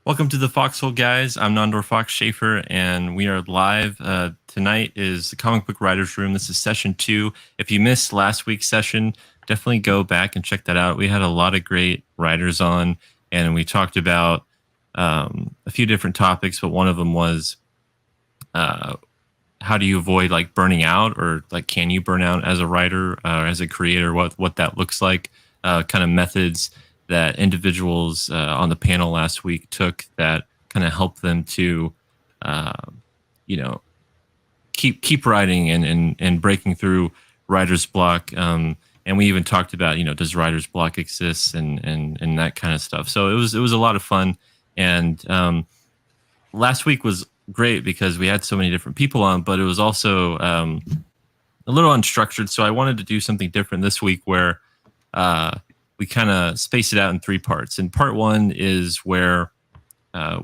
Welcome to the Foxhole, guys. I'm Nandor Fox Shaffer, and we are live. Tonight is the Comic Book Writers Room. This is session 2. If you missed last week's session, definitely go back and check that out. We had a lot of great writers on, and we talked about a few different topics, but one of them was how do you avoid like burning out, or like can you burn out as a writer, as a creator, what that looks like, kind of methods that individuals on the panel last week took that kind of helped them to, you know, keep writing and breaking through writer's block. And we even talked about, does writer's block exist and that kind of stuff. So it was a lot of fun. And last week was great because we had so many different people on, but it was also a little unstructured. So I wanted to do something different this week where we kind of space it out in 3 parts. And part 1 is where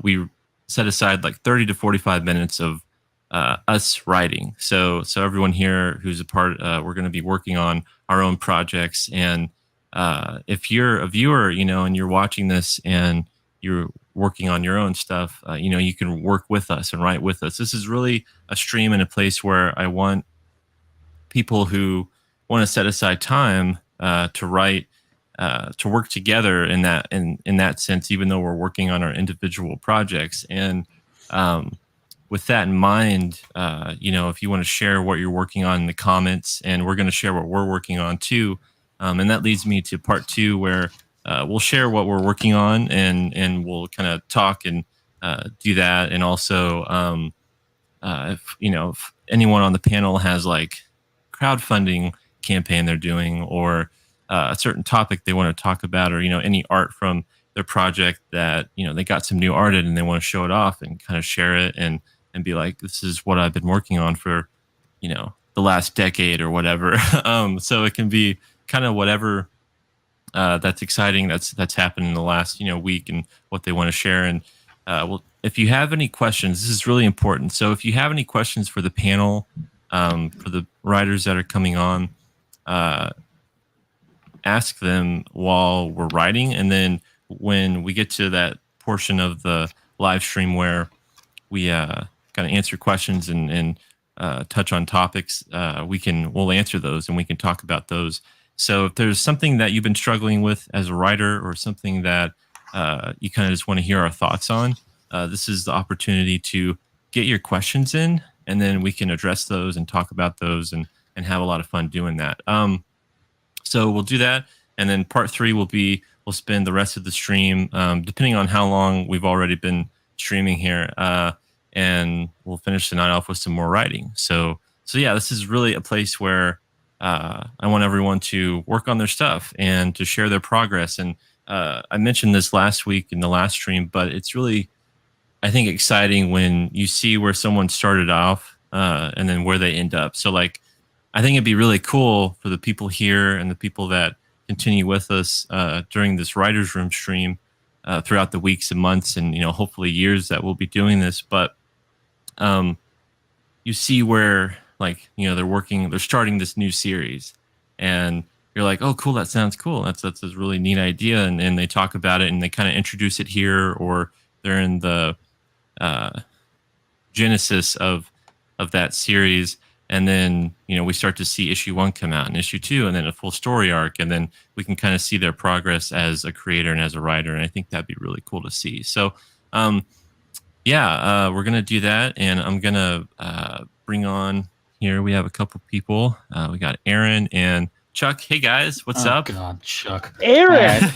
we set aside like 30 to 45 minutes of us writing. So everyone here who's a part, we're going to be working on our own projects. And if you're a viewer, and you're watching this and you're working on your own stuff, you can work with us and write with us. This is really a stream and a place where I want people who want to set aside time to write, to work together in that sense, even though we're working on our individual projects. And with that in mind, if you want to share what you're working on in the comments, and we're going to share what we're working on too. And that leads me to part 2, where we'll share what we're working on, and we'll kind of talk and do that. And also, if anyone on the panel has like crowdfunding campaign they're doing, or a certain topic they want to talk about, or any art from their project that they got some new art in and they want to show it off and kind of share it and be like, this is what I've been working on for the last decade or whatever. So it can be kind of whatever that's exciting that's happened in the last week and what they want to share. And well, if you have any questions, this is really important. So if you have any questions for the panel, for the writers that are coming on, ask them while we're writing. And then when we get to that portion of the live stream where we kind of answer questions and touch on topics, we'll answer those and we can talk about those. So if there's something that you've been struggling with as a writer, or something that you kind of just want to hear our thoughts on, this is the opportunity to get your questions in, and then we can address those and talk about those and have a lot of fun doing that. So we'll do that, and then part 3 we'll spend the rest of the stream, depending on how long we've already been streaming here, and we'll finish the night off with some more writing. So yeah, this is really a place where I want everyone to work on their stuff and to share their progress. And I mentioned this last week in the last stream, but it's really, I think, exciting when you see where someone started off and then where they end up. So like, I think it'd be really cool for the people here and the people that continue with us during this Writers Room stream throughout the weeks and months and, hopefully years that we'll be doing this. But you see where, like, they're starting this new series, and you're like, oh, cool, that sounds cool. That's a really neat idea. And they talk about it and they kind of introduce it here, or they're in the genesis of that series. And then, we start to see issue 1 come out and issue 2, and then a full story arc. And then we can kind of see their progress as a creator and as a writer. And I think that'd be really cool to see. So, we're going to do that. And I'm going to bring on here. We have a couple people. We got Aaron and Chuck. Hey, guys. What's up? Oh, God, Chuck. Aaron!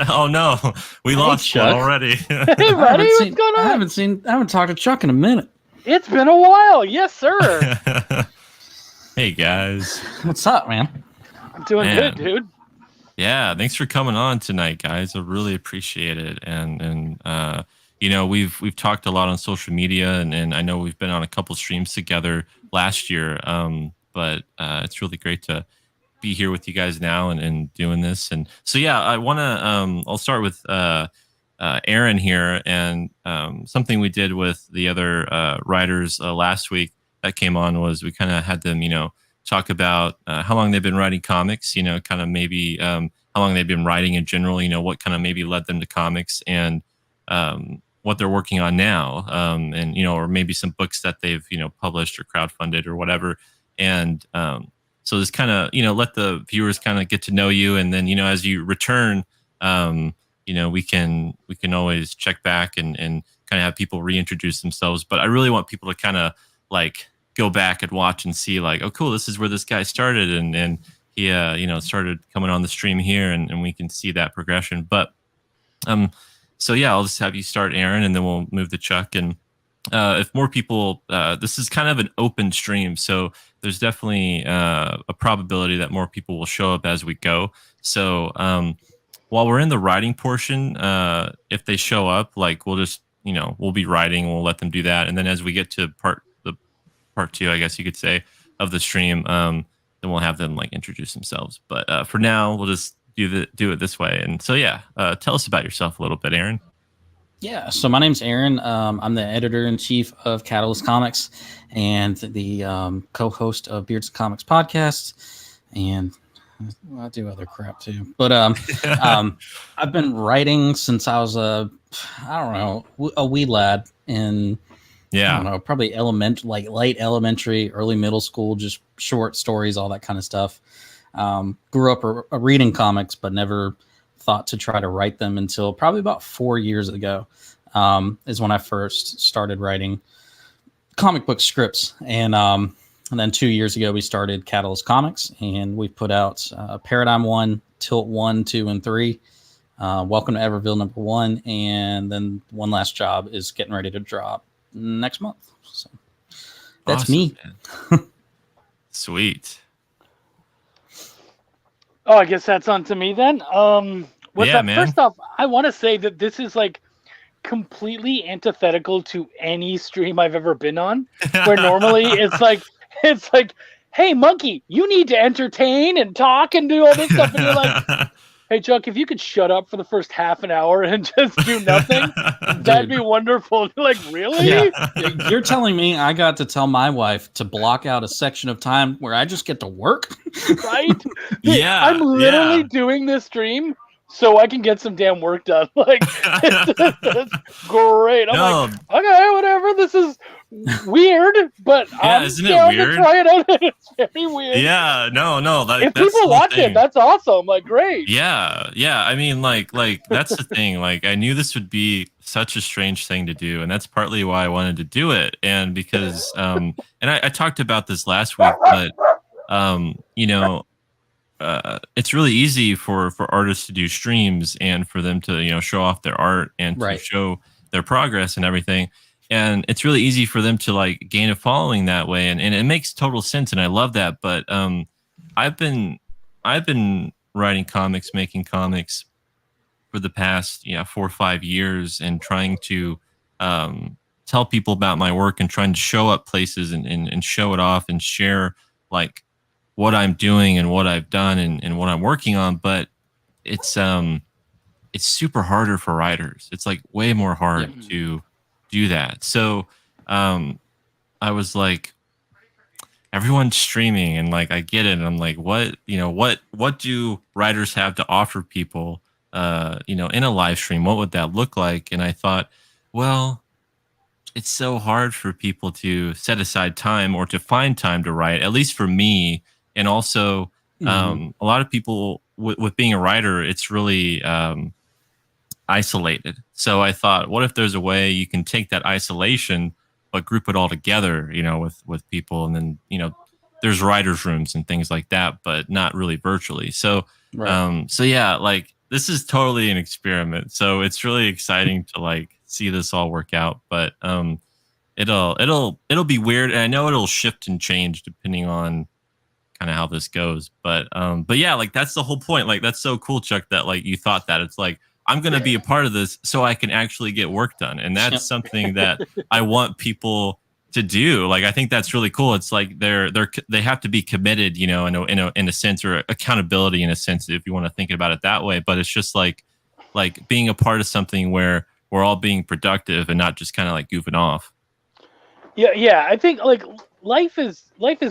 Oh, no. We lost Chuck. one already. Hey, buddy, what's going on? I haven't talked to Chuck in a minute. It's been a while. Yes, sir. Hey, guys. What's up, man? I'm doing good, dude. Yeah, thanks for coming on tonight, guys. I really appreciate it. And we've talked a lot on social media, and I know we've been on a couple streams together last year. But it's really great to be here with you guys now and doing this. And so, yeah, I want to, I'll start with Aaron here, and something we did with the other writers last week that came on was we kind of had them, talk about how long they've been writing comics, kind of maybe how how long they've been writing in general, what kind of maybe led them to comics, and what they're working on now, and or maybe some books that they've published or crowdfunded or whatever. And so this kind of let the viewers kind of get to know you, and then as you return, we can always check back and kind of have people reintroduce themselves. But I really want people to kind of like go back and watch and see like, oh cool, this is where this guy started, and he started coming on the stream here, and we can see that progression. But so yeah, I'll just have you start, Aaron, and then we'll move to Chuck. And if more people, this is kind of an open stream, so there's definitely a probability that more people will show up as we go. So while we're in the writing portion, if they show up, like we'll just we'll be writing, we'll let them do that, and then as we get to part two, I guess you could say, of the stream, then we'll have them like introduce themselves. But for now, we'll just do it this way. And so yeah, tell us about yourself a little bit, Aaron. Yeah, so my name's Aaron. I'm the editor-in-chief of Catalyst Comics and the co-host of Beards and Comics podcast, and I do other crap too. But I've been writing since I was a wee lad in I don't know, probably late elementary, early middle school, just short stories, all that kind of stuff. Grew up reading comics, but never thought to try to write them until probably about 4 years ago, is when I first started writing comic book scripts. And then 2 years ago, we started Catalyst Comics, and we put out Paradigm 1, Tilt 1, 2, and 3. Welcome to Everville number 1. And then one last job is getting ready to drop next month. So that's awesome, me. Sweet. Oh, I guess that's on to me then. Man. First off, I want to say that this is like completely antithetical to any stream I've ever been on, where normally it's like, hey, Monkey, you need to entertain and talk and do all this stuff, and you're like, hey, Chuck, if you could shut up for the first half an hour and just do nothing, that'd be wonderful. You're like, really? Yeah. You're telling me I got to tell my wife to block out a section of time where I just get to work? Right? Yeah. I'm literally doing this stream so I can get some damn work done. Like, it's great. I'm like, okay, whatever. This is weird, but I'm isn't it down weird? to try it out. It's very weird. Yeah, no. If people watch it, that's awesome. Like, great. Yeah. I mean, like that's the thing. Like, I knew this would be such a strange thing to do, and that's partly why I wanted to do it. And because, and I talked about this last week, but it's really easy for artists to do streams and for them to show off their art and to show their progress and everything. And it's really easy for them to like gain a following that way, and it makes total sense, and I love that. But I've been writing comics, making comics for the past 4 or 5 years, and trying to tell people about my work and trying to show up places and show it off and share like what I'm doing and what I've done and what I'm working on. But it's super harder for writers. It's like way more hard to do that. So I was like, everyone's streaming, and like I get it, and I'm like, what do writers have to offer people in a live stream? What would that look like? And I thought, well, it's so hard for people to set aside time or to find time to write, at least for me. And also a lot of people with being a writer, it's really isolated. So I thought, what if there's a way you can take that isolation but group it all together, with people, and then there's writers' rooms and things like that, but not really virtually. So so yeah, like this is totally an experiment. So it's really exciting to like see this all work out. But it'll be weird, and I know it'll shift and change depending on kind of how this goes. But yeah, like that's the whole point. Like that's so cool, Chuck, that like you thought that. It's like, I'm going to be a part of this so I can actually get work done. And that's something that I want people to do. Like, I think that's really cool. It's like they have to be committed, in a sense, or accountability in a sense, if you want to think about it that way. But it's just like being a part of something where we're all being productive and not just kind of like goofing off. Yeah. I think like life is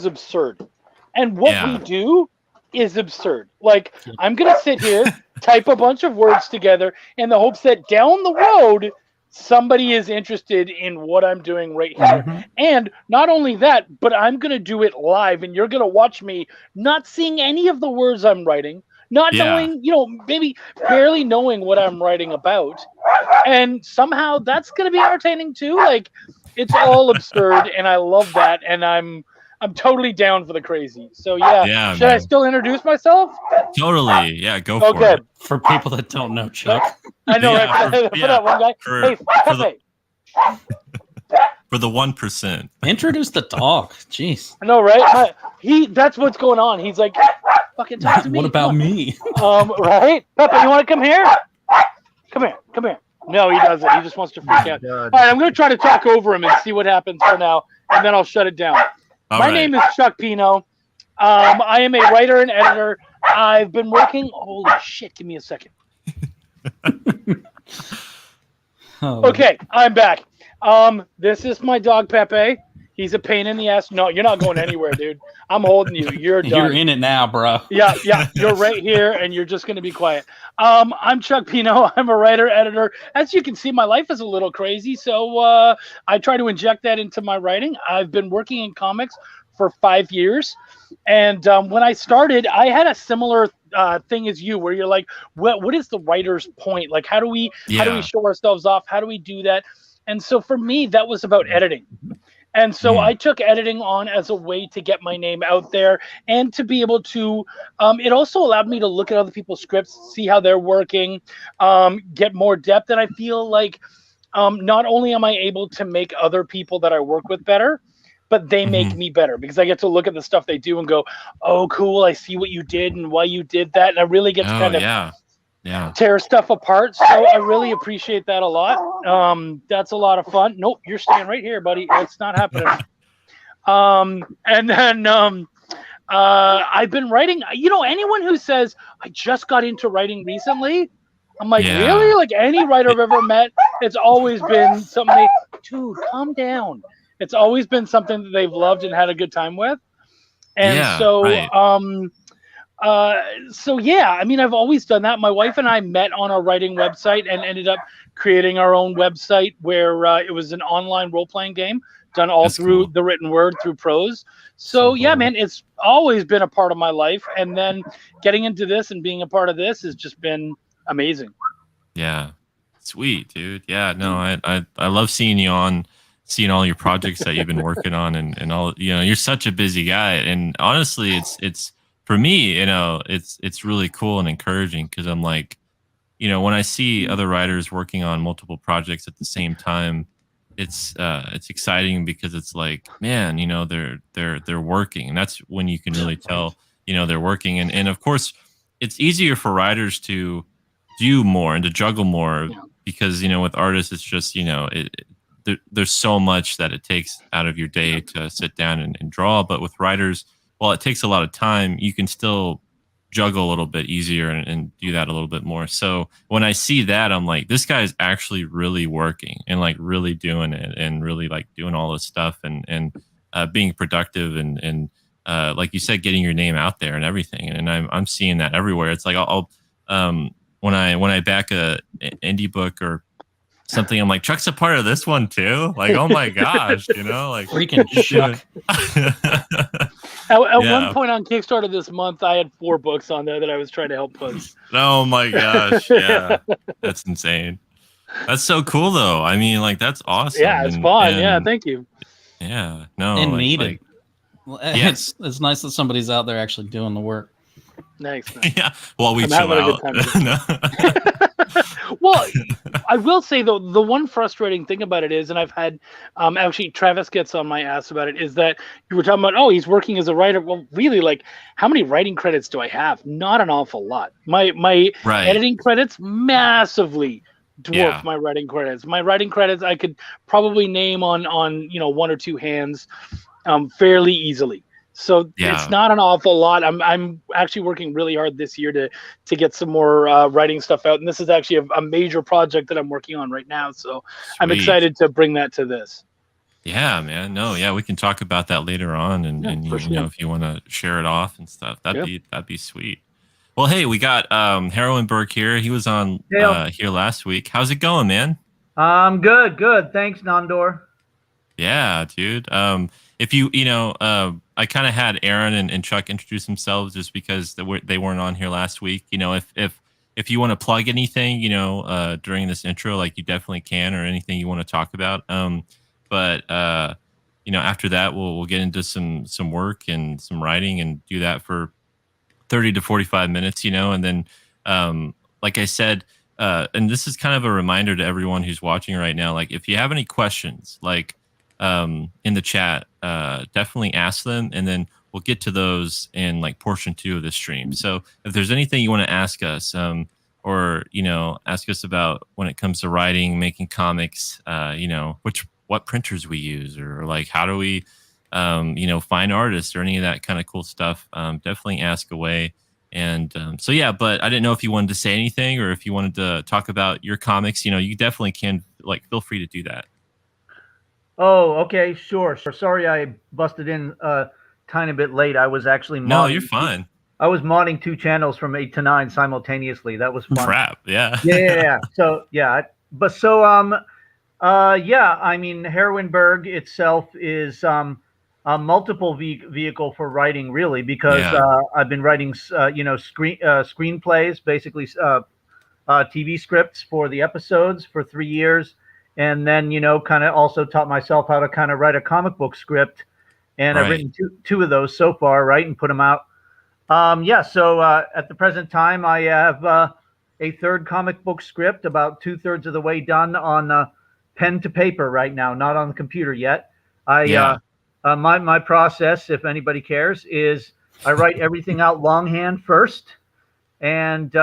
absurd. And what we do is absurd. Like, I'm going to sit here, type a bunch of words together in the hopes that down the road, somebody is interested in what I'm doing right here. Mm-hmm. And not only that, but I'm going to do it live, and you're going to watch me not seeing any of the words I'm writing, not knowing, maybe barely knowing what I'm writing about. And somehow that's going to be entertaining too. Like, it's all absurd, and I love that, and I'm totally down for the crazy. So Yeah, should I man. still introduce myself? Totally. Yeah, go for Okay. it. For people that don't know Chuck. I know, Yeah, right? For that one guy. Hey, Pepe. For the 1%. Introduce the dog. Jeez. I know, right? That's what's going on. He's like, fucking talk to me. What about me? Right? Pepe, you want to come here? Come here. No, he doesn't. He just wants to freak out. All right, I'm going to try to talk over him and see what happens for now, and then I'll shut it down. My name is Chuck Pino. I am a writer and editor. I've been working. Holy shit! Give me a second. Okay, I'm back. This is my dog Pepe. He's a pain in the ass. No, you're not going anywhere, dude. I'm holding you. You're done. You're in it now, bro. Yeah. You're right here, and you're just going to be quiet. I'm Chuck Pino. I'm a writer, editor. As you can see, my life is a little crazy, so I try to inject that into my writing. I've been working in comics for 5 years, and when I started, I had a similar thing as you, where you're like, what is the writer's point? Like, how do we show ourselves off? How do we do that? And so for me, that was about editing. And so I took editing on as a way to get my name out there and to be able to, it also allowed me to look at other people's scripts, see how they're working, get more depth. And I feel like not only am I able to make other people that I work with better, but they make me better, because I get to look at the stuff they do and go, oh, cool, I see what you did and why you did that. And I really get to kind of tear stuff apart. So I really appreciate that a lot. That's a lot of fun. Nope, you're staying right here, buddy. It's not happening. And then I've been writing, anyone who says I just got into writing recently, I'm like, really? Like, any writer I've ever met, it's always been something dude, calm down. It's always been something that they've loved and had a good time with. And I mean, I've always done that. My wife and I met on a writing website and ended up creating our own website where it was an online role-playing game done all through the written word, through prose. So yeah, man, it's always been a part of my life. And then getting into this and being a part of this has just been amazing. Yeah. Sweet, dude. Yeah, no, I love seeing all your projects that you've been working on and all, you're such a busy guy. And honestly, it's for me, it's really cool and encouraging, because I'm like, when I see other writers working on multiple projects at the same time, it's exciting, because it's like, man, they're working, and that's when you can really tell, they're working. And of course, it's easier for writers to do more and to juggle more, because, with artists, it's just, there's so much that it takes out of your day to sit down and draw. But with writers, while it takes a lot of time, you can still juggle a little bit easier and do that a little bit more. So when I see that, I'm like, this guy is actually really working and like really doing it and really like doing all this stuff and being productive and like you said, getting your name out there and everything. And I'm seeing that everywhere. It's like I'll when I back a indie book or something, I'm like, Chuck's a part of this one too. Like, oh my gosh, like freaking Chuck. At one point on Kickstarter this month, I had 4 books on there that I was trying to help push. Oh my gosh, yeah, that's insane. That's so cool, though. I mean, like, that's awesome. Yeah, it's fun. Yeah, thank you. Yeah, no, and needed. Yes, it's nice that somebody's out there actually doing the work. Nice. Yeah, while we chill out. Well, I will say, though, the one frustrating thing about it is, and I've had, actually, Travis gets on my ass about it, is that you were talking about, oh, he's working as a writer. Well, really, like, how many writing credits do I have? Not an awful lot. My editing credits massively dwarf my writing credits. My writing credits, I could probably name on 1 or 2 hands fairly easily. So it's not an awful lot. I'm actually working really hard this year to get some more writing stuff out. And this is actually a major project that I'm working on right now. So I'm excited to bring that to this. Yeah, man. No, yeah, we can talk about that later on, and for you know, sure. if you want to share it off and stuff, Yeah. that'd be sweet. Well, hey, we got Heroinberg here. He was on Dale, here last week. How's it going, man? good, good. Thanks, Nandor. Yeah, dude. If you know, I kind of had Aaron and Chuck introduce themselves just because they weren't on here last week. You know, if you want to plug anything, you know, during this intro, like you definitely can, or anything you want to talk about. But you know, after that, we'll get into some work and some writing and do that for 30 to 45 minutes, you know, and then like I said, and this is kind of a reminder to everyone who's watching right now, like if you have any questions, like in the chat, definitely ask them, and then we'll get to those in like portion 2 of the stream. So if there's anything you want to ask us, or you know, ask us about when it comes to writing, making comics, you know, what printers we use, or like how do we you know, find artists or any of that kind of cool stuff, definitely ask away. And so, yeah, but I didn't know if you wanted to say anything or if you wanted to talk about your comics, you know, you definitely can, like, feel free to do that. Oh, okay, sure. Sorry, I busted in a tiny bit late. I was actually No, you're modding. fine. I was modding 2 channels from 8 to 9 simultaneously. That was fun. Crap. Yeah. Yeah. So yeah, but so yeah. I mean, Heroinberg itself is a multiple vehicle for writing, really, because Yeah. I've been writing you know, screenplays, basically TV scripts for the episodes for 3 years, and then, you know, kind of also taught myself how to kind of write a comic book script, and I've Right. written two of those so far, right, and put them out. Yeah, so at the present time, I have a third comic book script, about 2/3 of the way done on pen to paper right now, not on the computer yet. Yeah. My process, if anybody cares, is I write everything out longhand first, and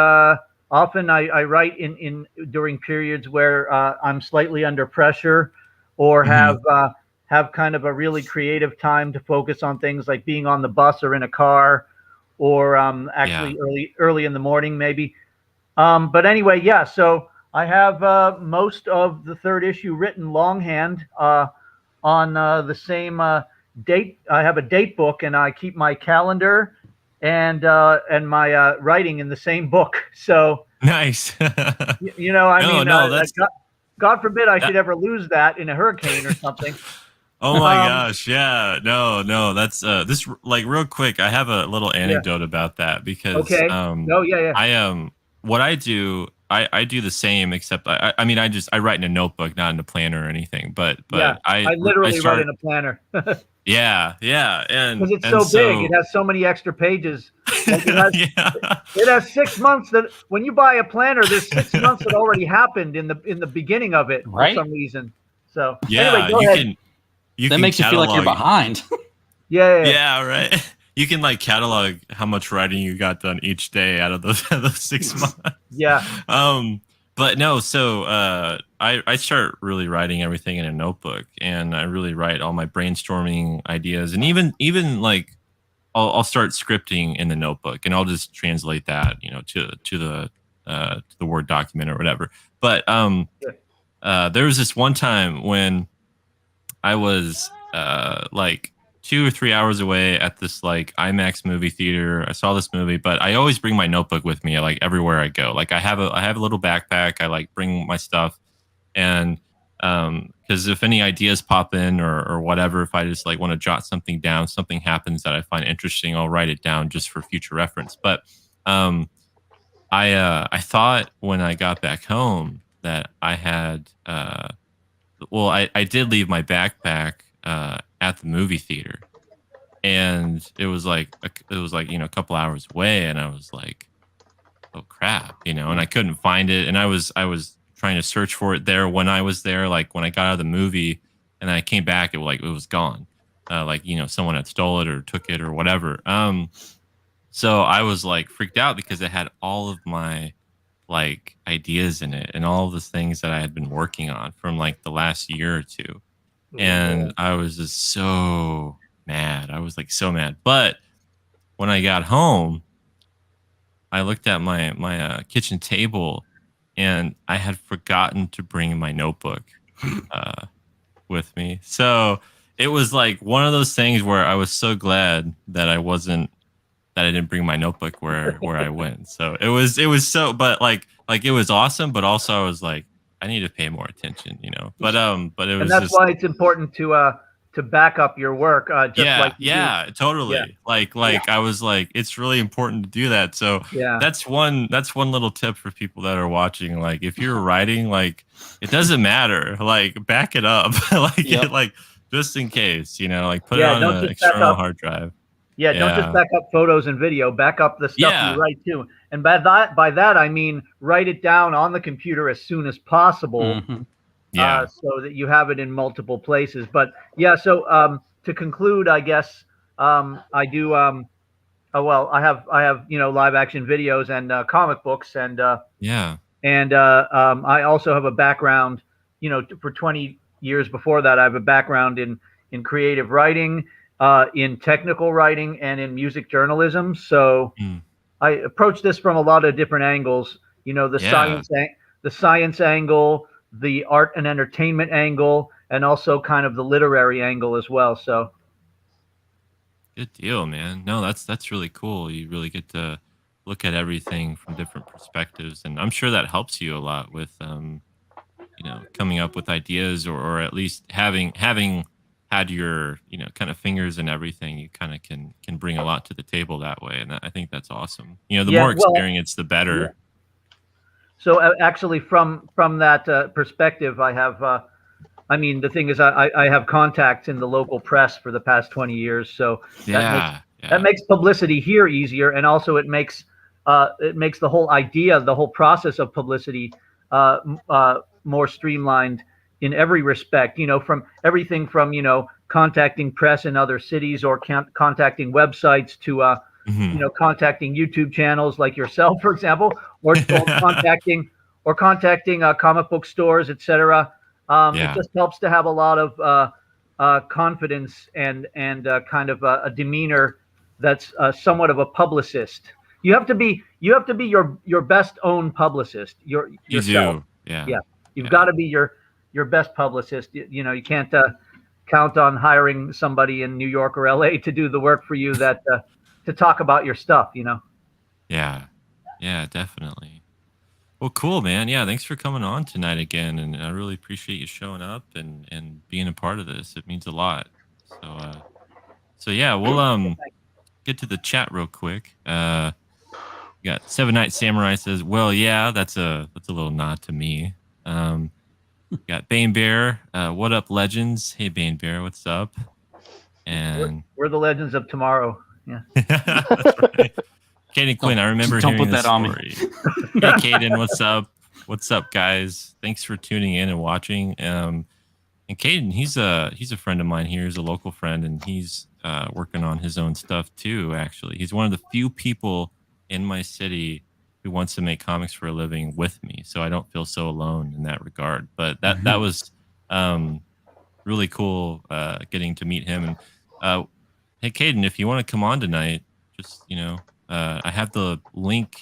often I write in during periods where I'm slightly under pressure, or Mhm. have kind of a really creative time to focus on things like being on the bus or in a car, or Yeah. actually early in the morning maybe. But anyway, yeah. So I have most of the third issue written longhand on the same date. I have a date book, and I keep my calendar and my writing in the same book. So Nice. you know, I No, mean, no, that's God forbid I should that. ever lose that in a hurricane or something. Oh my Um, gosh. Yeah. No, no, that's this, like, real quick, I have a little yeah. anecdote about that because Okay. Oh yeah, yeah, I what I do, I do the same, except I mean, I write in a notebook, not in a planner or anything, yeah. but I I literally write start. in a planner. Yeah, yeah, Because it's and so big. It so has so many extra pages. Like yeah. it has 6 months that when you buy a planner, there's 6 months that already happened in the beginning of it for Right? some reason. So anyway, Yeah, go ahead. you That can makes you feel like you're catalog. behind. Yeah, yeah, Yeah, right. You can like catalog how much writing you got done each day out of those 6 months. yeah. Um, but no, so I start really writing everything in a notebook, and I really write all my brainstorming ideas, and even like I'll start scripting in the notebook, and I'll just translate that, you know, to the Word document or whatever. But Yeah. there was this one time when I was like 2 or 3 hours away at this like IMAX movie theater. I saw this movie, but I always bring my notebook with me like everywhere I go. Like I have a little backpack. I like bring my stuff, and because if any ideas pop in or whatever, if I just like want to jot something down, something happens that I find interesting, I'll write it down just for future reference. But um I thought when I got back home that I had well, I did leave my backpack at the movie theater, and it was like, you know, a couple hours away, and I was like, oh crap, you know, and I couldn't find it, and I was trying to search for it there when I was there, like when I got out of the movie, and I came back, it was gone, like, you know, someone had stole it or took it or whatever. So I was like freaked out because it had all of my like ideas in it and all of the things that I had been working on from like the last year or two. Oh, And I was just so mad. I was like so mad. But when I got home, I looked at my kitchen table, and I had forgotten to bring my notebook. Uh, with me. So it was like one of those things where I was so glad that I didn't bring my notebook where I went. So it was so, but like it was awesome, but also I was like, I need to pay more attention, you know. But it And was that's just why it's important to back up your work, just like yeah, you do. yeah, Yeah, totally. Like I was like, it's really important to do that. So yeah, that's one little tip for people that are watching. Like if you're writing, like it doesn't matter. Like back it up. Yep. Like just in case, you know, like put it yeah. on Don't an just back external up. hard drive. Yeah, don't just Yeah. back up photos and video. Back up the stuff you Yeah. write too. And by that I mean write it down on the computer as soon as possible, Hmm. Yeah. so that you have it in multiple places. But yeah, so to conclude, I guess I do. Oh, well, I have live action videos and comic books, Yeah. and I also have a background. For 20 years before that, I have a background in creative writing, in technical writing, and in music journalism. So Mm. I approach this from a lot of different angles. The Yeah. science angle, the art and entertainment angle, and also kind of the literary angle as well. So Good deal, man. No, that's really cool. You really get to look at everything from different perspectives, and I'm sure that helps you a lot with coming up with ideas, or at least having had your kind of fingers in everything. You kind of can bring a lot to the table that way, and I think that's awesome. The yeah, more well, experience, the yeah. better. So actually, from that perspective, I have. I mean, the thing is, I have contacts in the local press for the past 20 years, so that makes Yeah, that yeah, makes publicity here easier, and also it makes the whole idea, the whole process of publicity, more streamlined in every respect. From everything from contacting press in other cities, or contacting websites, to hmm contacting YouTube channels like yourself, for example, or contacting comic book stores, etc. It yeah. just helps to have a lot of confidence and kind of a demeanor that's somewhat of a publicist. You have to be your best own publicist, You yourself. do. Yeah, Yeah, you've yeah. got to be your best publicist. You can't count on hiring somebody in New York or LA to do the work for you, that to talk about your stuff. Yeah. Yeah, definitely. Well, cool, man. Yeah, thanks for coming on tonight again, and I really appreciate you showing up and being a part of this. It means a lot. So yeah, we'll get to the chat real quick. We got Seven Night Samurai says, "Well, yeah, that's a little nod to me." Got Bane Bear, what up, legends? Hey, Bane Bear, what's up? we're, And we're the legends of tomorrow. Yeah. that's right. Kaden Quinn, I remember Don't hearing put this that on me. story. Hey, Caden, what's up? What's up, guys? Thanks for tuning in and watching. And Caden, he's a friend of mine here. He's a local friend, and he's working on his own stuff too. Actually, he's one of the few people in my city who wants to make comics for a living with me, so I don't feel so alone in that regard. But that was um, really cool getting to meet him. And hey, Caden, if you want to come on tonight, just I have the link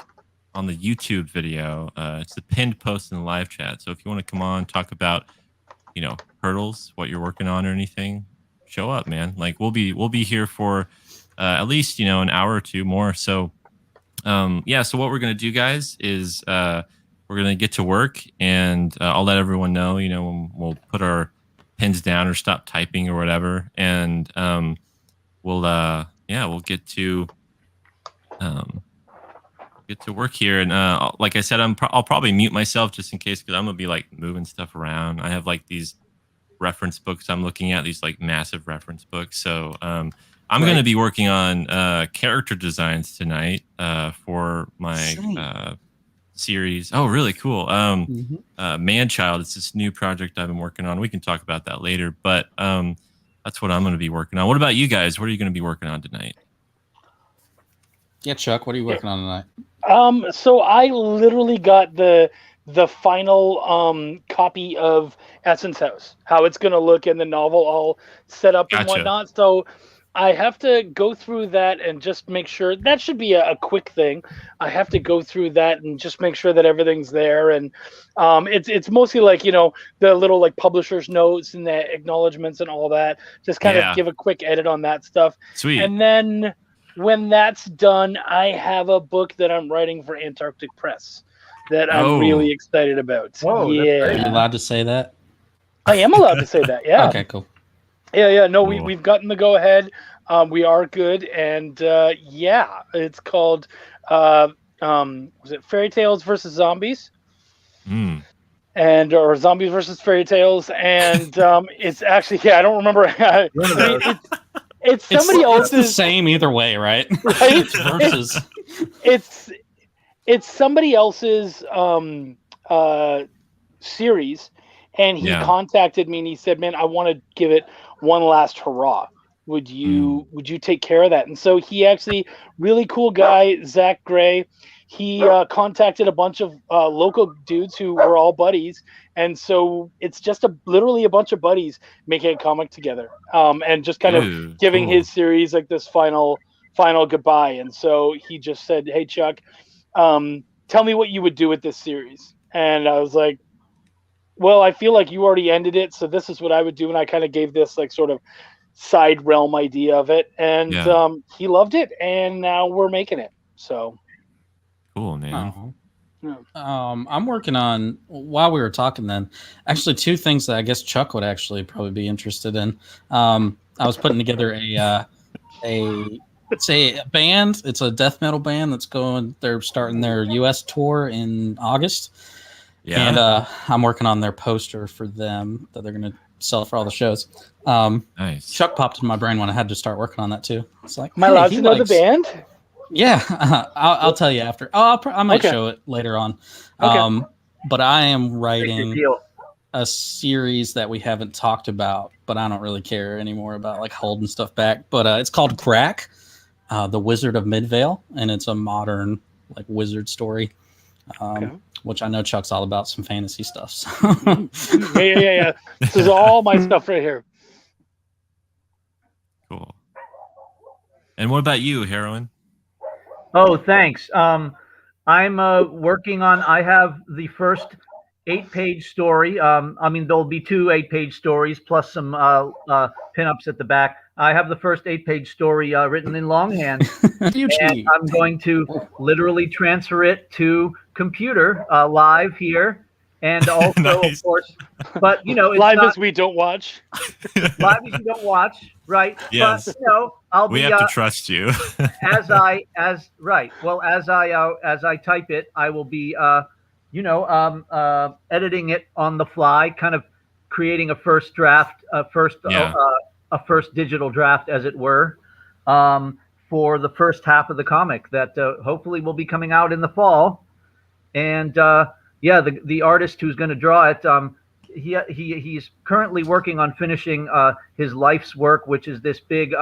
on the YouTube video. It's the pinned post in the live chat. So if you want to come on, talk about hurdles, what you're working on, or anything, show up, man. Like we'll be here for at least an hour or two more. So yeah. So what we're gonna do, guys, is we're gonna get to work, and I'll let everyone know. When we'll put our pens down or stop typing or whatever, and we'll get to work here. And like I said, I'll probably mute myself just in case, because I'm gonna be like moving stuff around. I have like these reference books I'm looking at, these like massive reference books. So I'm Right. going to be working on character designs tonight for my Sweet. series. Oh, really cool. Mhm. Man Child. It's this new project I've been working on. We can talk about that later, but that's what I'm going to be working on. What about you guys? What are you going to be working on tonight? Yeah, Chuck, what are you working on tonight? So I literally got the final copy of Essence House, how it's gonna look in the novel, all set up and Gotcha. whatnot. So I have to go through that and just make sure that should be a quick thing. I have to go through that and just make sure that everything's there. And it's mostly like, you know, the little like publisher's notes and the acknowledgments and all that. Just kind of give a quick edit on that stuff. Sweet. And then when that's done, I have a book that I'm writing for Antarctic Press that I'm really excited about. Whoa, yeah. Are you allowed to say that? I am allowed to say that. Yeah. Okay, cool. Yeah. No, Cool. we've gotten the go ahead. We are good, and yeah, it's called was it Fairy Tales versus Zombies? And or Zombies versus Fairy Tales, and it's actually I don't remember. It's somebody else's. It's the same either way, right? Right? Versus. It's somebody else's series, and he contacted me and he said, "Man, I want to give it one last hurrah. Would you take care of that?" And so he actually, really cool guy, Zach Gray, he contacted a bunch of local dudes who were all buddies, and so it's just literally a bunch of buddies making a comic together, and just kind of giving his series like this final goodbye. And so he just said, "Hey Chuck, tell me what you would do with this series." And I was like, "Well, I feel like you already ended it, so this is what I would do." And I kind of gave this like sort of side realm idea of it, and he loved it, and now we're making it. So cool, man. I'm working on, while we were talking then, actually two things that I guess Chuck would actually probably be interested in. I was putting together a band. It's a death metal band they're starting their US tour in August. Yeah. And I'm working on their poster for them that they're going to sell for all the shows. Nice. Chuck popped in my brain when I had to start working on that too. It's like, am I allowed to know the band? Yeah, I'll tell you after. I might show it later on. Okay. But I am writing a series that we haven't talked about, but I don't really care anymore about like holding stuff back. But it's called Crack, The Wizard of Midvale, and it's a modern like wizard story. Which I know Chuck's all about some fantasy stuff. So. Yeah. This is all my stuff right here. Cool. And what about you, Heroine? Oh, thanks. I'm working on. I have the first 8-page story. I mean, there'll be 2 8-page stories plus some pinups at the back. I have the first 8-page story written in longhand, and I'm going to literally transfer it to computer live here, and also nice. Of course, but you know, it's live as we don't watch. Live as you don't watch, right? Yes. But you know, we have to trust you. as I type it, I will be editing it on the fly, kind of creating a first draft, a first digital draft, as it were, for the first half of the comic that hopefully will be coming out in the fall. And the artist who's going to draw it, he's currently working on finishing his life's work, which is this big,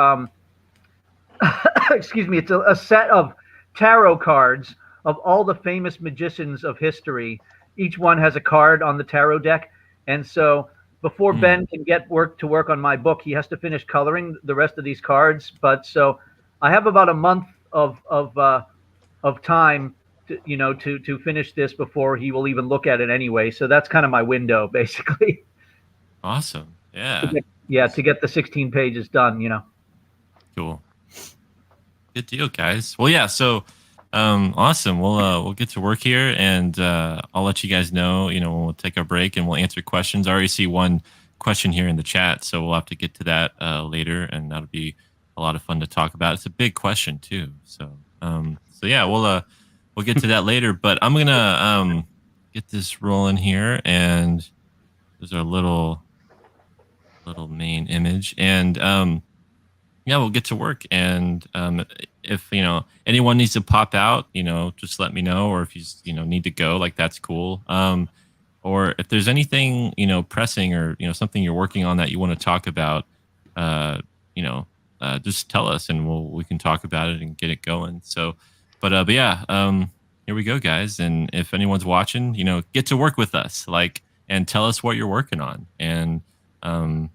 excuse me, it's a set of tarot cards of all the famous magicians of history. Each one has a card on the tarot deck, and so before Ben can get to work on my book, he has to finish coloring the rest of these cards. But so I have about a month of time to finish this before he will even look at it anyway. So that's kind of my window, basically. Awesome. Yeah. To get the 16 pages done, Cool. Good deal, guys. Well, yeah. So, awesome. We'll get to work here, and I'll let you guys know. When we'll take our break and we'll answer questions. I already see one question here in the chat, so we'll have to get to that later, and that'll be a lot of fun to talk about. It's a big question too. So yeah, we'll get to that later. But I'm gonna get this rolling here, and there's our little main image, and yeah, we'll get to work. And if anyone needs to pop out, just let me know, or if you need to go, like, that's cool. Or if there's anything pressing, or something you're working on that you want to talk about, just tell us, and we can talk about it and get it going. So, but yeah, here we go, guys. And if anyone's watching, get to work with us, and tell us what you're working on. And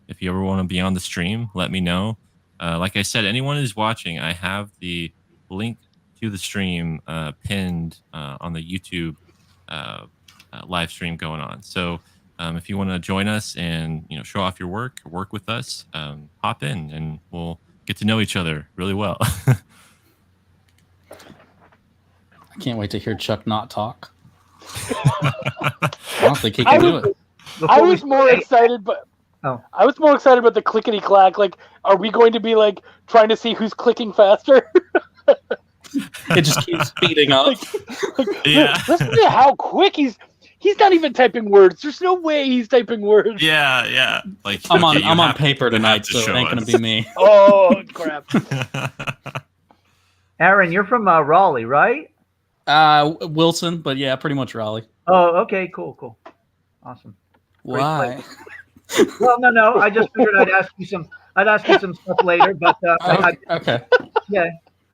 if you ever want to be on the stream, let me know. Like I said, anyone who's watching, I have the link to the stream pinned on the YouTube uh, live stream going on. So if you want to join us and show off your work with us, hop in and we'll get to know each other really well. I can't wait to hear Chuck not talk. I don't think he can do it. I was more excited, but I was more excited about the clickety clack. Like, are we going to be like trying to see who's clicking faster? It just keeps speeding up. Yeah. Listen to how quick he's not even typing words. There's no way he's typing words. Yeah. Like I'm on paper tonight, so it ain't gonna be me. Oh crap. Aaron, you're from Raleigh, right? Wilson, but yeah, pretty much Raleigh. Oh, okay, cool. Awesome. Why? Well, no. I just figured I'd ask you some stuff later, but okay. Yeah,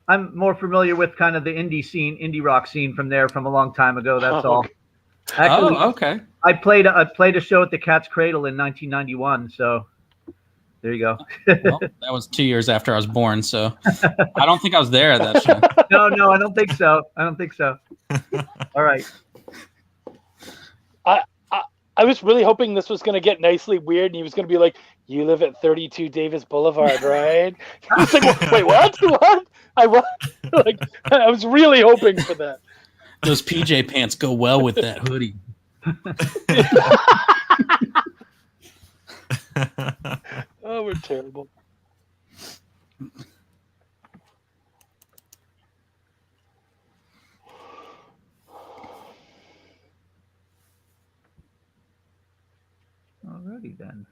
I'm more familiar with kind of the indie rock scene from a long time ago. That's all. Actually, okay. I played a show at the Cat's Cradle in 1991. So there you go. Well, that was 2 years after I was born, so I don't think I was there at that show. No, I don't think so. All right. I was really hoping this was going to get nicely weird, and he was going to be like, "You live at 32 Davis Boulevard, right?" I was like, "Wait, what? What? I was really hoping for that." Those PJ pants go well with that hoodie. Oh, we're terrible. Alrighty then.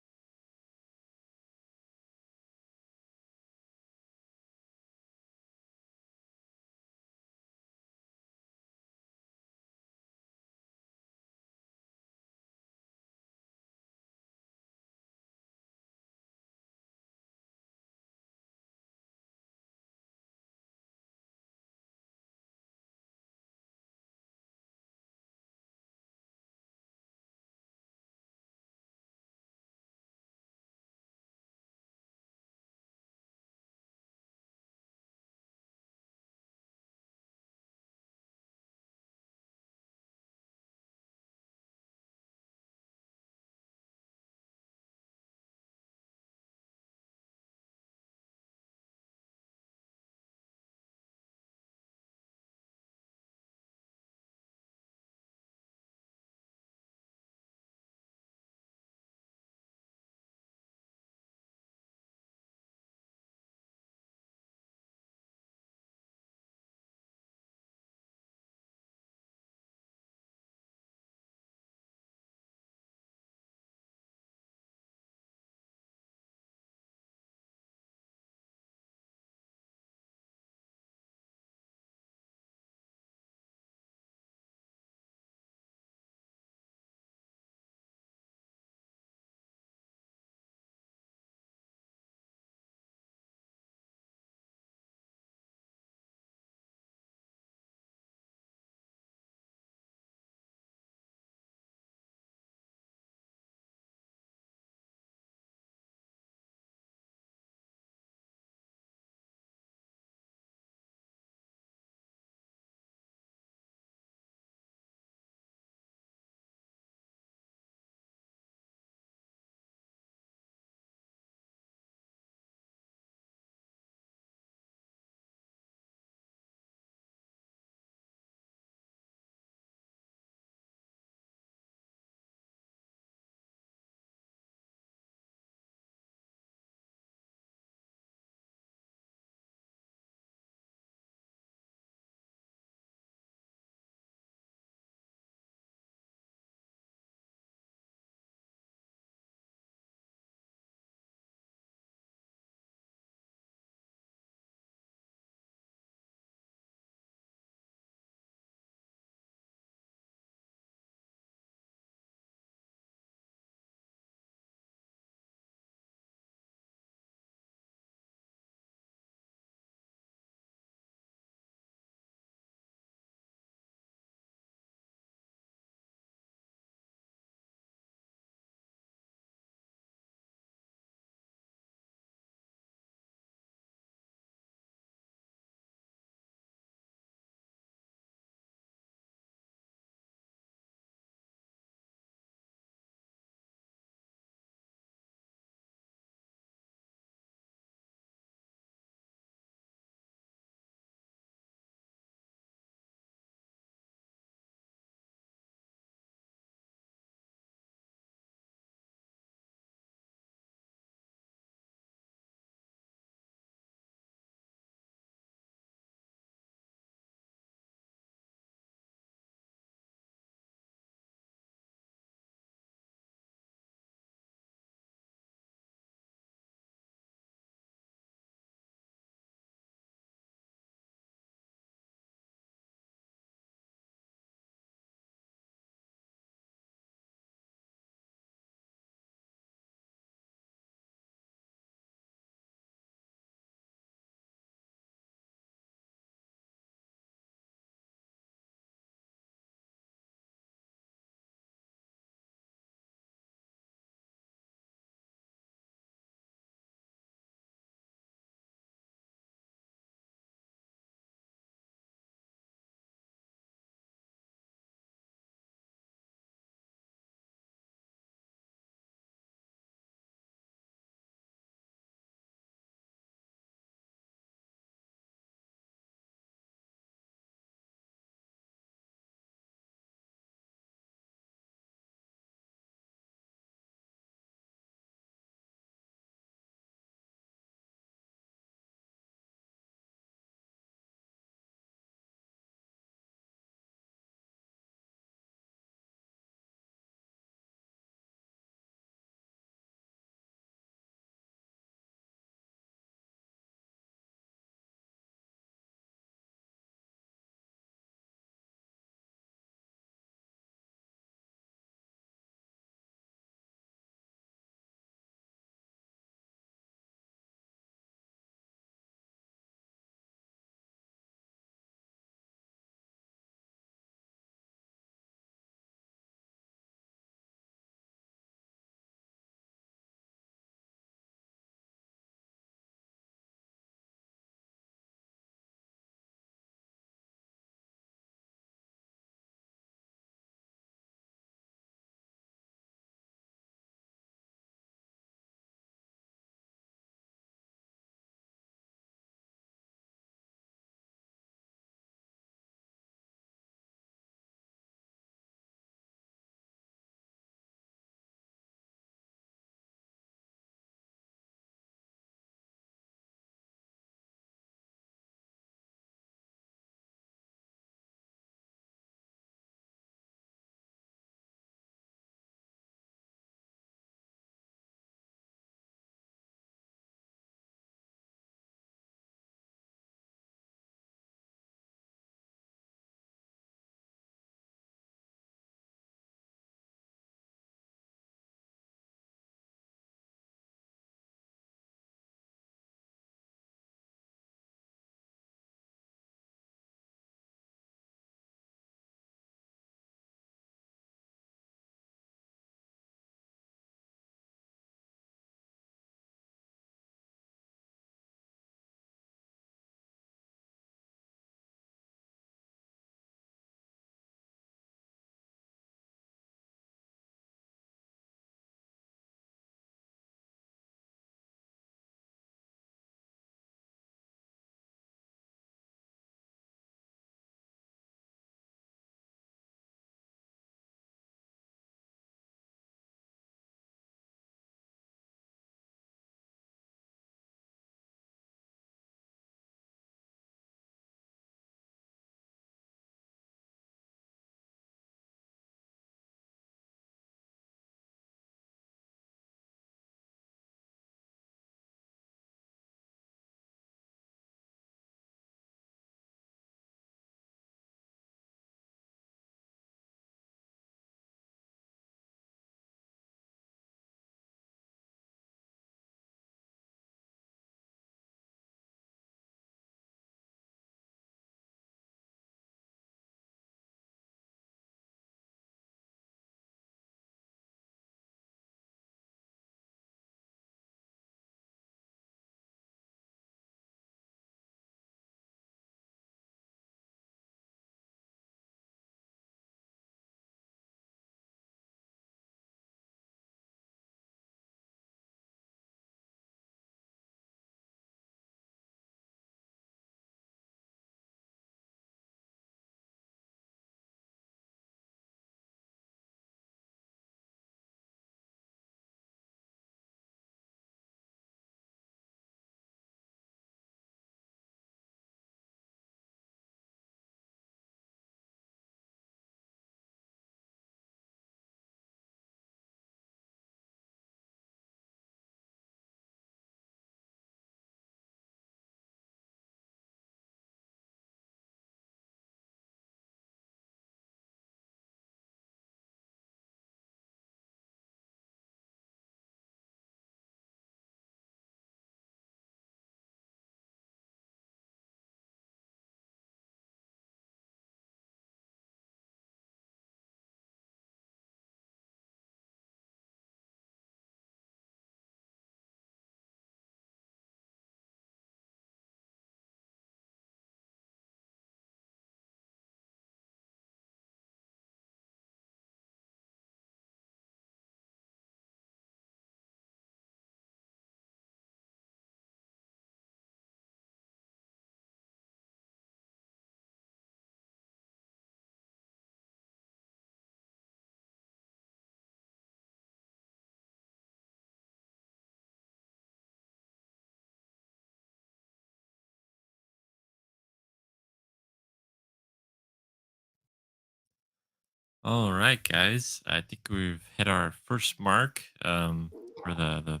All right, guys. I think we've hit our first mark for the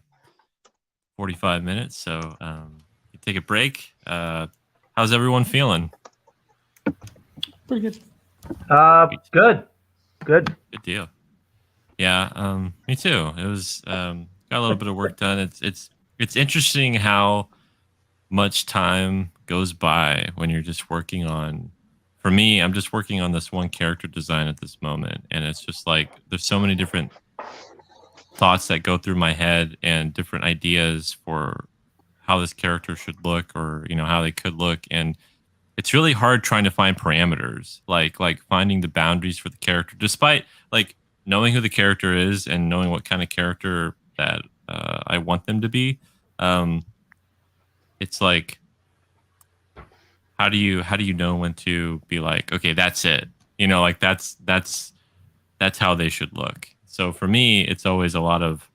45 minutes. So you take a break. How's everyone feeling? Pretty good. Good. Good deal. Yeah, me too. It was got a little bit of work done. It's interesting how much time goes by when you're just working on. For me, I'm just working on this one character design at this moment, and it's just like there's so many different thoughts that go through my head and different ideas for how this character should look, or how they could look, and it's really hard trying to find parameters, like finding the boundaries for the character, despite like knowing who the character is and knowing what kind of character that I want them to be. Um, it's like how do you know when to be like, okay, that's it, like that's how they should look. So for me, it's always a lot of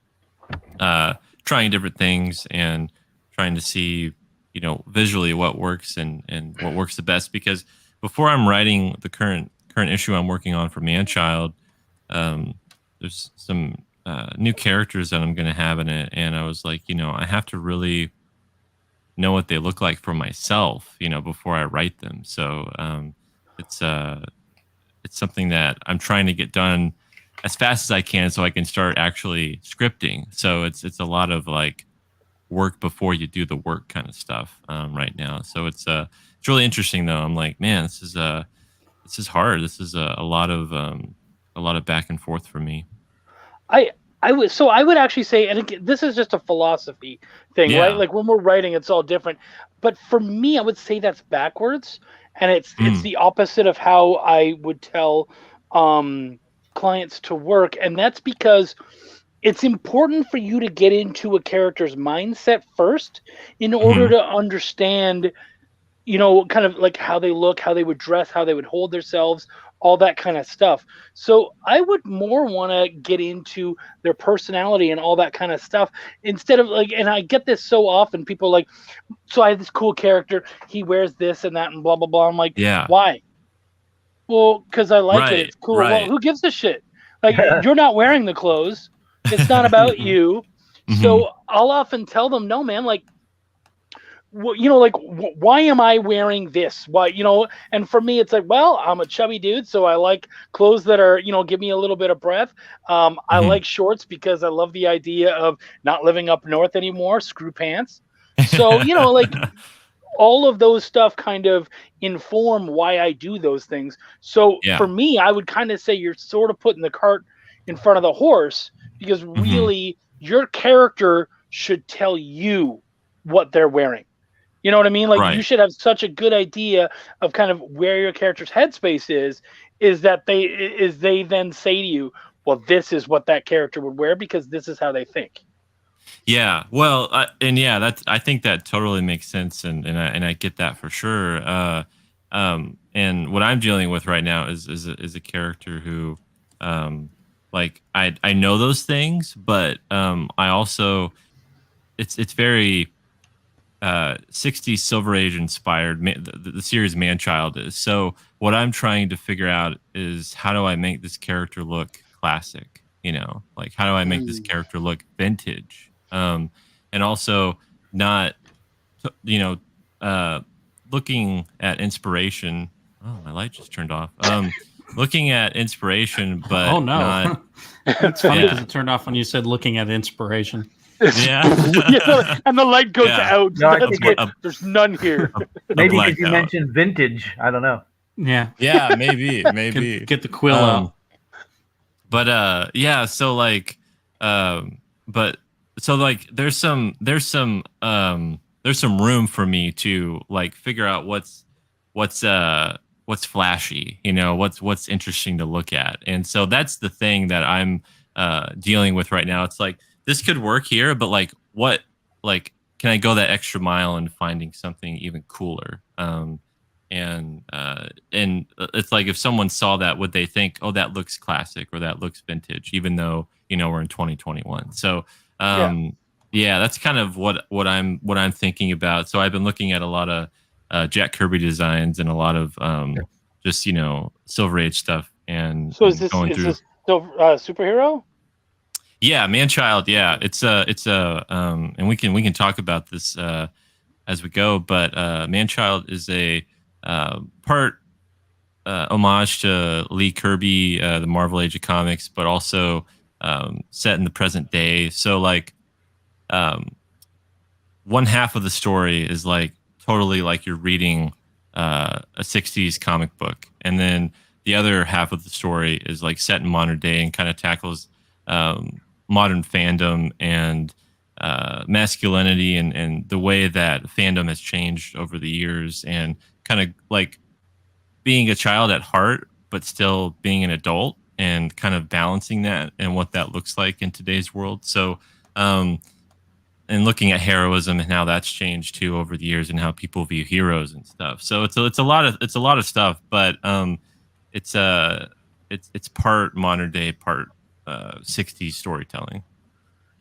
trying different things and trying to see, visually what works and what works the best. Because before I'm writing the current issue I'm working on for Manchild, um, there's some new characters that I'm going to have in it, and I was like, I have to really know what they look like for myself, before I write them. So it's it's something that I'm trying to get done as fast as I can so I can start actually scripting. So it's a lot of like work before you do the work kind of stuff right now. So it's really interesting though. I'm like, man, this is hard. This is a lot of back and forth for me. I would actually say, and again, this is just a philosophy thing, right? Yeah. Like when we're writing, it's all different. But for me, I would say that's backwards, and it's Mm, the opposite of how I would tell clients to work, and that's because it's important for you to get into a character's mindset first in order mhm. to understand, kind of like how they look, how they would dress, how they would hold themselves, all that kind of stuff. So I would more want to get into their personality and all that kind of stuff instead of like, and I get this so often, people are like, so I have this cool character, he wears this and that and blah, blah, blah. I'm like, Yeah. why? Well, because I like it. Right. It's cool. Well, Right. who gives a shit? Like, you're not wearing the clothes. It's not about Mhm. you. Hmm. So I'll often tell them, no, man, like, like why am I wearing this? Why, and for me it's like, well, I'm a chubby dude, so I like clothes that are, give me a little bit of breath. I Hmm. like shorts because I love the idea of not living up north anymore, screw pants. So like all of those stuff kind of inform why I do those things. So for Yeah. me, I would kind of say you're sort of putting the cart in front of the horse, because Hmm. really your character should tell you what they're wearing. You know what I mean? Like you Right. should have such a good idea of kind of where your character's headspace is that they then say to you, well, this is what that character would wear because this is how they think. Yeah. Well, and yeah, I think that totally makes sense, and I get that for sure. And what I'm dealing with right now is a character who, like I know those things, but I also it's very 60s Silver Age inspired. The series Manchild is. So what I'm trying to figure out is how do I make this character look classic? Like how do I make this Mm. character look vintage? And also not, you know, uh, looking at inspiration. Oh, my light just turned off. Looking at inspiration, Oh but not. no. It's funny because Yeah, it turned off when you said looking at inspiration. yeah, And the light goes yeah. out. No, I That's think great. A, There's none here. a maybe because you blackout. mentioned vintage. I don't know. Yeah. Yeah, maybe, maybe. Get the quill Um, out. but yeah, so like, um, but so like, there's some room for me to like figure out what's what's flashy, what's interesting to look at, and so that's the thing that I'm dealing with right now. It's like this could work here, but like what, like, can I go that extra mile in finding something even cooler? And it's like if someone saw that, would they think, oh, that looks classic or that looks vintage, even though we're in 2021. So Yeah. yeah, that's kind of what I'm thinking about. So I've been looking at a lot of Jack Kirby designs and a lot of just Silver Age stuff and So is going through. this still superhero? Yeah, man-child. Yeah, it's a and we can talk about this as we go, but man-child is a part homage to Lee Kirby, the Marvel Age of Comics, but also set in the present day. So like um, one half of the story is like totally like you're reading a 60s comic book, and then the other half of the story is like set in modern day and kind of tackles modern fandom and masculinity and the way that fandom has changed over the years, and kind of like being a child at heart, but still being an adult, and kind of balancing that and what that looks like in today's world. So, and looking at heroism and how that's changed too over the years, and how people view heroes and stuff. So it's a lot of stuff, but it's part modern day, part 60s storytelling.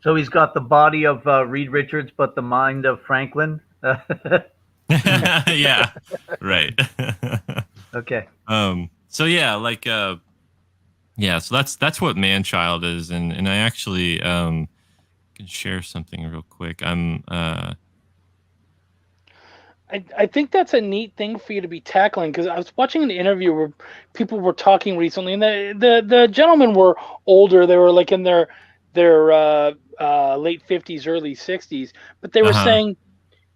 So he's got the body of Reed Richards, but the mind of Franklin. Yeah, right. Okay. So yeah, like yeah, so that's what man-child is, and I actually can share something real quick. I think that's a neat thing for you to be tackling, because I was watching an interview where people were talking recently, and the gentlemen were older. They were like in their late 50s, early 60s, but they were saying,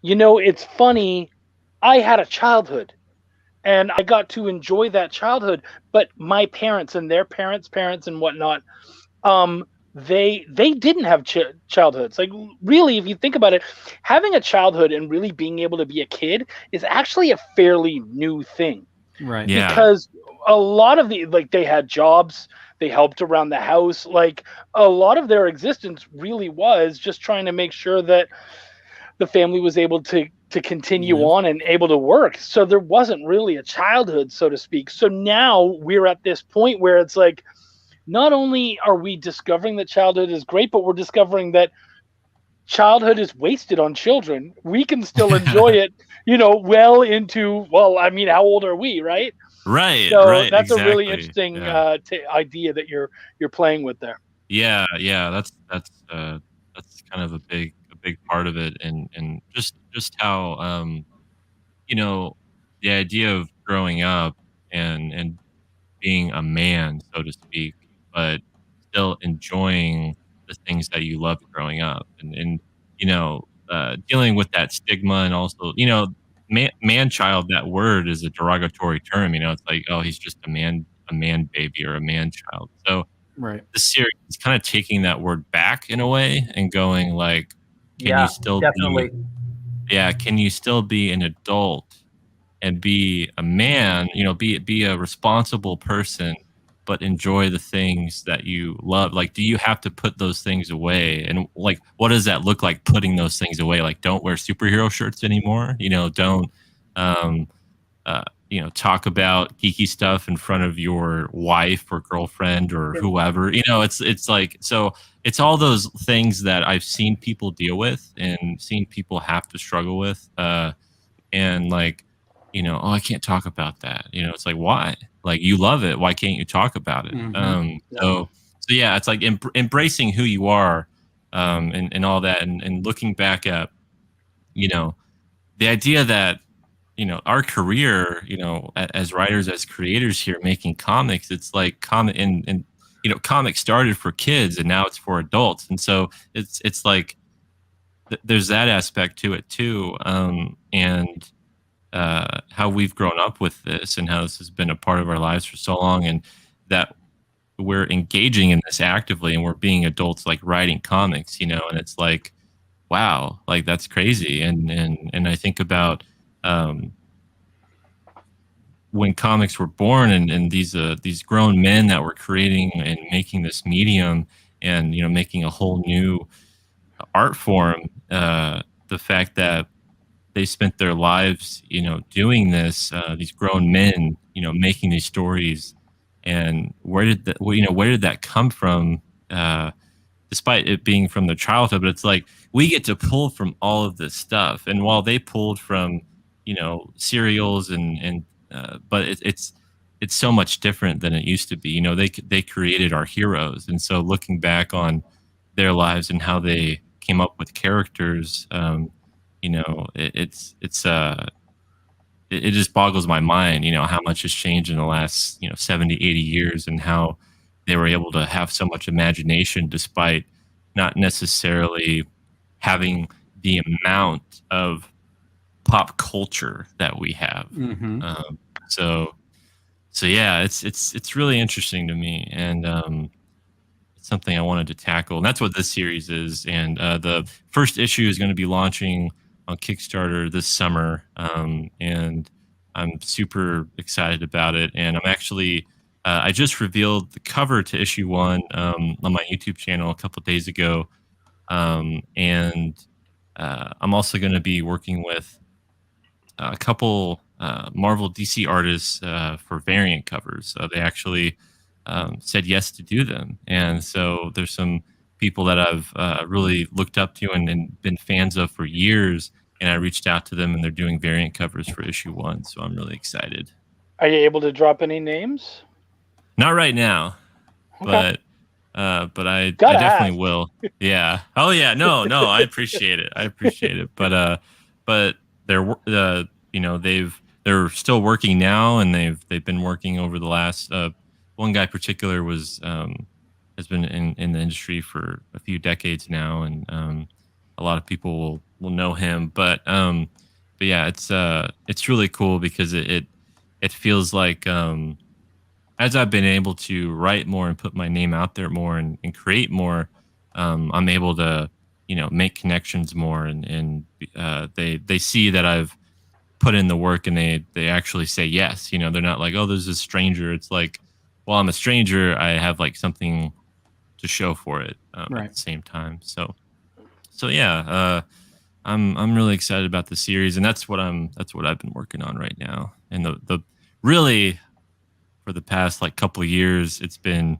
it's funny. I had a childhood, and I got to enjoy that childhood, but my parents and their parents' parents and whatnot, they didn't have childhoods. Like, really, if you think about it, having a childhood and really being able to be a kid is actually a fairly new thing. Right. Yeah. Because a lot of they had jobs, they helped around the house. Like, a lot of their existence really was just trying to make sure that the family was able to continue on and able to work. So there wasn't really a childhood, so to speak. So now we're at this point where it's like, not only are we discovering that childhood is great, but we're discovering that childhood is wasted on children. We can still enjoy it, well into, I mean, how old are we, right? Right. So right. that's exactly. a really interesting idea that you're playing with there. Yeah. That's kind of a big part of it, and just how the idea of growing up and being a man, so to speak, but still enjoying the things that you loved growing up, and dealing with that stigma, and also man child, that word is a derogatory term. It's like, oh, he's just a man baby or a man child. So Right. the series is kind of taking that word back in a way and going like, can Yeah, you still definitely. can you still be an adult and be a man, be a responsible person, but enjoy the things that you love? Like, do you have to put those things away? And like, what does that look like, putting those things away? Like, don't wear superhero shirts anymore. Don't, um, talk about geeky stuff in front of your wife or girlfriend or whoever. It's like, so it's all those things that I've seen people deal with and seen people have to struggle with. And like, oh, I can't talk about that. It's like, why? Like, you love it. Why can't you talk about it? So yeah, it's like embracing who you are, and all that, and looking back at, the idea that, our career, as writers, as creators here making comics, it's like comic, and comics started for kids and now it's for adults. And so it's like, there's that aspect to it too. And how we've grown up with this, and how this has been a part of our lives for so long, and that we're engaging in this actively, and we're being adults, like writing comics, and it's like, wow, like that's crazy. And I think about when comics were born, and these grown men that were creating and making this medium, and making a whole new art form. The fact that they spent their lives, doing this, these grown men, making these stories, and where did that come from? Despite it being from their childhood, but it's like, we get to pull from all of this stuff. And while they pulled from, serials, but it's it's so much different than it used to be. You know, they created our heroes, and so looking back on their lives and how they came up with characters, you know, it just boggles my mind, you know, how much has changed in the last, you know, 70, 80 years, and how they were able to have so much imagination despite not necessarily having the amount of pop culture that we have. Mm-hmm. So yeah, it's really interesting to me, and it's something I wanted to tackle, and that's what this series is. And the first issue is going to be launching on Kickstarter this summer, and I'm super excited about it. And I'm actually I just revealed the cover to issue 1 on my YouTube channel a couple days ago, and I'm also going to be working with a couple Marvel DC artists for variant covers. They actually said yes to do them, and so there's some people that I've really looked up to and been fans of for years. And I reached out to them, and they're doing variant covers for issue 1. So I'm really excited. Are you able to drop any names? Not right now, Okay. but I Gotta definitely ask. will. Yeah. Oh yeah. No. I appreciate it. But they're you know, they're still working now, and they've been working over the last. One guy in particular was has been in the industry for a few decades now, and a lot of people will know him. But yeah, it's really cool because it feels like as I've been able to write more and put my name out there more and create more, I'm able to, you know, make connections more, and they see that I've put in the work, and they actually say yes. You know, they're not like, oh, there's this stranger. It's like, well, I'm a stranger. I have like something to show for it Right. at the same time. So yeah, I'm really excited about the series, and that's what I've been working on right now. And the really, for the past like couple of years, it's been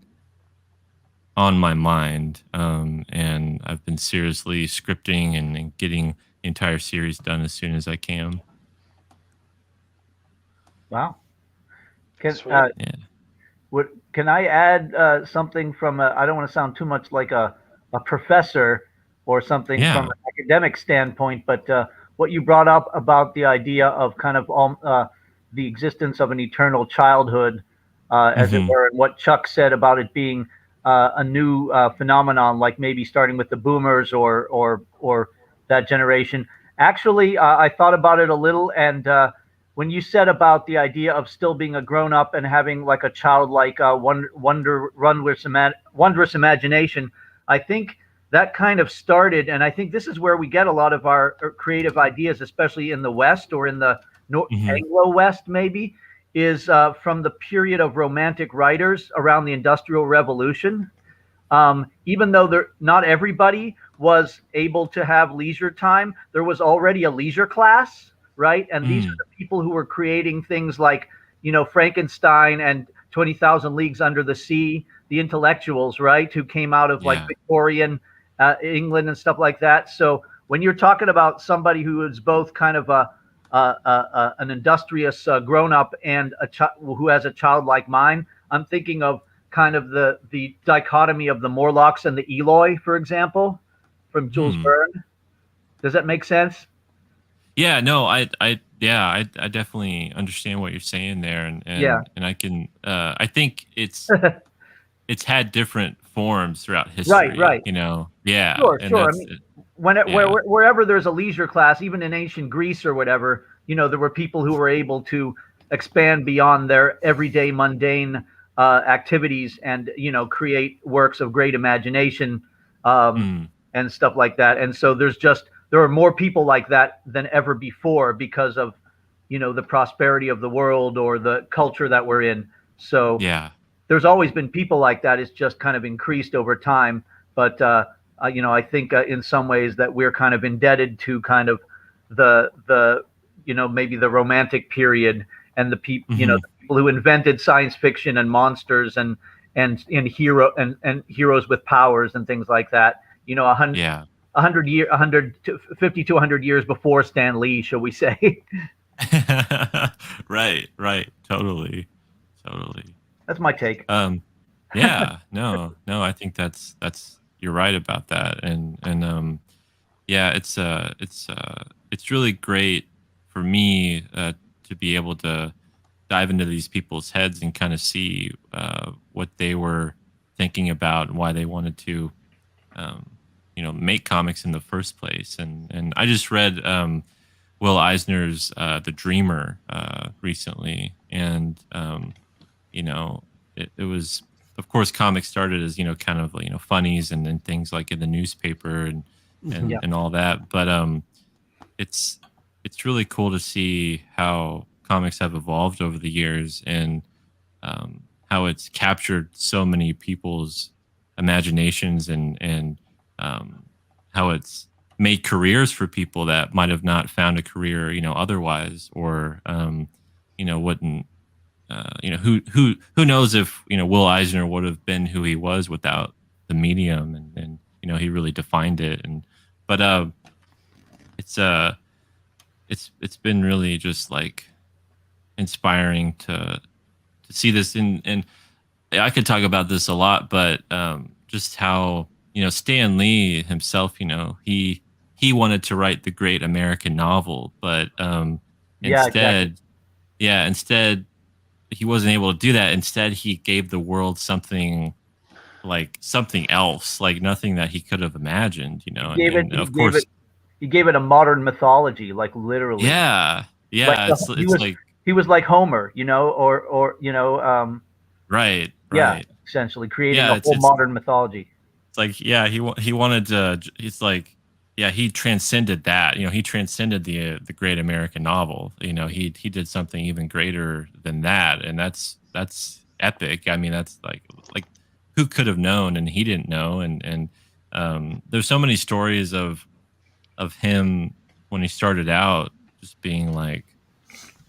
on my mind, and I've been seriously scripting and getting the entire series done as soon as I can. Wow. Sweet. Can I add something from I don't want to sound too much like a professor or something Yeah. from an academic standpoint, but what you brought up about the idea of kind of the existence of an eternal childhood, as it Mhm. were, and what Chuck said about it being a new phenomenon, like maybe starting with the boomers or that generation. Actually, I thought about it a little, and when you said about the idea of still being a grown up and having like a childlike wondrous imagination, I think that kind of started, and I think this is where we get a lot of our creative ideas, especially in the West or in the Mhm. Anglo West, maybe, is from the period of romantic writers around the Industrial Revolution. Even though not everybody was able to have leisure time, there was already a leisure class, right? And these are the people who were creating things like, you know, Frankenstein and 20,000 Leagues Under the Sea, the intellectuals, right, who came out of like Yeah. Victorian England and stuff like that. So when you're talking about somebody who is both kind of an industrious grown up and who has a childlike mind, I'm thinking of kind of the dichotomy of the Morlocks and the Eloi, for example, from Jules Hmm. Verne. Does that make sense? Yeah, no, I definitely understand what you're saying there, Yeah. and I can, I think it's had different forms throughout history, Right. you know? Yeah, Sure, and sure. I that's mean, it. Yeah. wherever there's a leisure class, even in ancient Greece or whatever, you know, there were people who were able to expand beyond their everyday mundane activities and, you know, create works of great imagination, Mm, and stuff like that. And so there are more people like that than ever before because of, you know, the prosperity of the world or the culture that we're in. So yeah. there's always been people like that. It's just kind of increased over time. But you know, I think in some ways that we're kind of indebted to kind of the you know, maybe the romantic period and the people, you know, Mhm. the people who invented science fiction and monsters and heroes with powers and things like that. You know, Yeah. 50 to 100 years before Stan Lee, shall we say? Right, totally. totally. That's my take. Yeah, no, I think that's you're right about that, and yeah, it's really great for me to be able to dive into these people's heads and kind of see what they were thinking about and why they wanted to um, make comics in the first place. And I just read Will Eisner's The Dreamer recently, and it was, of course, comics started as kind of funnies and things like in the newspaper and Mhm. Yeah. and all that, but it's it's really cool to see how comics have evolved over the years, and how it's captured so many people's imaginations, and um, how it's made careers for people that might have not found a career otherwise, or wouldn't who knows if Will Eisner would have been who he was without the medium, and he really defined it. And but it's it's been really just like inspiring to see this in. And I could talk about this a lot, but just how Stan Lee himself, he wanted to write the great American novel, but Yeah, exactly. instead he wasn't able to do that. Instead, he gave the world something like something else, like nothing that he could have imagined, He and, gave it. and He of gave course, it. He gave it a modern mythology, like literally. yeah, Like yeah, he it's was. like He was like Homer, or right, yeah, right, essentially creating yeah, a whole modern mythology. it's like, yeah, he wanted to. It's like, yeah, he transcended that. He transcended the great American novel. He did something even greater than that, and that's epic. I mean, that's like who could have known, and he didn't know. And there's so many stories of him when he started out, just being like,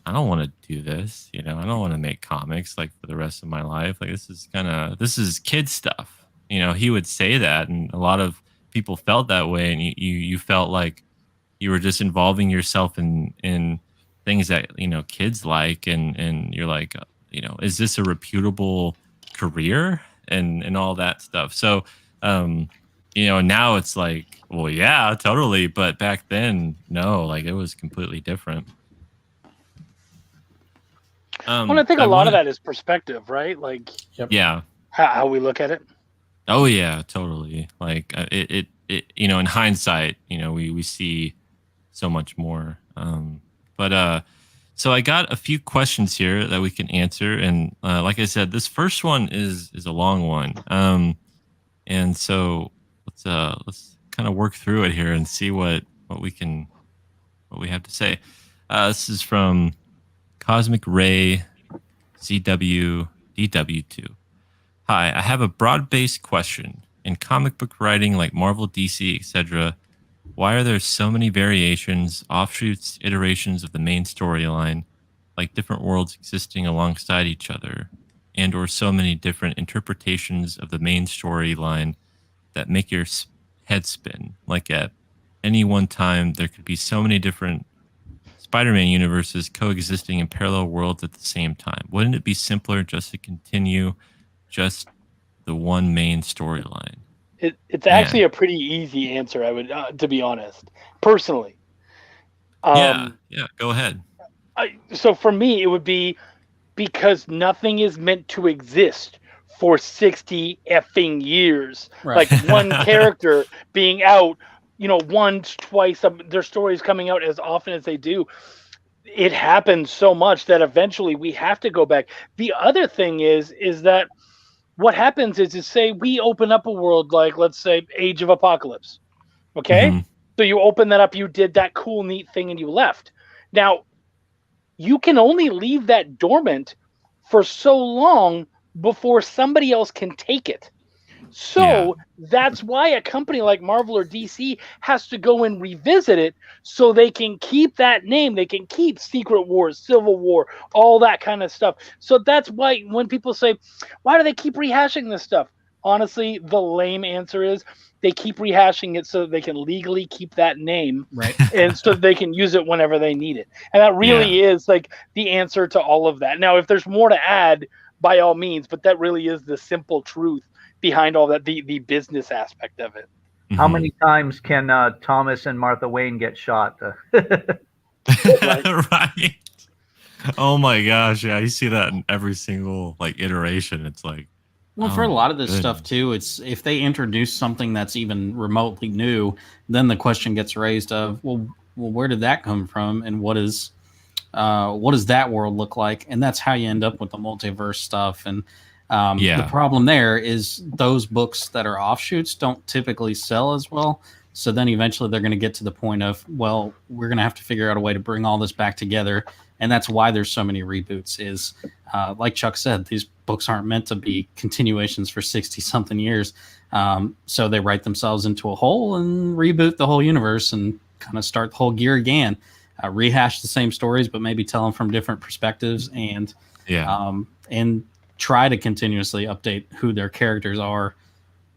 I don't want to do this. I don't want to make comics like for the rest of my life. Like this is kid stuff. He would say that, and a lot of people felt that way, and you felt like you were just involving yourself in things that kids like, and you're like, is this a reputable career, and all that stuff. So um now it's like, well, yeah, totally, but back then, no, like it was completely different. Well, I think a I lot of wanted that is perspective, right? Like Yep. Yeah. how we look at it. Oh yeah, totally. Like it in hindsight, we see so much more. But so I got a few questions here that we can answer, and like I said, this first one is a long one. And so let's kind of work through it here and see what we have to say. This is from Cosmic Ray CW DW2. Hi, I have a broad-based question. In comic book writing like Marvel, DC, etc., why are there so many variations, offshoots, iterations of the main storyline, like different worlds existing alongside each other, and or so many different interpretations of the main storyline that make your head spin? Like at any one time, there could be so many different Spider-Man universes coexisting in parallel worlds at the same time. Wouldn't it be simpler just to continue just the one main storyline? It's Man, actually a pretty easy answer, I would, to be honest, personally. yeah, yeah. Go ahead. So for me, it would be because nothing is meant to exist for 60 effing years. Right. Like one character being out, once, twice, their stories coming out as often as they do. It happens so much that eventually we have to go back. The other thing is that what happens is say we open up a world like, let's say, Age of Apocalypse. Okay? Hmm. So you open that up, you did that cool, neat thing, and you left. Now, you can only leave that dormant for so long before somebody else can take it. Yeah, So that's why a company like Marvel or DC has to go and revisit it so they can keep that name. They can keep Secret Wars, Civil War, all that kind of stuff. So that's why when people say, why do they keep rehashing this stuff? Honestly, the lame answer is they keep rehashing it so they can legally keep that name, Right. and so they can use it whenever they need it. And that yeah, really is like the answer to all of that. Now, if there's more to add, by all means, but that really is the simple truth behind all that, the business aspect of it. How Mhm. many times can Thomas and Martha Wayne get shot? Right. Right. Oh my gosh, yeah, you see that in every single like iteration. It's like, Well, for oh a my lot of this stuff goodness. too, it's if they introduce something that's even remotely new, then the question gets raised of, well, where did that come from, and what does that world look like? And that's how you end up with the multiverse stuff. And the Yeah. problem there is those books that are offshoots don't typically sell as well. So then eventually they're going to get to the point of, well, we're going to have to figure out a way to bring all this back together. And that's why there's so many reboots is like Chuck said, these books aren't meant to be continuations for 60 something years. So they write themselves into a hole and reboot the whole universe and kind of start the whole gear again. Rehash the same stories, but maybe tell them from different perspectives, Yeah. And try to continuously update who their characters are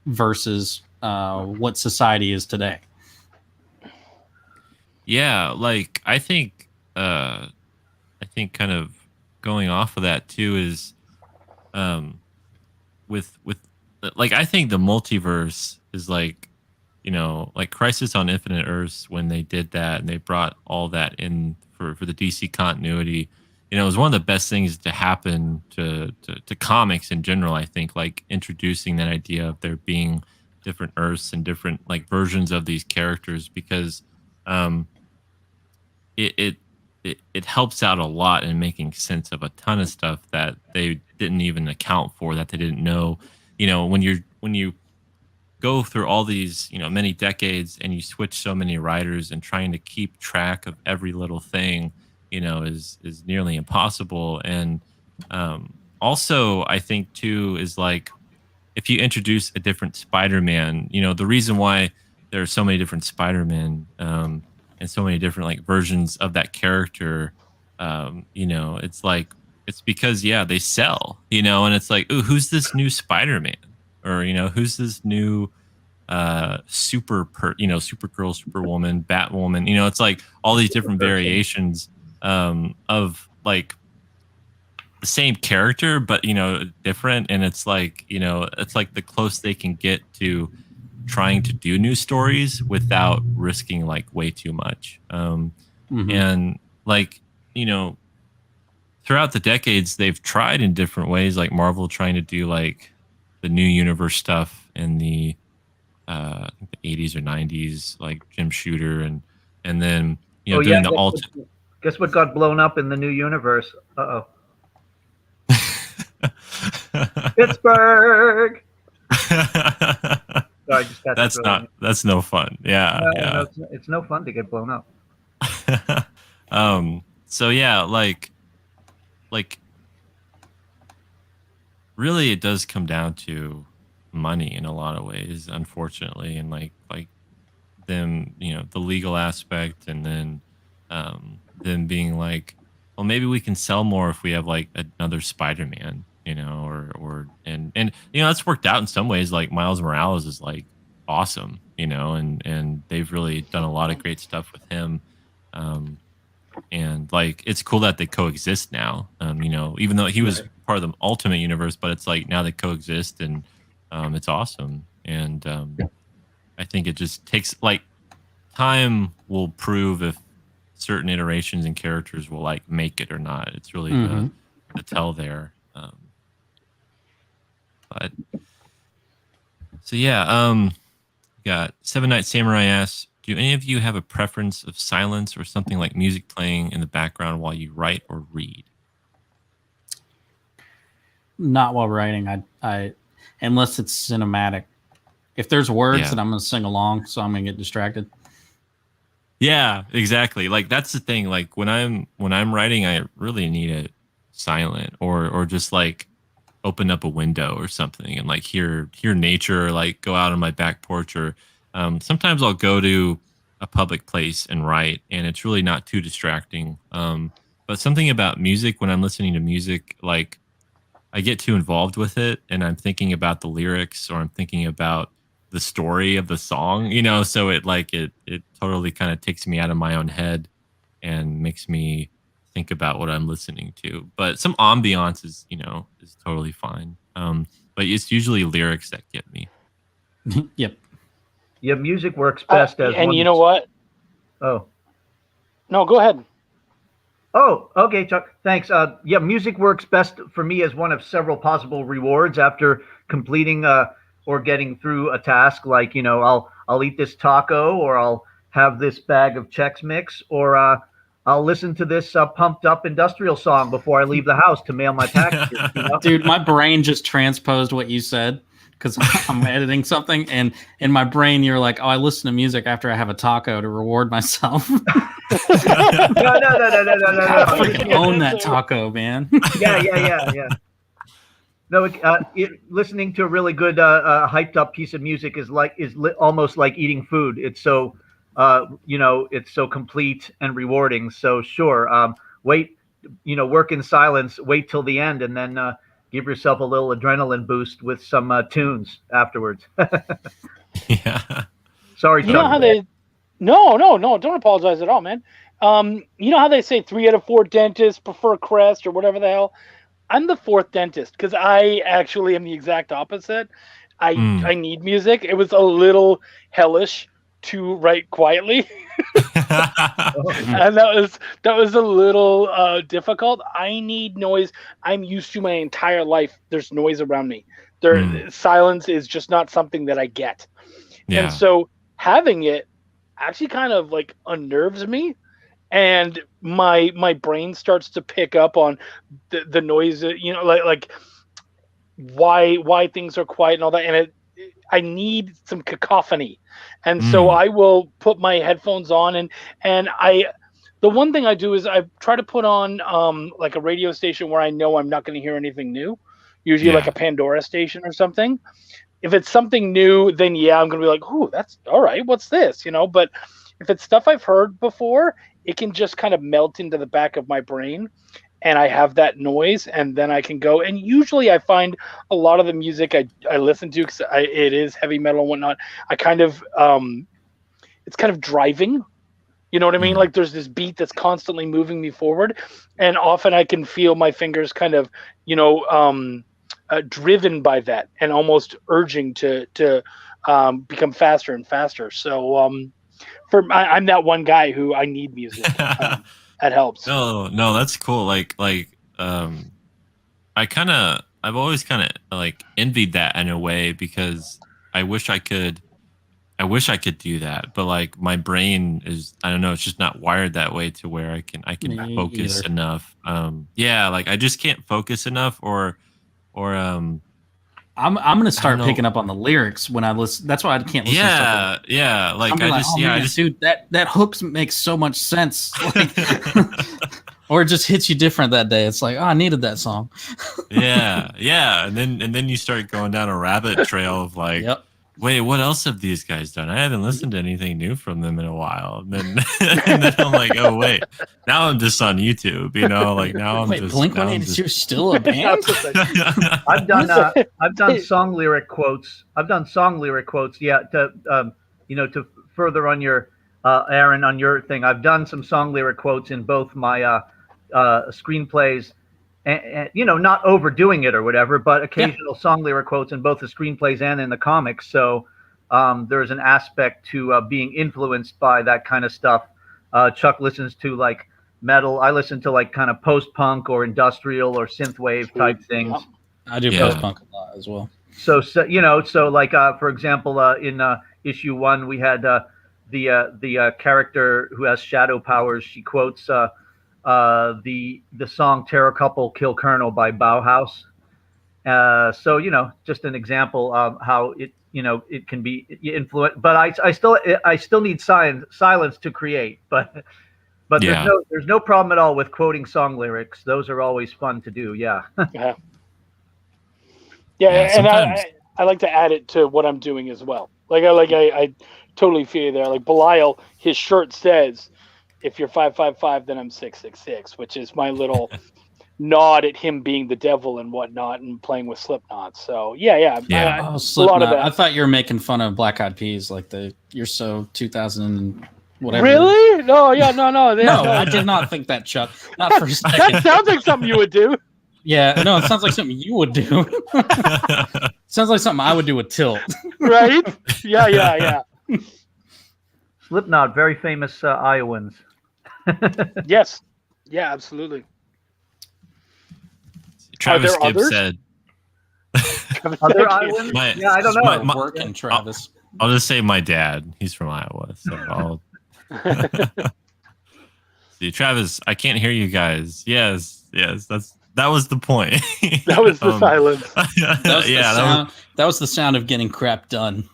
versus what society is today. Yeah, like I think kind of going off of that too is um with like I think the multiverse is like, like Crisis on Infinite Earths when they did that and they brought all that in for the DC continuity. It was one of the best things to happen to comics in general. I think like introducing that idea of there being different Earths and different like versions of these characters because um it it it helps out a lot in making sense of a ton of stuff that they didn't even account for, that they didn't know. When you go through all these, many decades and you switch so many writers and trying to keep track of every little thing, is nearly impossible. And also I think too is like if you introduce a different Spider-Man, the reason why there are so many different Spider-Man and so many different like versions of that character, it's like it's because yeah, they sell, and it's like, ooh, who's this new Spider-Man? Or, who's this new Supergirl, Superwoman, Batwoman, it's like all these different Person. variations of like the same character, but different. And it's like, it's like the close they can get to trying to do new stories without risking like way too much. Mm-hmm. And like, you know, throughout the decades, they've tried in different ways, like Marvel trying to do like the new universe stuff in the I think the 80s or 90s, like Jim Shooter, and then Oh yeah, doing the alt. guess what got blown up in the new universe? Uh-oh. Pittsburgh. Sorry, I just had to That's throw that in. that's no fun. Yeah, No, yeah. it's no fun to get blown up. So yeah, like really it does come down to money in a lot of ways, unfortunately, and like them, the legal aspect, and then them being like, well, maybe we can sell more if we have like another Spider-Man, or and that's worked out in some ways. Like Miles Morales is like awesome, and they've really done a lot of great stuff with him. Um, and like it's cool that they coexist now. Even though he was Right. part of the Ultimate Universe, but it's like now they coexist, and it's awesome. And I think it just takes like time will prove if certain iterations and characters will like make it or not. It's really Mm-hmm. the tell there. But so yeah, got Seven Night Samurai asks, do any of you have a preference of silence or something like music playing in the background while you write or read? Not while writing. I unless it's cinematic. If there's words, Yeah. then I'm gonna sing along, so I'm gonna get distracted. Yeah, exactly. Like that's the thing. Like when I'm writing, I really need it silent, or just like open up a window or something and like hear nature, or like go out on my back porch, or sometimes I'll go to a public place and write, and it's really not too distracting. But something about music, when I'm listening to music, like I get too involved with it and I'm thinking about the lyrics, or I'm thinking about the story of the song, so it totally kind of takes me out of my own head and makes me think about what I'm listening to. But some ambiance is, is totally fine. But it's usually lyrics that get me. Yep. Yeah, music works best as and one. you know what? Oh. No, go ahead. Oh, okay, Chuck. Thanks. Yeah, music works best for me as one of several possible rewards after completing or getting through a task. Like, I'll eat this taco, or I'll have this bag of Chex Mix, or I'll listen to this pumped up industrial song before I leave the house to mail my packages. Dude, my brain just transposed what you said because I'm editing something, and in my brain you're like, oh, I listen to music after I have a taco to reward myself. No. I freaking own that taco, man. Yeah. No, listening to a really good hyped up piece of music is almost like eating food. It's so it's so complete and rewarding. So sure, wait, work in silence, wait till the end, and then give yourself a little adrenaline boost with some tunes afterwards. Yeah. Sorry, Chuck. You know how they? No, don't apologize at all, man. You know how they say 3 out of 4 dentists prefer Crest or whatever the hell? I'm the 4th dentist because I actually am the exact opposite. I need music. It was a little hellish to write quietly, and that was a little difficult. I need noise. I'm used to my entire life. There's noise around me. Silence is just not something that I get, and so having it actually kind of like unnerves me. And my brain starts to pick up on the noise, like why things are quiet and all that. And I need some cacophony, and so I will put my headphones on, and the one thing I do is I try to put on like a radio station where I know I'm not going to hear anything new, usually like a Pandora station or something. If it's something new, then I'm going to be like, ooh, that's all right. What's this? But if it's stuff I've heard before, it can just kind of melt into the back of my brain, and I have that noise, and then I can go. And usually I find a lot of the music I listen to, because it is heavy metal and whatnot, I kind of it's kind of driving. You know what I mean? Like there's this beat that's constantly moving me forward, and often I can feel my fingers kind of driven by that, and almost urging to become faster and faster. So I'm that one guy who I need music. That helps. No, that's cool. I've always kind of like envied that in a way, because I wish I could do that, but like my brain is, I don't know, it's just not wired that way to where I can Me focus either. enough. Like I just can't focus enough, or I'm gonna start know. picking up on the lyrics when I listen. That's why I can't listen to stuff. Like I just, I just, dude, that hook makes so much sense. Like, or it just hits you different that day. It's like, oh, I needed that song. yeah, and then you start going down a rabbit trail of like, wait, what else have these guys done? I haven't listened to anything new from them in a while. And then, and then I'm like, oh wait, now I'm just on YouTube. Like now I'm just. Blink-182 still a band? I've done song lyric quotes. Yeah, to further on your Aaron, on your thing. I've done some song lyric quotes in both my screenplays. And not overdoing it or whatever, but occasional song lyric quotes in both the screenplays and in the comics. So there's an aspect to being influenced by that kind of stuff. Chuck listens to like metal. I listen to like kind of post-punk or industrial or synthwave type things. I do post-punk a lot as well. So like for example, in issue 1, we had the character who has shadow powers. She quotes the song "Terror Couple Kill Colonel" by Bauhaus. So just an example of how it can be influenced. But I still need silence to create. But there's no problem at all with quoting song lyrics. Those are always fun to do. Yeah. And I like to add it to what I'm doing as well. I totally feel you there. Like Belial, his shirt says, if you're 555, then I'm 666, which is my little nod at him being the devil and whatnot and playing with Slipknot. So Slipknot. A lot of that. I thought you were making fun of Black Eyed Peas, like you're so 2000 Whatever. Really? No, yeah, no. No, I did not think that, Chuck. Not for a second. That sounds like something you would do. Yeah, no, it sounds like something you would do. Sounds like something I would do with Tilt. Right? Yeah. Slipknot, very famous Iowans. Yes. Yeah, absolutely. Travis Are there Gibbs others? said. Other Iowans? My- Yeah, I don't know. my- Working, Travis. I'll just say my dad. He's from Iowa, so I'll. See, Travis, I can't hear you guys. Yes, that was the point. That was the silence. That was the sound of getting crap done.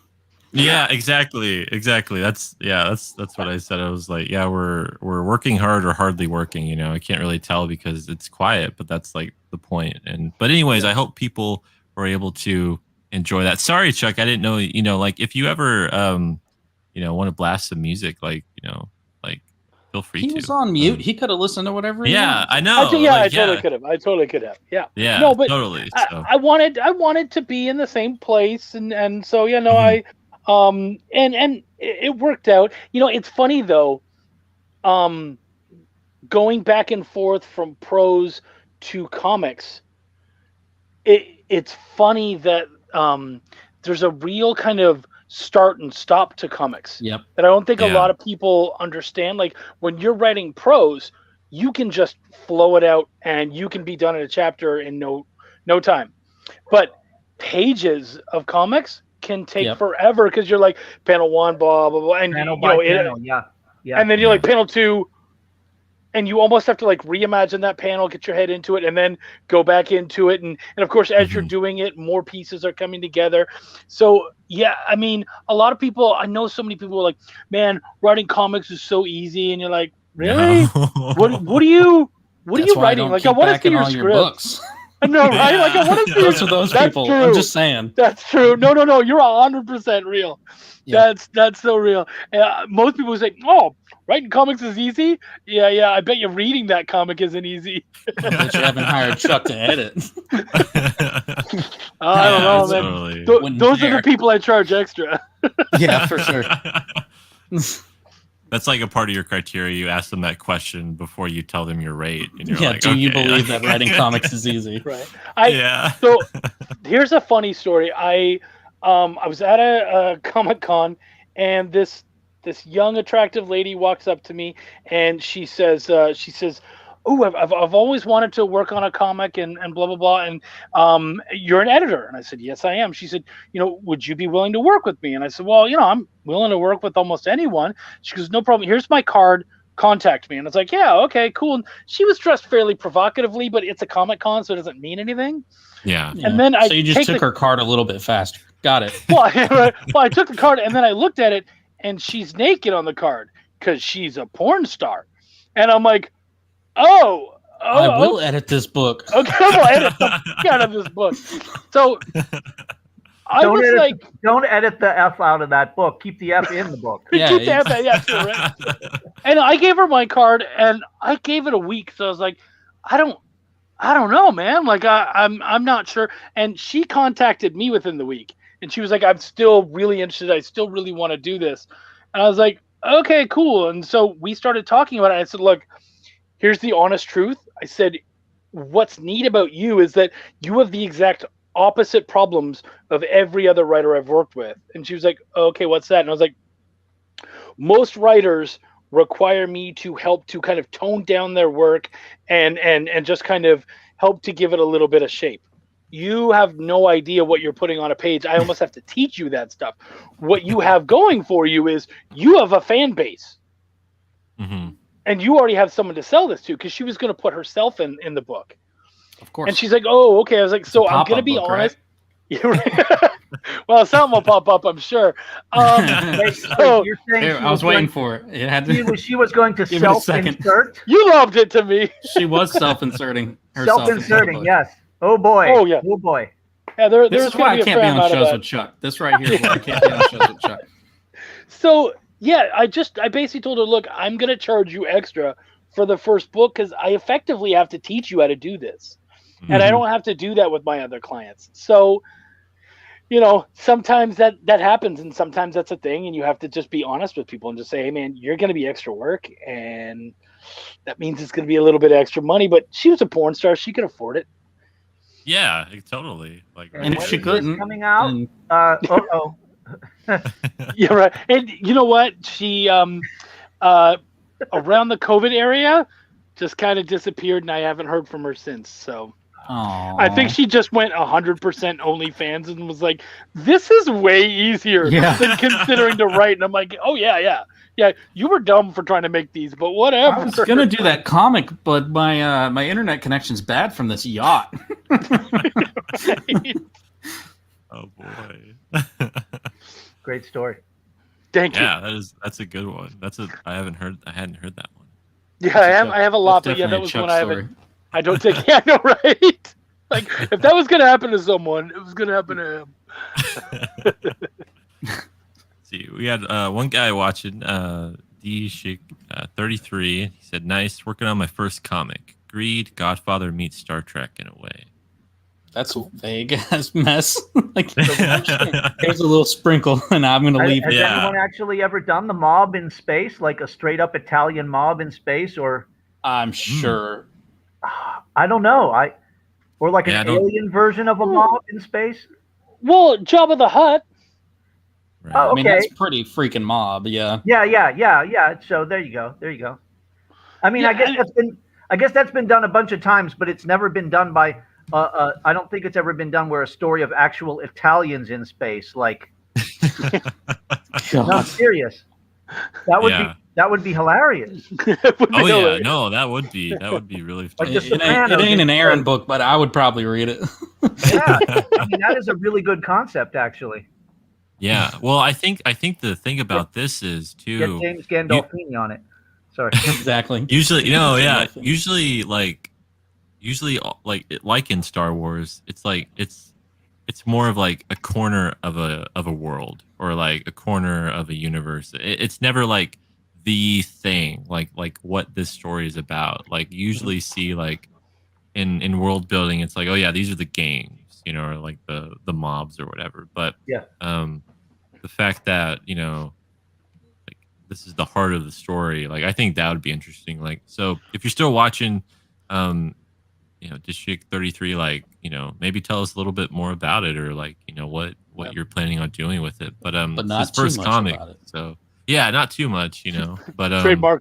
Yeah, exactly. That's what I said. I was like, yeah, we're working hard or hardly working. You know, I can't really tell because it's quiet, but that's like the point. But anyways, I hope people were able to enjoy that. Sorry, Chuck, I didn't know. You know, like if you ever want to blast some music, like feel free to. He was on mute. He could have listened to whatever. Yeah, I know. I totally could have. I totally could have. Yeah. Yeah. No, but totally. So. I wanted to be in the same place, and so and it worked out. You know, it's funny though. Going back and forth from prose to comics, it's funny that there's a real kind of start and stop to comics. Yep. That I don't think a lot of people understand. Like when you're writing prose, you can just flow it out and you can be done in a chapter in no time. But pages of comics can take forever because you're like panel 1, blah blah blah, and panel by panel, yeah. And then you're like panel 2, and you almost have to like reimagine that panel, get your head into it, and then go back into it. And of course, as you're doing it, more pieces are coming together. So yeah, I mean, a lot of people, I know so many people are like, man, writing comics is so easy. And you're like, really? No. What are you writing? Like, I want to see your scripts. I know, right? Like, I want to see those are those people. True. I'm just saying. That's true. No. You're 100% real. Yeah. That's so real. Most people say, "Oh, writing comics is easy." Yeah. I bet you reading that comic isn't easy. I bet you haven't hired Chuck to edit. I don't know, man. Those are the people I charge extra. Yeah, for sure. That's like a part of your criteria. You ask them that question before you tell them your rate. And you're like, do you believe that writing comics is easy? Right. So here's a funny story. I was at a Comic-Con, and this young attractive lady walks up to me and she says, "Oh, I've always wanted to work on a comic and blah blah blah, and you're an editor." And I said, "Yes, I am." She said, "Would you be willing to work with me?" And I said, "Well, I'm willing to work with almost anyone." She goes, "No problem. Here's my card. Contact me." And I was like, "Yeah, okay, cool." And she was dressed fairly provocatively, but it's a Comic-Con, so it doesn't mean anything. Yeah. And then so you just took her card a little bit faster. Got it. Well, I took the card and then I looked at it, and she's naked on the card because she's a porn star, and I'm like, oh, I will edit this book. Okay, I'll edit the fuck out of this book. So don't edit the F out of that book. Keep the F in the book. Keep the F out, yeah, right. And I gave her my card, and I gave it a week. So I was like, I don't know, man. Like I'm not sure. And she contacted me within the week, and she was like, I'm still really interested. I still really want to do this. And I was like, okay, cool. And so we started talking about it. I said, look, here's the honest truth. I said, what's neat about you is that you have the exact opposite problems of every other writer I've worked with. And she was like, okay, what's that? And I was like, most writers require me to help to kind of tone down their work and just kind of help to give it a little bit of shape. You have no idea what you're putting on a page. I almost have to teach you that stuff. What you have going for you is you have a fan base. Mm-hmm. And you already have someone to sell this to, because she was going to put herself in the book. Of course. And she's like, oh, okay. I was like, so I'm going to be honest. Right? Well, something will pop up, I'm sure. So you're saying I was waiting for it. It had to. She was going to self-insert? You loved it to me. She was self-inserting herself. Self-inserting, yes. Oh, boy. Oh, yeah. Oh, boy. Yeah, this is why I can't be on shows with Chuck. This right here is why I can't be on shows with Chuck. So, yeah, I basically told her, look, I'm going to charge you extra for the first book because I effectively have to teach you how to do this. Mm-hmm. And I don't have to do that with my other clients. So sometimes that happens, and sometimes that's a thing, and you have to just be honest with people and just say, hey man, you're going to be extra work, and that means it's going to be a little bit of extra money. But she was a porn star, she could afford it. Yeah, totally. Like, And if she When is this couldn't, coming out? then- Yeah, right. And you know what? She around the COVID area just kind of disappeared, and I haven't heard from her since. So I think she just went 100% OnlyFans and was like, "This is way easier than considering to write." And I'm like, "Oh yeah. You were dumb for trying to make these, but whatever." I was gonna do that comic, but my internet connection's bad from this yacht. oh boy. Great story. Thank you. Yeah, that's a good one. I hadn't heard that one. Yeah, I have a lot, but yeah, that was one I haven't. I don't think. Yeah, I know, right? Like, if that was gonna happen to someone, it was gonna happen to him. See, we had one guy watching, D-Chic 33. He said, "Nice, working on my first comic. Greed, Godfather meets Star Trek in a way." That's vague as mess. Like, here's a little sprinkle, and I'm gonna leave. Has anyone actually ever done the mob in space, like a straight up Italian mob in space, or? I'm sure. I don't know. Or like an alien version of a mob in space. Well, Jabba the Hutt. Right. Oh, okay. I mean, that's pretty freaking mob. Yeah. Yeah. So there you go. I mean, Yeah, I guess that's been done a bunch of times, but it's never been done by. I don't think it's ever been done where a story of actual Italians in space, like. No, I'm serious. That would be hilarious. Oh yeah, no, that would be really fun. Like It ain't an Aaron book, but I would probably read it. Yeah, I mean that is a really good concept, actually. Yeah, well, I think the thing about this is too. Get James Gandolfini on it. Sorry. Exactly. Usually, like in Star Wars, it's like it's more of like a corner of a world or like a corner of a universe. It's never like the thing, like what this story is about. Like you usually see like in world building, it's like, oh yeah, these are the gangs, or like the mobs or whatever. But yeah, the fact that like this is the heart of the story, like I think that would be interesting. Like, so if you're still watching, District 33, like, maybe tell us a little bit more about it, or like, what you're planning on doing with it. But not it's his first too much comic, about it. so yeah, not too much, but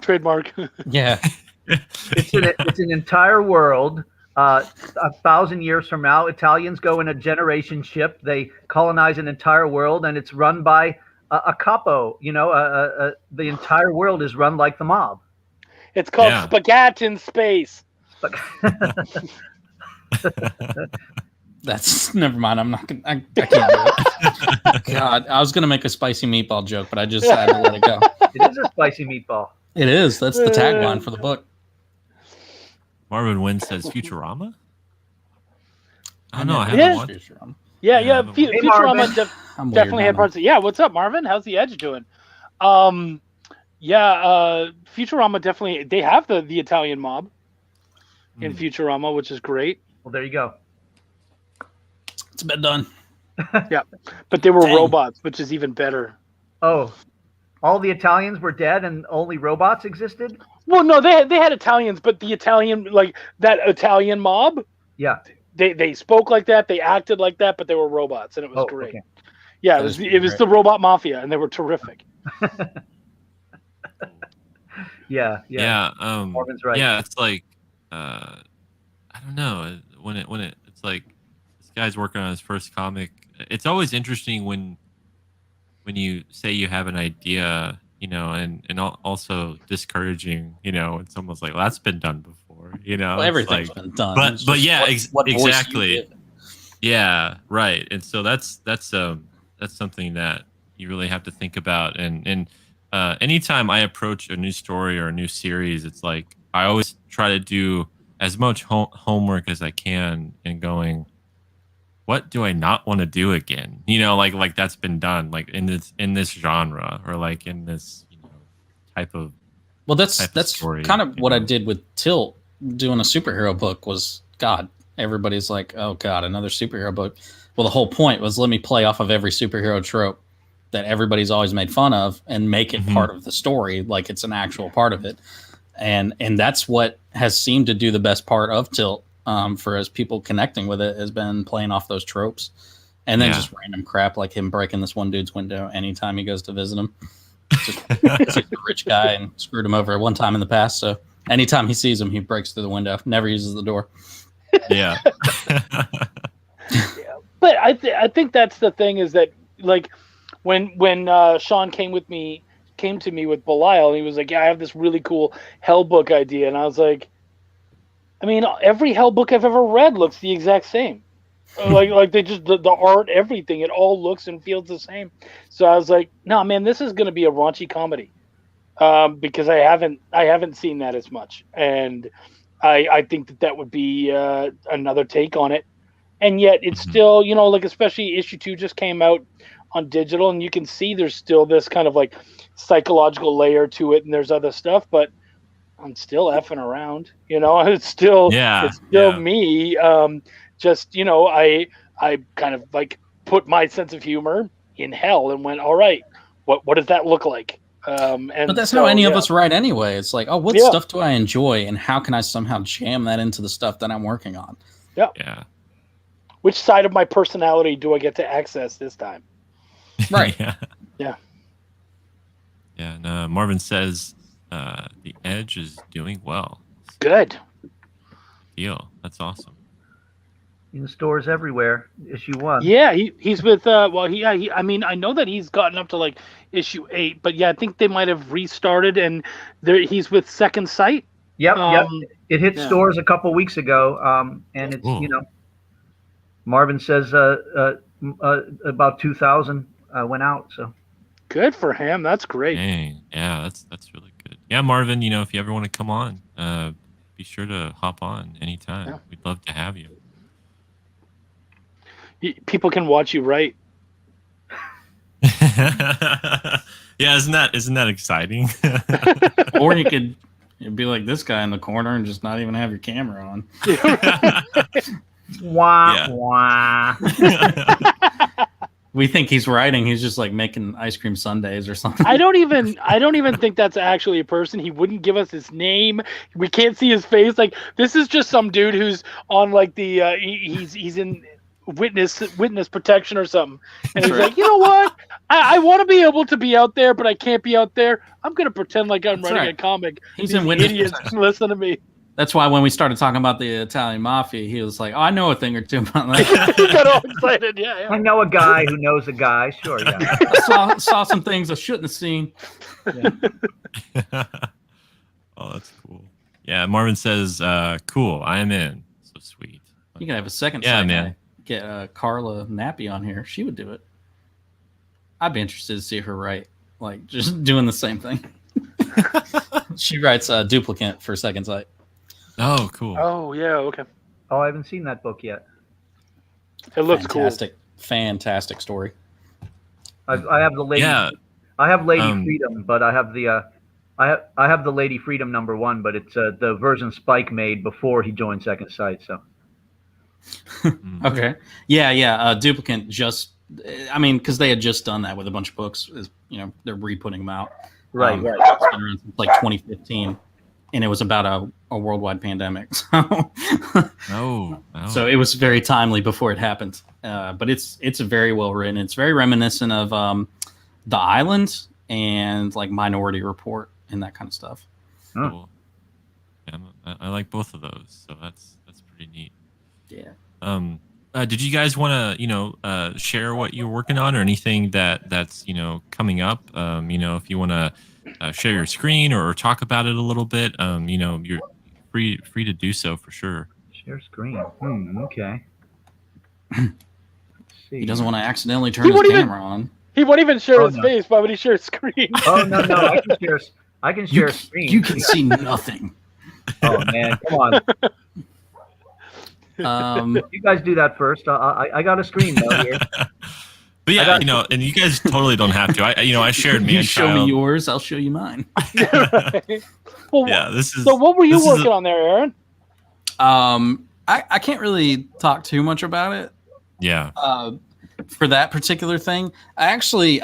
trademark. Yeah. It's an entire world. 1,000 years from now, Italians go in a generation ship. They colonize an entire world, and it's run by a capo. The entire world is run like the mob. It's called Spaghetti in Space. That's never mind. I'm not gonna. I can't do it. God, I was gonna make a spicy meatball joke, but I just had to let it go. It is a spicy meatball. It is. That's the tagline for the book. Marvin Wynn says Futurama. I don't know. I Yeah. haven't watched. Futurama. Yeah. Hey, Futurama Marvin. definitely had parts. Yeah, what's up, Marvin? How's the Edge doing? Futurama definitely. They have the Italian mob in Futurama, which is great. Well, there you go. It's been done. Yeah, but they were Dang. robots, which is even better. Oh, all the Italians were dead and only robots existed? Well, no, they had Italians, but the Italian, like that Italian mob, Yeah. they spoke like that, they acted like that, but they were robots, and it was great. Okay. Yeah, That it was is the robot mafia, and they were terrific. Yeah. Marvin's right. Yeah, it's like I don't know when it's like this guy's working on his first comic. It's always interesting when you say you have an idea, and also discouraging, when someone's like, well, that's been done before, Well, everything's been done. But yeah, what voice you exactly. give. Yeah, right. And so that's something that you really have to think about. And anytime I approach a new story or a new series, it's like I always try to do as much homework as I can and going, what do I not want to do again? Like that's been done, like in this genre or like in this type of. Well, that's story, kind of what I did with Tilt, doing a superhero book. Was God, everybody's like, oh god, another superhero book. Well, the whole point was let me play off of every superhero trope that everybody's always made fun of and make it part of the story, like it's an actual part of it. And that's what has seemed to do the best part of Tilt, for as people connecting with it, has been playing off those tropes. And then just random crap like him breaking this one dude's window anytime he goes to visit him. Just he's a rich guy and screwed him over one time in the past. So anytime he sees him, he breaks through the window, never uses the door. Yeah. But I think that's the thing, is that like when Sean came to me with Belial, and he was like, yeah, I have this really cool Hell book idea. And I was like, I mean, every Hell book I've ever read looks the exact same. like they just the art, everything, it all looks and feels the same. So I was like, no, man, this is going to be a raunchy comedy, because I haven't seen that as much, and I think that would be another take on it. And yet it's still, you know, like especially issue 2 just came out on digital, and you can see there's still this kind of like psychological layer to it, and there's other stuff, but I'm still effing around, you know. It's still me. Just, you know, I kind of like put my sense of humor in Hell and went, all right, what does that look like? But that's how any of us write anyway. It's like, oh, what stuff do I enjoy, and how can I somehow jam that into the stuff that I'm working on? Yeah. Which side of my personality do I get to access this time? Right. Yeah. And Marvin says the Edge is doing well. Good. Deal. That's awesome. In stores everywhere. Issue 1. Yeah, he's with I mean, I know that he's gotten up to like issue 8, but yeah, I think they might have restarted, and he's with Second Sight. Yep. It hit stores a couple weeks ago, and it's you know, Marvin says about 2,000 went out. So good for him. That's great. Dang. Yeah, that's really good. Yeah, Marvin, you know, if you ever want to come on, be sure to hop on anytime. Yeah. We'd love to have you. People can watch you write. Yeah, isn't that exciting? Or you could be like this guy in the corner and just not even have your camera on. Wah. We think he's writing. He's just like making ice cream sundaes or something. I don't even think that's actually a person. He wouldn't give us his name. We can't see his face. Like, this is just some dude who's on like the he's in witness protection or something, and he's like, you know what, I want to be able to be out there, but I can't be out there. I'm gonna pretend like I'm writing a comic. He's in witness idiots protection. Listen to me. That's why when we started talking about the Italian mafia, he was like, oh, I know a thing or two about that. He got all excited. Yeah. I know a guy who knows a guy. Sure, yeah. I saw some things I shouldn't have seen. Yeah. Oh, that's cool. Yeah, Marvin says, cool, I am in. So sweet. You can have a second man. Get Carla Nappy on here. She would do it. I'd be interested to see her write, like, just doing the same thing. She writes Duplicate for Second Sight. Oh, cool. Oh, yeah, okay. Oh, I haven't seen that book yet. It looks fantastic story. I have the lady. Yeah. I have Lady Freedom, but I have the I have the Lady Freedom #1, but it's the version Spike made before he joined Second Sight. So. Okay. Yeah. Duplicate just, I mean, because they had just done that with a bunch of books. You know, they're re-putting them out. Right. It's been around since like 2015, and it was about a worldwide pandemic. So it was very timely before it happened. But it's very well written. It's very reminiscent of The Island and like Minority Report and that kind of stuff. Cool. Yeah, I like both of those, so that's pretty neat. Yeah. Did you guys want to, share what you're working on or anything that's coming up? If you want to share your screen or talk about it a little bit, you're free to do so for sure. Share screen. Okay. He doesn't want to accidentally turn his camera on. He won't even share his face. Why would he share his screen? Oh no! I can share a screen. You can see nothing. Oh man, come on. You guys do that first. I got a screen though here. But yeah, and you guys totally don't have to. I shared me. You show me yours, I'll show you mine. Right. Well, this is. So what were you working on there, Aaron? I can't really talk too much about it. Yeah. For that particular thing, I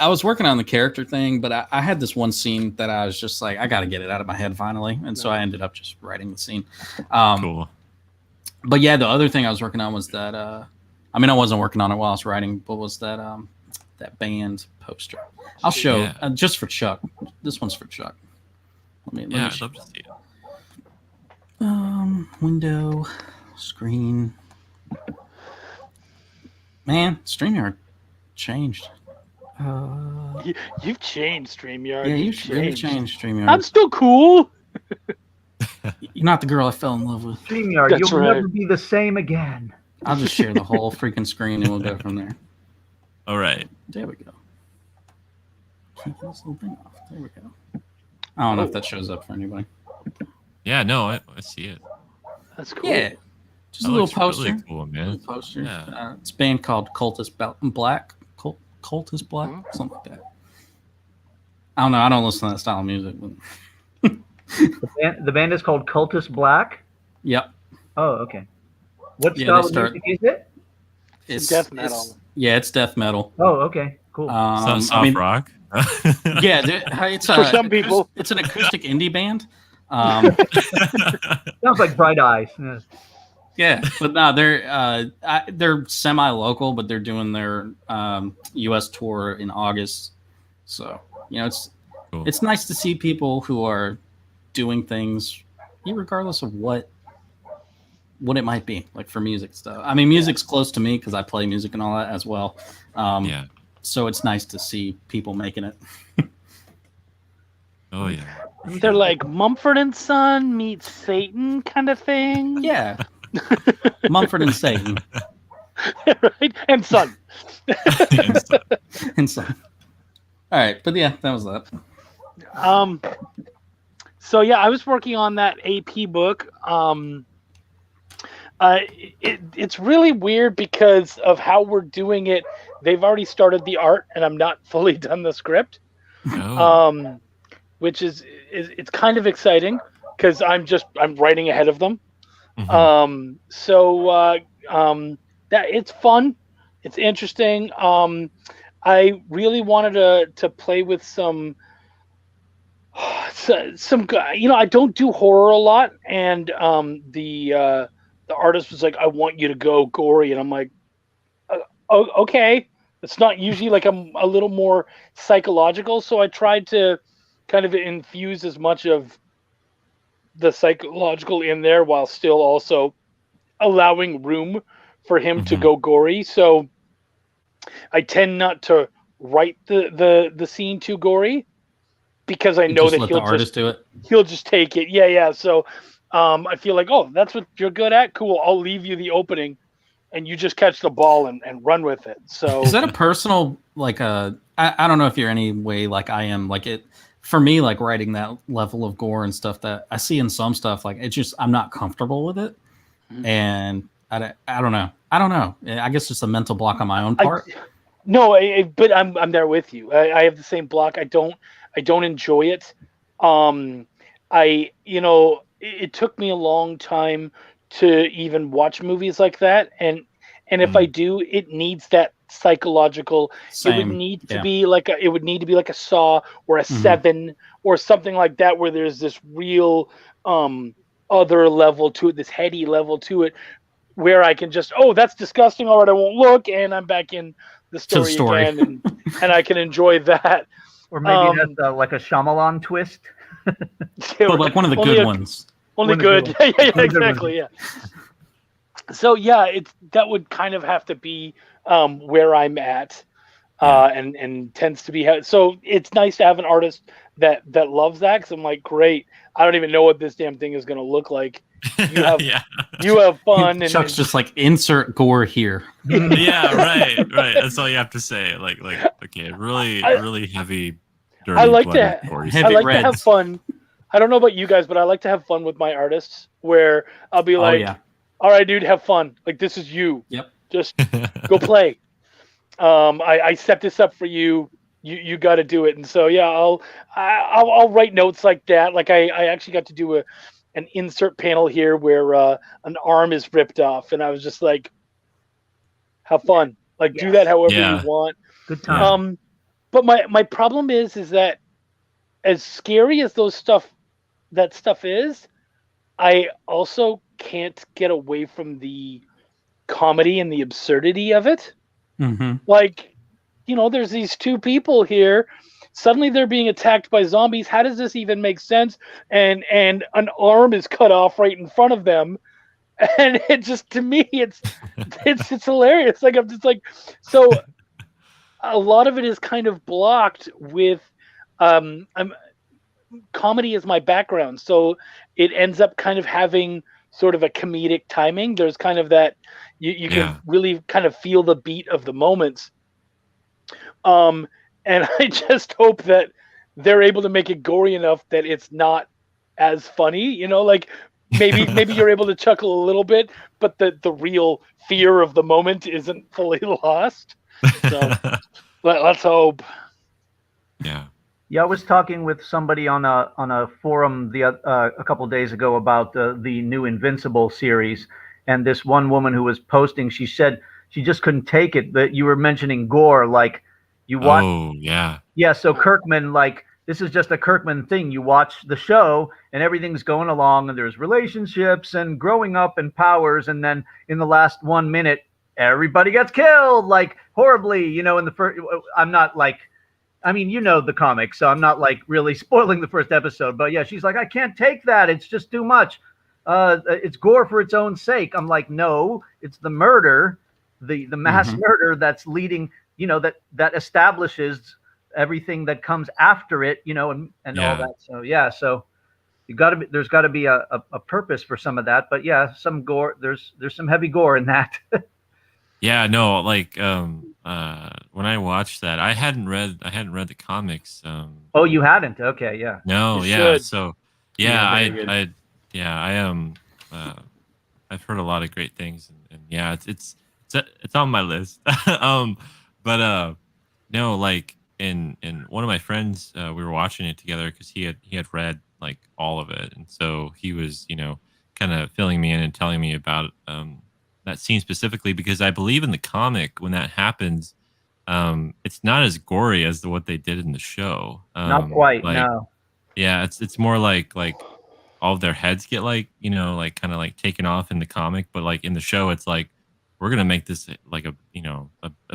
was working on the character thing, but I had this one scene that I was just like, I got to get it out of my head finally, and so I ended up just writing the scene. Cool. But yeah, the other thing I was working on was that. I mean, I wasn't working on it while I was writing, but was that that band poster? I'll show just for Chuck. This one's for Chuck. Let me I'd love to see it. Window, screen. Man, StreamYard changed. You've changed, StreamYard. Yeah, you've really changed StreamYard. I'm still cool. You're not the girl I fell in love with. StreamYard, That's you'll right. never be the same again. I'll just share the whole freaking screen and we'll go from there. All right. There we go. Keep this little thing off. There we go. I don't know if that shows up for anybody. Yeah, no, I see it. That's cool. Yeah. Just That a little looks poster. really cool, man. Little poster. Yeah. It's a band called Cultist Black. Cultist Black? Something like that. I don't know. I don't listen to that style of music. But... The band is called Cultist Black? Yep. Oh, okay. What Yeah, style they of start- music is it? It's death metal. It's death metal. Oh, okay. Cool. Some soft rock. Yeah, it's For some people. it's an acoustic indie band. Sounds like Bright Eyes. Yeah. Yeah, but no, they're semi-local, but they're doing their U.S. tour in August. So it's Cool. it's nice to see people who are doing things, regardless of what it might be. Like for music stuff. I mean, music's close to me because I play music and all that as well. Yeah. So it's nice to see people making it. Oh yeah. They're like Mumford and Son meets Satan kind of thing. Yeah, Mumford and Satan Right? And Son. and so. All right, but yeah, that was that. So yeah, I was working on that AP book. It's really weird because of how we're doing it. They've already started the art, and I'm not fully done the script. Oh. Which is it's kind of exciting because I'm writing ahead of them. Mhm. That it's fun, it's interesting. I really wanted to play with some I don't do horror a lot, and the artist was like, I want you to go gory, and I'm like, oh, okay. It's not usually like I'm a little more psychological, so I tried to kind of infuse as much of the psychological in there while still also allowing room for him to go gory. So I tend not to write the scene too gory because I know that he'll just take it. Yeah. So I feel like, oh, that's what you're good at. Cool. I'll leave you the opening and you just catch the ball and run with it. So is that a personal, like I don't know if you're any way like I am, like it, for me, like writing that level of gore and stuff that I see in some stuff, like it's just, I'm not comfortable with it. And I don't know. I guess it's a mental block on my own part. But I'm there with you. I have the same block. I don't enjoy it. It took me a long time to even watch movies like that. And if I do, it needs that psychological. Same. It would need to be like a Saw or a Seven or something like that, where there's this real other level to it, this heady level to it, where I can just, oh, that's disgusting. All right, I won't look, and I'm back in the story. Again, and I can enjoy that. Or maybe that's like a Shyamalan twist. But like one of the good ones. Only good. Yeah, exactly. Yeah. So yeah, that would kind of have to be where I'm at, and tends to be. So it's nice to have an artist that loves that, because I'm like, great. I don't even know what this damn thing is going to look like. You have you have fun. And Chuck's just like, insert gore here. Yeah, right. That's all you have to say. Like okay, really heavy, dirty. I like to have fun. I don't know about you guys, but I like to have fun with my artists, where I'll be like, all right, dude, have fun. Like, this is you. Yep. Just go play. I set this up for you. You got to do it. And so, yeah, I'll write notes like that. Like I actually got to do an insert panel here where an arm is ripped off, and I was just like, have fun, like do that however you want. Good time. Yeah. But my problem is that as scary as that stuff is, I also can't get away from the comedy and the absurdity of it. Mm-hmm. Like, there's these two people here. Suddenly they're being attacked by zombies. How does this even make sense? And an arm is cut off right in front of them. And it just, to me, it's hilarious. Like, I'm just like, so a lot of it is kind of blocked with comedy is my background. So it ends up kind of having sort of a comedic timing. There's kind of that, you can really kind of feel the beat of the moments. And I just hope that they're able to make it gory enough that it's not as funny, like maybe you're able to chuckle a little bit, but the real fear of the moment isn't fully lost. So let's hope. Yeah. Yeah, I was talking with somebody on a forum a couple of days ago about the new Invincible series, and this one woman who was posting, she said she just couldn't take it that you were mentioning gore, like you watch. Oh yeah. Yeah, so Kirkman, like this is just a Kirkman thing. You watch the show and everything's going along, and there's relationships and growing up and powers, and then in the last 1 minute, everybody gets killed like horribly. In the first, I'm not like. I mean, the comics, so I'm not like really spoiling the first episode, but yeah, she's like, I can't take that. It's just too much. It's gore for its own sake. I'm like, no, it's the murder, the mass murder that's leading, that establishes everything that comes after it, and all that. So yeah, so there's got to be a purpose for some of that, but yeah, some gore. There's some heavy gore in that. Yeah, no, like when I watched that, I hadn't read the comics. Oh, you hadn't? Okay, yeah. No, You yeah. should. So Yeah, I am. I've heard a lot of great things, and yeah, it's on my list. But no, like in one of my friends, we were watching it together because he had read like all of it, and so he was kind of filling me in and telling me about that scene specifically, because I believe in the comic when that happens, it's not as gory as what they did in the show. Not quite, like, no. Yeah, it's more like all of their heads get like like kind of like taken off in the comic, but like in the show, it's like we're gonna make this like a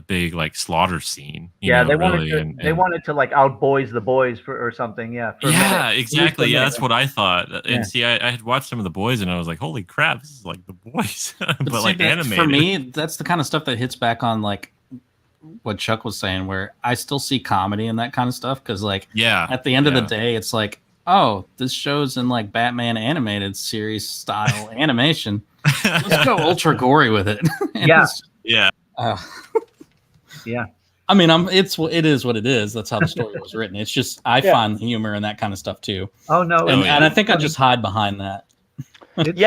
big like slaughter scene. They wanted to like outboys the boys or something. Yeah. Yeah, exactly. Yeah, that's what I thought. And see, I had watched some of the boys, and I was like, holy crap, this is like the boys, but see, like animated. For me, that's the kind of stuff that hits back on like what Chuck was saying, where I still see comedy in that kind of stuff, because like at the end of the day, it's like, oh, this show's in like Batman animated series style animation. Let's go ultra gory with it. Yeah. Yeah. I mean, it is what it is. That's how the story was written. It's just I find humor in that kind of stuff too. Oh no, and I think I just hide behind that.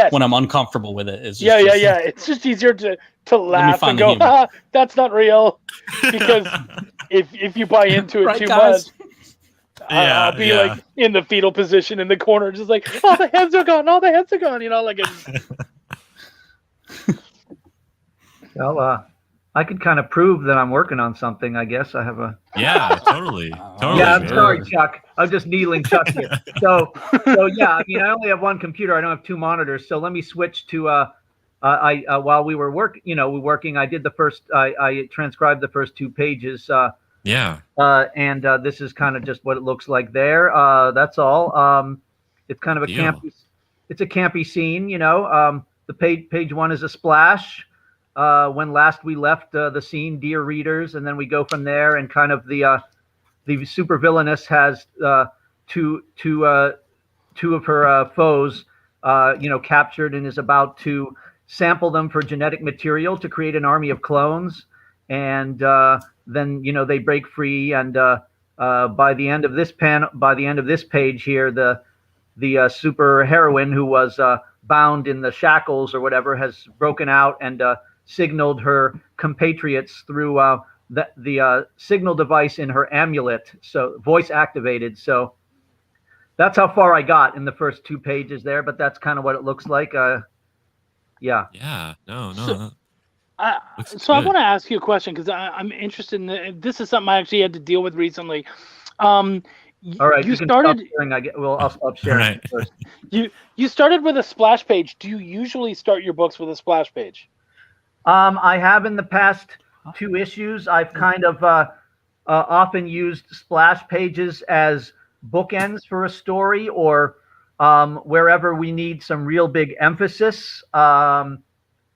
When I'm uncomfortable with it. It's just, yeah. It's just easier to laugh and go, that's not real. Because if you buy into it too much, I'll be like in the fetal position in the corner, just like, oh, the heads are gone, like it's. Well, I could kind of prove that I'm working on something. I guess I have a. Yeah, totally. Yeah, I'm sorry, Chuck. I'm just needling Chuck here. So yeah. I mean, I only have one computer. I don't have two monitors. So let me switch to. While we were working, I did the first. I transcribed the first 2 pages. And this is kind of just what it looks like there. That's all. It's kind of a campy. It's a campy scene. The page 1 is a splash. When last we left the scene, dear readers, and then we go from there, and kind of the supervillainess has two of her foes, captured, and is about to sample them for genetic material to create an army of clones, and then they break free, and by the end of this page here, the super heroine who was bound in the shackles or whatever has broken out and signaled her compatriots through the signal device in her amulet, so voice activated. So That's how far I got in the first 2 pages there, but that's kind of what it looks like. Yeah. Yeah. No. So, Looks so I good. want to ask you a question because I'm interested in this is something I actually had to deal with recently. Um, All right, you you can stop started sharing. I'll stop All sharing right. first. you started with a splash page. Do you usually start your books with a splash page? I have in the past 2 issues. I've kind of often used splash pages as bookends for a story, or wherever we need some real big emphasis.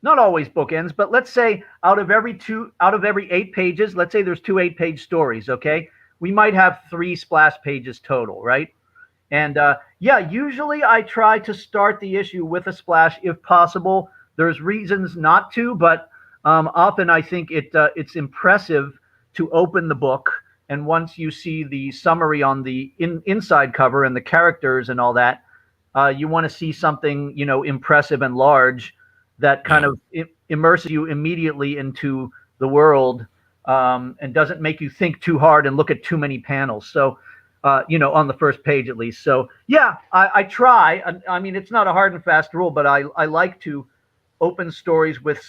Not always bookends, but let's say out of every 8 pages, let's say there's 2 8-page stories. Okay, we might have 3 splash pages total, right? And yeah, usually I try to start the issue with a splash if possible. There's reasons not to, but often I think it's impressive to open the book, and once you see the summary on the inside cover and the characters and all that, you want to see something impressive and large that kind of immerses you immediately into the world, and doesn't make you think too hard and look at too many panels. So on the first page at least. So yeah, I try. I mean, it's not a hard and fast rule, but I like to open stories with,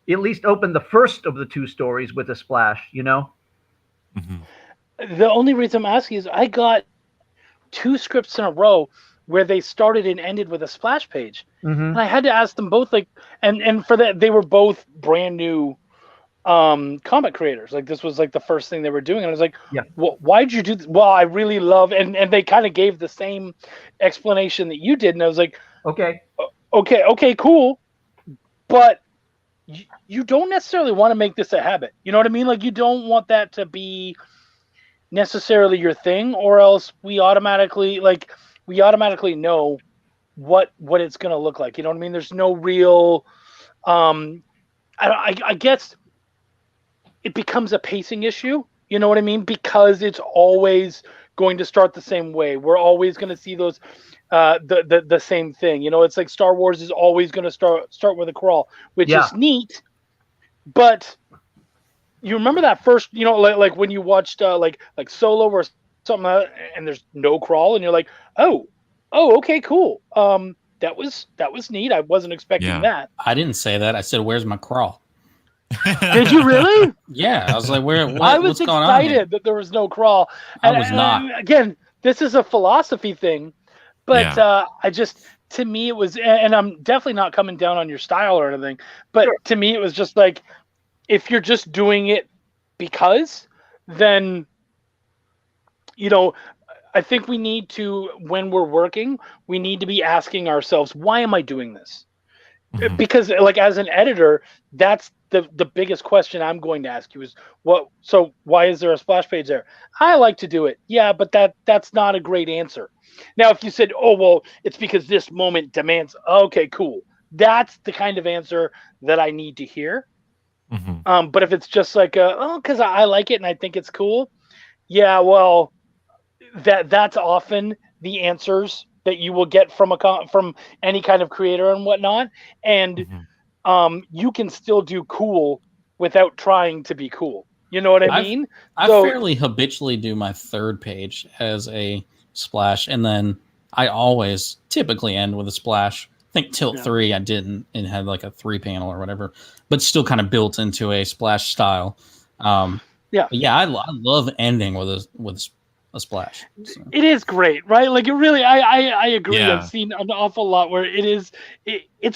at least open the first of the 2 stories with a splash. Mm-hmm. The only reason I'm asking is I got 2 scripts in a row where they started and ended with a splash page, and I had to ask them both, like, and for that they were both brand new comic creators. Like, this was like the first thing they were doing, and I was like, Yeah. well, why'd you do this? Well, I really love, and they kind of gave the same explanation that you did, and I was like, Okay. okay, cool, but you don't necessarily want to make this a habit. You know what I mean? Like, you don't want that to be necessarily your thing, or else we automatically know what it's going to look like. You know what I mean? There's no real I guess it becomes a pacing issue. You know what I mean? Because it's always going to start the same way. We're always going to see those the same thing. It's like Star Wars is always going to start with a crawl, which is neat. But you remember that first, like when you watched like Solo or something, and there's no crawl, and you're like, oh, okay, cool. That was neat. I wasn't expecting that. I didn't say that. I said, "Where's my crawl?" Did you really? Yeah, I was like, "Where? I was what's going on here?" excited that there was no crawl. I was not. Again, this is a philosophy thing, but I just, to me, it was, and I'm definitely not coming down on your style or anything, but to me, it was just like, if you're just doing it because, then, I think we need to, when we're working, we need to be asking ourselves, why am I doing this? Mm-hmm. Because, like, as an editor, that's the biggest question I'm going to ask you is, so why is there a splash page there? I like to do it. Yeah, but that's not a great answer. Now, if you said, oh, well, it's because this moment demands, okay, cool. That's the kind of answer that I need to hear. Mm-hmm. But if it's just like, because I like it and I think it's cool. Yeah, well, that's often the answers that you will get from any kind of creator and whatnot. And you can still do cool without trying to be cool. You know what I mean? I fairly habitually do my third page as a splash, and then I always typically end with a splash. I think Tilt 3 I didn't, and had like a 3-panel or whatever, but still kind of built into a splash style. I love ending with a splash. So. It is great, right? Like, it really, I agree. Yeah. I've seen an awful lot where it's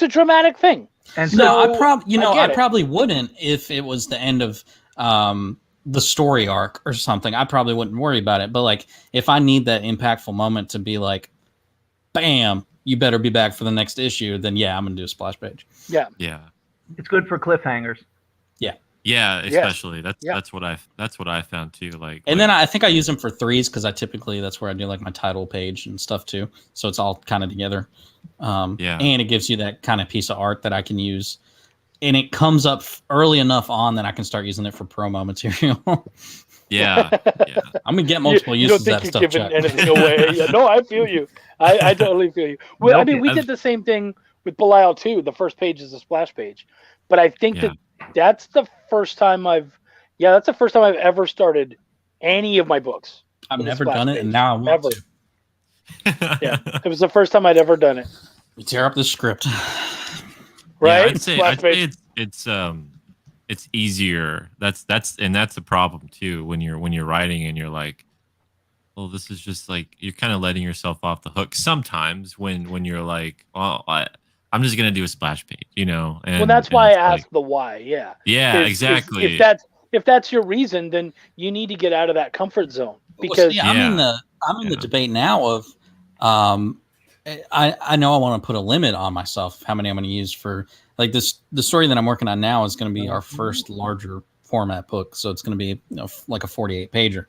a dramatic thing. And so, I probably wouldn't if it was the end of the story arc or something. I probably wouldn't worry about it. But like, if I need that impactful moment to be like, bam, you better be back for the next issue, then I'm gonna do a splash page. Yeah. It's good for cliffhangers. Yeah, especially that's what I found too. And then I think I use them for 3s because that's where I do like my title page and stuff too. So it's all kind of together. And it gives you that kind of piece of art that I can use, and it comes up early enough on that I can start using it for promo material. Yeah. I'm gonna get multiple uses of that stuff. You don't think you're giving anything away? No, I feel you. I totally feel you. Well, I mean, we did the same thing with Belial too. The first page is a splash page, but I think that's the first time I've ever started any of my books. I've never done it, and now I want to. Yeah, it was the first time I'd ever done it. We tear up the script. Right? Yeah, I'd say it's easier. That's the problem too when you're writing and you're like, well, this is just like you're kind of letting yourself off the hook sometimes when you're like, well, I'm just gonna do a splash page, and Well, that's why I it's asked like, the why. Yeah. yeah, exactly. If that's your reason, then you need to get out of that comfort zone Well, because see, I'm in the debate now of I know I want to put a limit on myself how many I'm going to use for like this. The story that I'm working on now is going to be our first larger format book, so it's going to be like a 48 pager.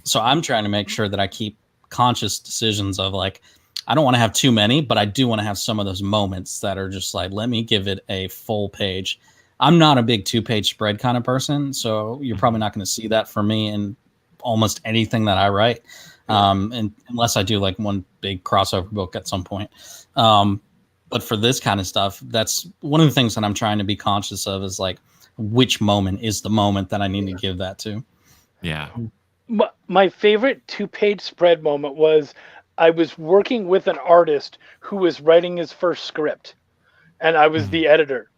So I'm trying to make sure that I keep conscious decisions of like I don't want to have too many, but I do want to have some of those moments that are just like, let me give it a full page. I'm not a big 2-page spread kind of person, so you're probably not going to see that from me in almost anything that I write. And unless I do like one big crossover book at some point. But for this kind of stuff, that's one of the things that I'm trying to be conscious of is like, which moment is the moment that I need to give that to? Yeah. My favorite 2-page spread moment was I was working with an artist who was writing his first script, and I was the editor.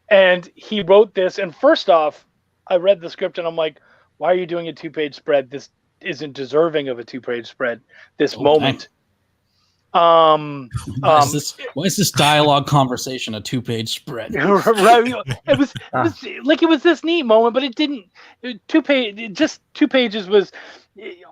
And he wrote this, and first off, I read the script and I'm like, why are you doing a 2-page spread? This isn't deserving of a 2-page spread. This moment. Why is this dialogue conversation a 2-page spread? Right. It was this neat moment, but it didn't. 2 pages was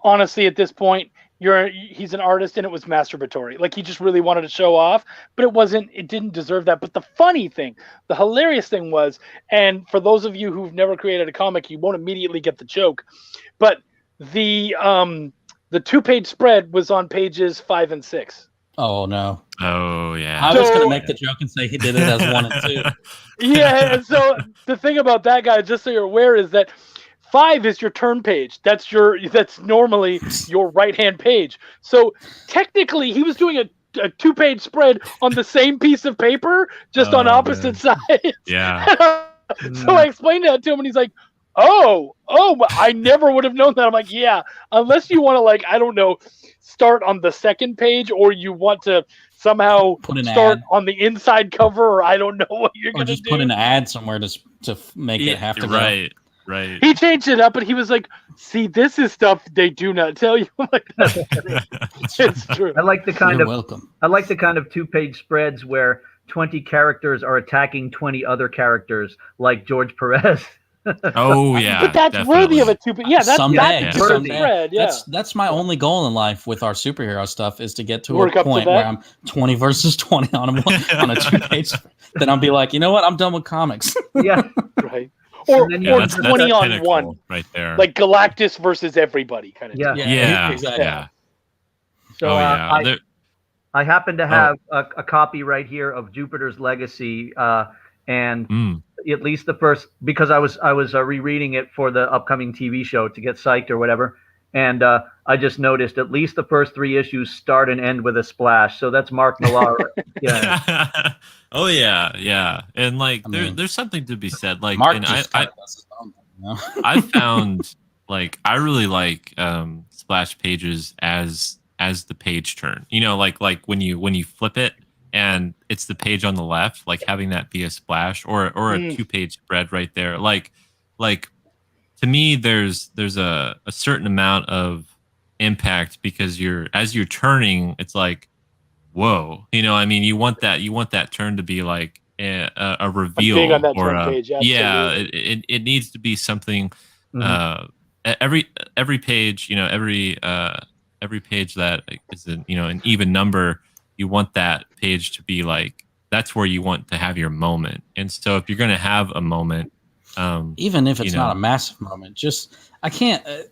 honestly at this point. He's an artist and it was masturbatory. Like he just really wanted to show off, but it didn't deserve that. But the funny thing, the hilarious thing was, and for those of you who've never created a comic, you won't immediately get the joke, but the 2-page spread was on pages 5 and 6. Oh no. Oh yeah. I was gonna make the joke and say he did it as 1 and 2. Yeah, and so the thing about that guy, just so you're aware, is that 5 is your turn page. That's normally your right-hand page. So technically, he was doing a 2-page spread on the same piece of paper, just on opposite sides. Yeah. So I explained that to him, and he's like, "Oh, I never would have known that." I'm like, "Yeah, unless you want to, like, I don't know, start on the second page, or you want to somehow start on the inside cover, or I don't know what you're going to do. Or just put an ad somewhere to make it have to go. Right. He changed it up, and he was like, "See, this is stuff they do not tell you." I'm like, that's true. It's true. I like the kind You're of welcome. I like the kind of 2-page spreads where 20 characters are attacking 20 other characters, like George Perez. Oh yeah, but that's definitely. worthy of a 2-page. Yeah, that's Someday. a different spread. Yeah, that's my only goal in life with our superhero stuff is to get to Work a up to point that. where I'm 20 versus 20 on a 2-page. Then I'll be like, you know what? I'm done with comics. Yeah, right. Or that's 20 on pinnacle 1 right there. like Galactus versus everybody kind of. Yeah. Yeah, exactly. Yeah. So I happen to have a copy right here of Jupiter's Legacy, and at least the first, because I was rereading it for the upcoming TV show to get psyched or whatever, and I just noticed at least the first 3 issues start and end with a splash. So that's Mark Millar. Yeah. Oh yeah, and like there's something to be said. Like, Mark and just I found like I really like splash pages as the page turn. Like when you flip it and it's the page on the left, like having that be a splash or a 2-page spread right there. Like to me, there's a certain amount of impact because as you're turning, it's like, whoa, I mean, you want that turn to be like a reveal big on that or turn page, it needs to be something. Every page, every page that is an even number, you want that page to be like, that's where you want to have your moment. And so if you're going to have a moment, even if it's not a massive moment, I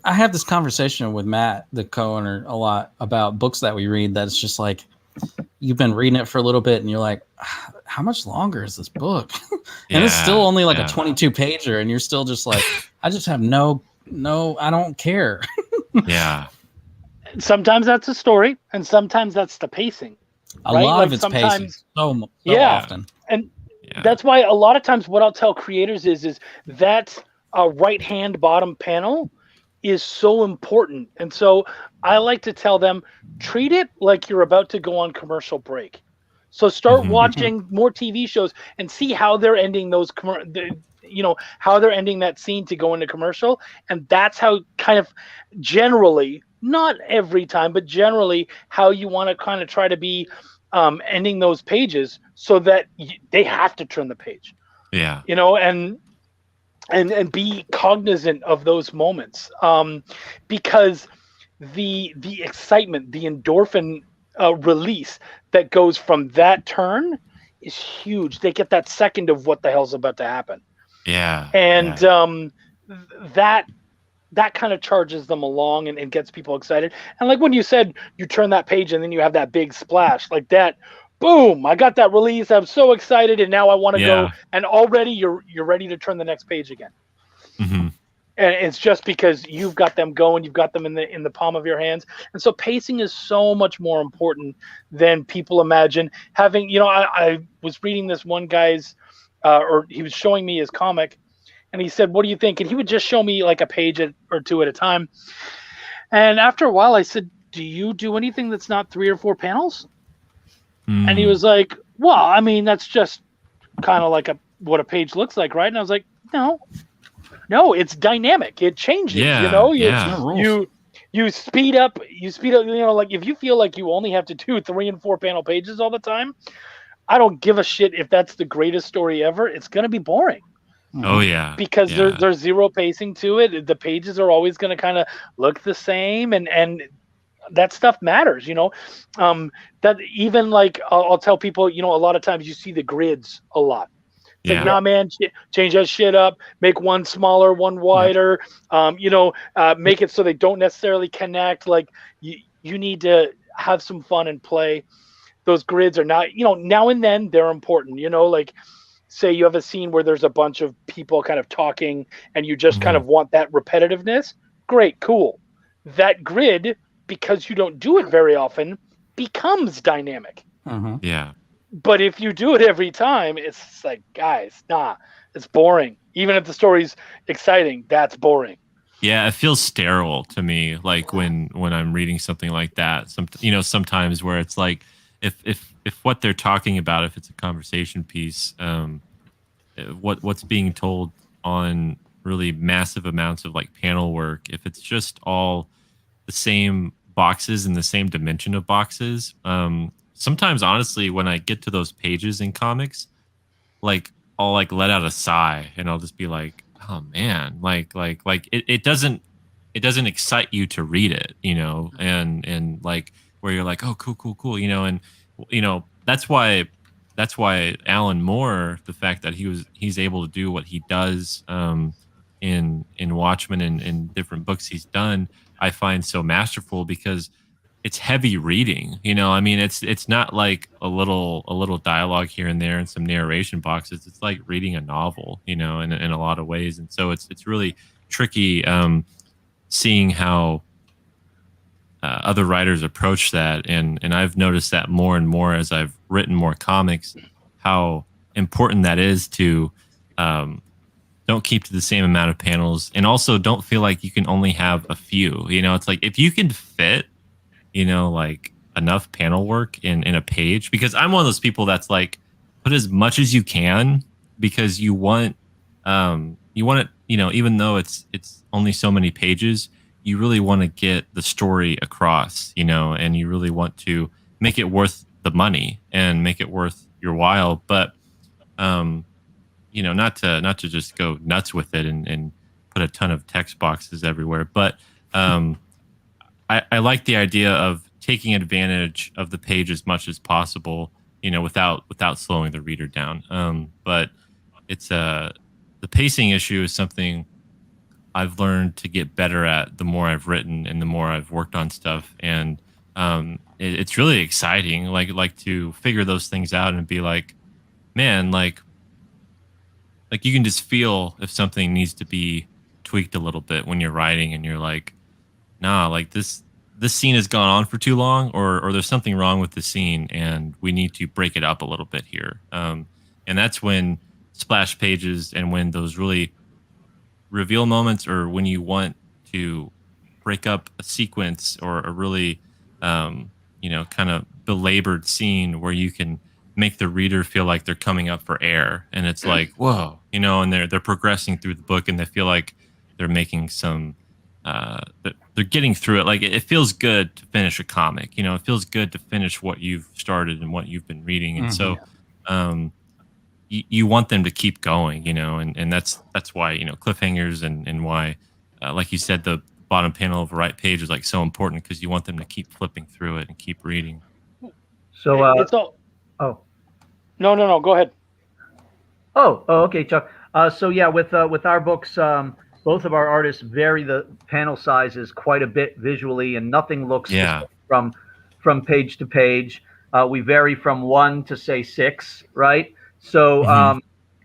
have this conversation with Matt, the co-owner, a lot about books that we read. That it's just like, you've been reading it for a little bit and you're like, how much longer is this book? And it's still only like a 22 pager. And you're still just like, I just have no, I don't care. Yeah. Sometimes that's a story, and sometimes that's the pacing. A lot of it's pacing. So often. And that's why a lot of times what I'll tell creators is that right-hand bottom panel is so important. And so I like to tell them, treat it like you're about to go on commercial break. So start watching more TV shows and see how they're ending those how they're ending that scene to go into commercial. And that's how kind of generally, not every time, but generally how you want to kind of try to be ending those pages so that they have to turn the page. Yeah. And be cognizant of those moments, because the excitement, the endorphin release that goes from that turn is huge. They get that second of what the hell's about to happen. Yeah. And that kind of charges them along and gets people excited. And like when you said you turn that page and then you have that big splash like that, boom, I got that release. I'm so excited, and now I want to go. And already you're ready to turn the next page again. Mm-hmm. And it's just because you've got them going, you've got them in the palm of your hands. And so pacing is so much more important than people imagine. Having, I was reading this one guy's, or he was showing me his comic, and he said, "What do you think?" And he would just show me like a page or two at a time. And after a while, I said, "Do you do anything that's not 3 or 4 panels?" And he was like, "Well, I mean, that's just kind of like what a page looks like, right?" And I was like, No, it's dynamic. It changes. You speed up. Like if you feel like you only have to do 3 and 4 panel pages all the time, I don't give a shit if that's the greatest story ever. It's going to be boring. Oh yeah, because there's zero pacing to it. The pages are always going to kind of look the same, and that stuff matters. That even like I'll tell people, a lot of times you see the grids a lot. It's like, nah, man, change that shit up. Make one smaller, one wider. Make it so they don't necessarily connect. Like you need to have some fun and play. Those grids are not, now and then they're important. Like say you have a scene where there's a bunch of people kind of talking, and you just kind of want that repetitiveness. Great, cool. That grid, because you don't do it very often, becomes dynamic. Yeah. But if you do it every time, it's like, guys, nah, it's boring. Even if the story's exciting, that's boring. Yeah, it feels sterile to me. Like when I'm reading something like that, sometimes where it's like, if what they're talking about, if it's a conversation piece, what's being told on really massive amounts of like panel work, if it's just all the same boxes and the same dimension of boxes, sometimes honestly when I get to those pages in comics, like I'll like let out a sigh and I'll just be like, oh man, like it doesn't excite you to read it, and like where you're like, oh cool, and that's why Alan Moore, the fact that he's able to do what he does in Watchmen and in different books he's done, I find so masterful, because it's heavy reading. I mean, it's not like a little dialogue here and there and some narration boxes. It's like reading a novel, in a lot of ways. And so it's really tricky seeing how other writers approach that. And I've noticed that more and more as I've written more comics, how important that is to don't keep to the same amount of panels, and also don't feel like you can only have a few. It's like if you can fit like enough panel work in a page, because I'm one of those people that's like, put as much as you can, because you want it, even though it's only so many pages, you really want to get the story across, and you really want to make it worth the money and make it worth your while. But, not to just go nuts with it and put a ton of text boxes everywhere. But, I like the idea of taking advantage of the page as much as possible, without slowing the reader down. But it's the pacing issue is something I've learned to get better at the more I've written and the more I've worked on stuff. And it's really exciting, like to figure those things out and be like, man, like you can just feel if something needs to be tweaked a little bit when you're writing, and you're like, nah, like this scene has gone on for too long, or there's something wrong with the scene and we need to break it up a little bit here. And that's when splash pages, and when those really reveal moments, or when you want to break up a sequence or a really kind of belabored scene where you can make the reader feel like they're coming up for air, and it's like, whoa, and they're progressing through the book, and they feel like they're making some they're getting through it. Like it feels good to finish a comic. It feels good to finish what you've started and what you've been reading. And so you want them to keep going, and that's why, cliffhangers and why, like you said, the bottom panel of the right page is like so important, because you want them to keep flipping through it and keep reading. So, it's all. oh, No. Go ahead. oh, okay, Chuck. So yeah, with our books, both of our artists vary the panel sizes quite a bit visually, and nothing looks the Yeah. same from page to page. We vary from 1 to say 6, right? So,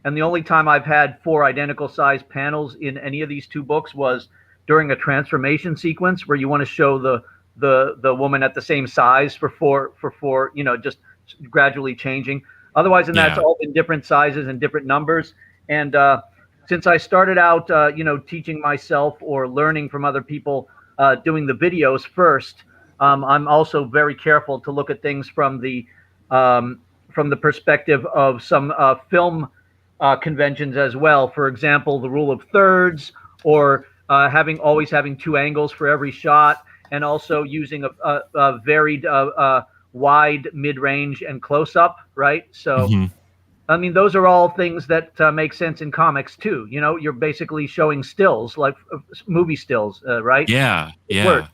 and the only time I've had 4 identical size panels in any of these 2 books was during a transformation sequence where you want to show the woman at the same size for four, just gradually changing. Otherwise than that, it's all in different sizes and different numbers. And since I started out, teaching myself or learning from other people, doing the videos first, I'm also very careful to look at things from the perspective of some film conventions as well. For example, the rule of thirds, or always having 2 angles for every shot, and also using a varied wide, mid-range, and close-up, right? So. I mean, those are all things that make sense in comics too. You're basically showing stills, like movie stills, right? Yeah. Words.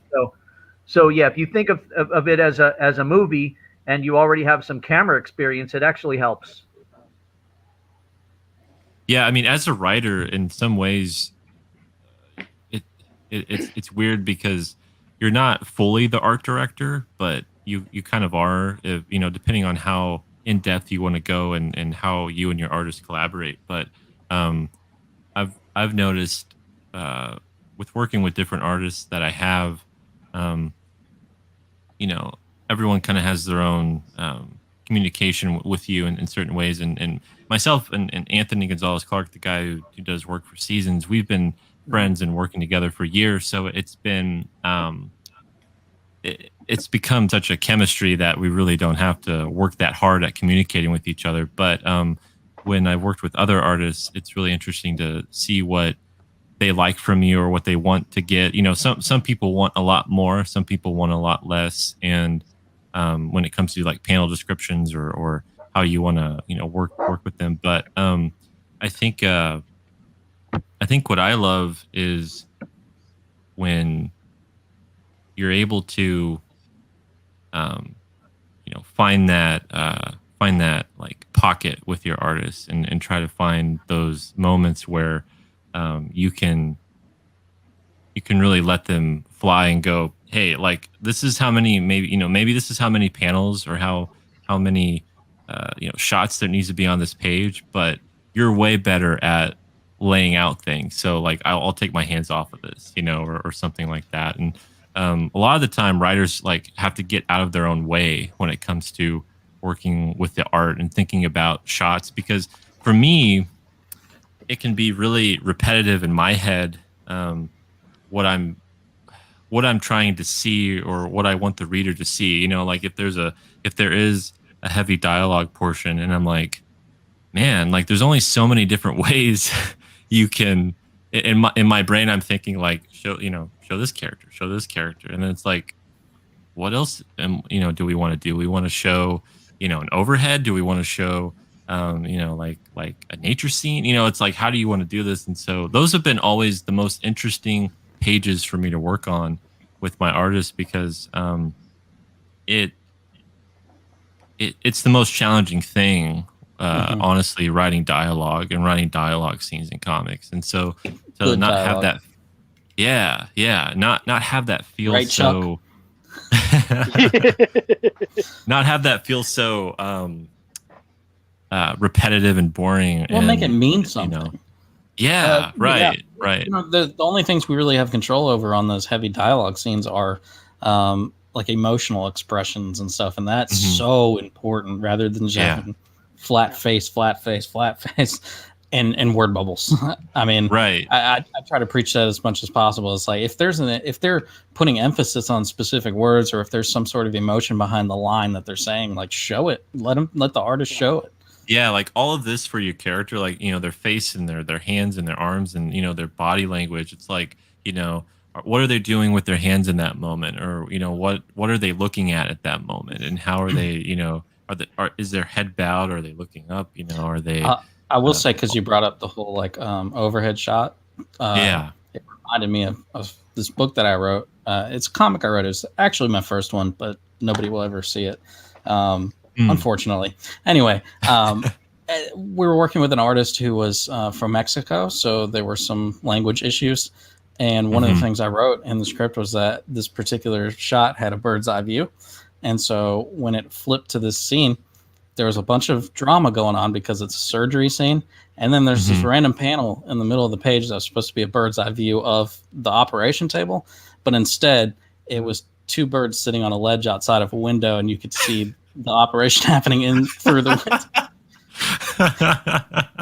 So yeah, if you think of it as a movie and you already have some camera experience, it actually helps. Yeah, I mean, as a writer, in some ways, it's weird because you're not fully the art director, but you kind of are, depending on how in depth you want to go and how you and your artist collaborate. But I've noticed with working with different artists that I have, everyone kind of has their own communication with you in certain ways. And myself and Anthony Gonzalez Clark, the guy who does work for Seasons, we've been friends and working together for years. So it's been it's become such a chemistry that we really don't have to work that hard at communicating with each other. But when I've worked with other artists, it's really interesting to see what they like from you or what they want to get. Some people want a lot more, some people want a lot less. And when it comes to like panel descriptions or how you want to, work with them. But I think what I love is when you're able to, find that like pocket with your artist and try to find those moments where you can really let them fly and go, hey, like this is how many, maybe this is how many panels or how many shots there needs to be on this page, but you're way better at laying out things. So like I'll take my hands off of this, or something like that. And a lot of the time writers like have to get out of their own way when it comes to working with the art and thinking about shots, because for me, it can be really repetitive in my head, what I'm trying to see or what I want the reader to see. Like if there is a heavy dialogue portion and I'm like, man, like there's only so many different ways you can. In my brain, I'm thinking like, show this character, and then it's like, what else? Do we want to do? We want to show, an overhead. Do we want to show, like a nature scene? It's like, how do you want to do this? And so those have been always the most interesting pages for me to work on with my artists, because it's the most challenging thing. Honestly, writing dialogue scenes in comics, and so to not have that, not have that feel right, so, not have that feel so repetitive and boring. Well, and make it mean something. Right. The only things we really have control over on those heavy dialogue scenes are like emotional expressions and stuff, and that's so important rather than just having flat face. and word bubbles. I mean, Right. I try to preach that as much as possible. It's like if they're putting emphasis on specific words, or if there's some sort of emotion behind the line that they're saying, like show it. Let the artist show it. Yeah, like all of this for your character, like their face and their hands and their arms and their body language. It's like what are they doing with their hands in that moment, or what are they looking at that moment, and how are they is their head bowed, or are they looking up? Are they? I will say, because you brought up the whole like overhead shot. Yeah, it reminded me of this book that I wrote. It's a comic I wrote. It's actually my first one, but nobody will ever see it. Unfortunately. Anyway, we were working with an artist who was from Mexico, so there were some language issues. And one of the things I wrote in the script was that this particular shot had a bird's eye view. And so when it flipped to this scene, there was a bunch of drama going on because it's a surgery scene. And then there's this random panel in the middle of the page that was supposed to be a bird's eye view of the operation table. But instead, it was two birds sitting on a ledge outside of a window, and you could see the operation happening in through the window.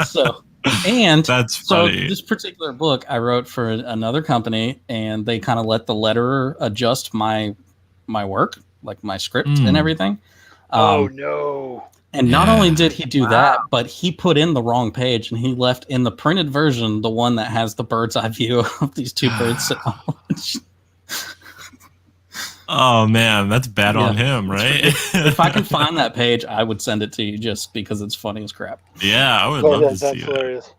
So that's funny. So this particular book I wrote for another company, and they kind of let the letterer adjust my work, like my script and everything. Oh no. And not only did he do that, but he put in the wrong page, and he left in the printed version the one that has the bird's eye view of these two birds sitting on the ledge. Oh man, that's bad on him, right? If I can find that page, I would send it to you just because it's funny as crap. Yeah, I would love to see hilarious.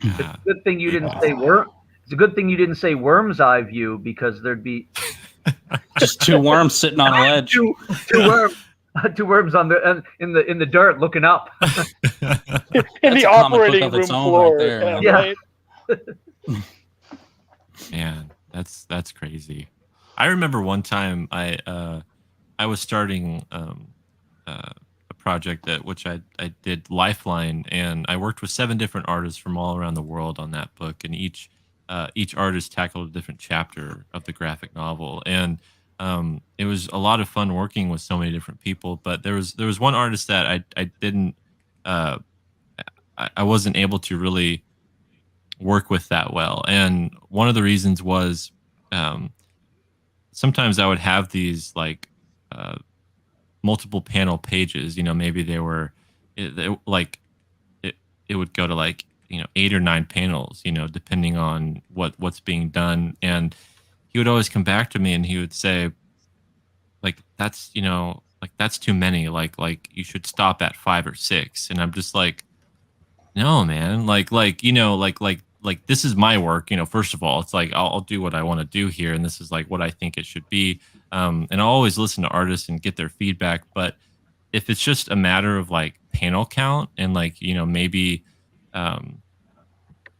that. It's a good thing you didn't say It's a good thing you didn't say worm's eye view, because there'd be just two worms sitting on a ledge. two worms on in the dirt looking up. In the operating room floor. Right there, yeah. Right? Man, that's crazy. I remember one time I was starting a project which I did Lifeline, and I worked with 7 different artists from all around the world on that book, and each artist tackled a different chapter of the graphic novel, and it was a lot of fun working with so many different people. But there was one artist that I didn't I wasn't able to really work with that well, and one of the reasons was sometimes I would have these like multiple panel pages. Maybe they were it would go to like 8 or 9 panels, depending on what's being done. And he would always come back to me and he would say, like, that's that's too many. Like you should stop at 5 or 6. And I'm just like, no, man. Like this is my work. First of all, it's like I'll do what I want to do here, and this is like what I think it should be. And I'll always listen to artists and get their feedback. But if it's just a matter of like panel count and like maybe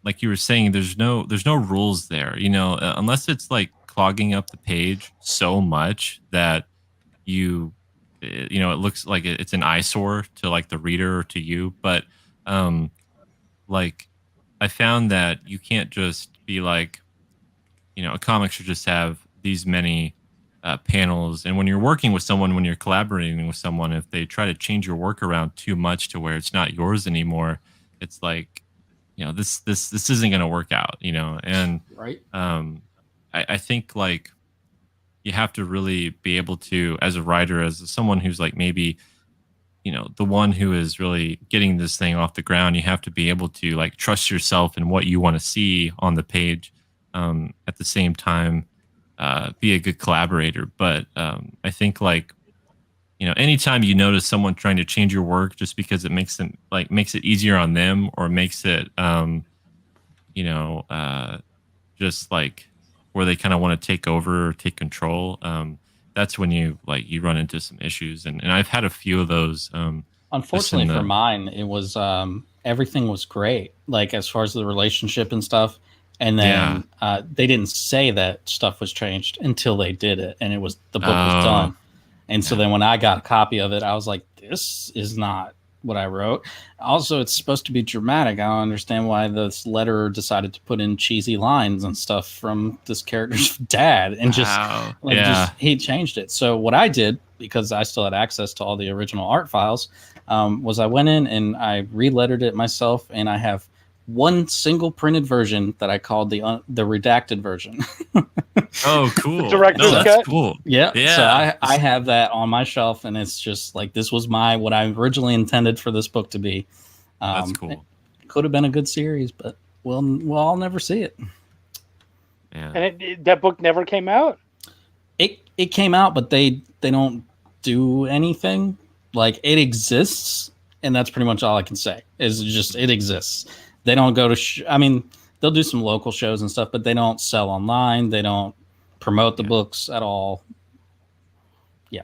like you were saying, there's no rules there. Unless it's like clogging up the page so much that it looks like it's an eyesore to like the reader or to you. But like I found that you can't just be like, a comic should just have these many panels. And when you're working with someone, when you're collaborating with someone, if they try to change your work around too much to where it's not yours anymore, it's like, this isn't going to work out, and right. I think like you have to really be able to, as a writer, as someone who's like maybe the one who is really getting this thing off the ground, you have to be able to like trust yourself and what you want to see on the page. At the same time, be a good collaborator. But I think like, anytime you notice someone trying to change your work just because it makes it easier on them, or makes it, just like where they kind of want to take over or take control, that's when you run into some issues. And I've had a few of those. Unfortunately for mine, it was everything was great, like as far as the relationship and stuff. And then they didn't say that stuff was changed until they did it, and the book was done. And so then when I got a copy of it, I was like, this is not what I wrote. Also, it's supposed to be dramatic. I don't understand why this letterer decided to put in cheesy lines and stuff from this character's dad, and just he changed it. So what I did, because I still had access to all the original art files, was I went in and I re-lettered it myself, and I have one single printed version that I called the redacted version. Oh, cool. Director's that's cut? cool. Yeah. Yeah. So I have that on my shelf, and it's just like, this was what I originally intended for this book to be. That's cool. It could have been a good series, but I'll never see it. Yeah. And that book never came out? It came out, but they don't do anything. Like, it exists, and that's pretty much all I can say. Is just it exists. They don't go to I mean, they'll do some local shows and stuff, but they don't sell online. They don't promote the books at all. Yeah.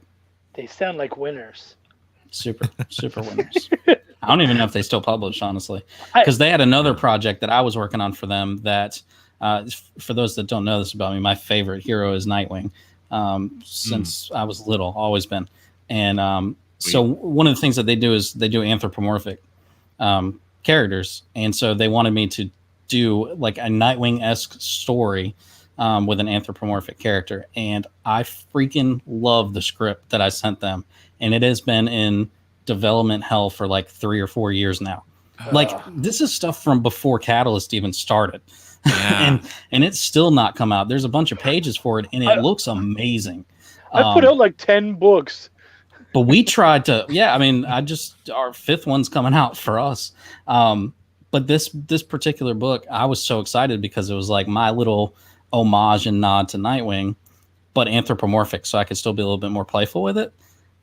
They sound like winners. Super winners. I don't even know if they still publish, honestly, because they had another project that I was working on for them that, for those that don't know this about me, my favorite hero is Nightwing. Since I was little, always been. And so one of the things that they do is they do anthropomorphic characters. And so they wanted me to do like a Nightwing-esque story with an anthropomorphic character. And I freaking love the script that I sent them. And it has been in development hell for like 3 or 4 years now. Like, this is stuff from before Catalyst even started. Yeah. and it's still not come out. There's a bunch of pages for it, and it looks amazing. I put out like 10 books. But we tried to, I mean, our 5th one's coming out for us. But this particular book, I was so excited because it was like my little homage and nod to Nightwing, but anthropomorphic, so I could still be a little bit more playful with it.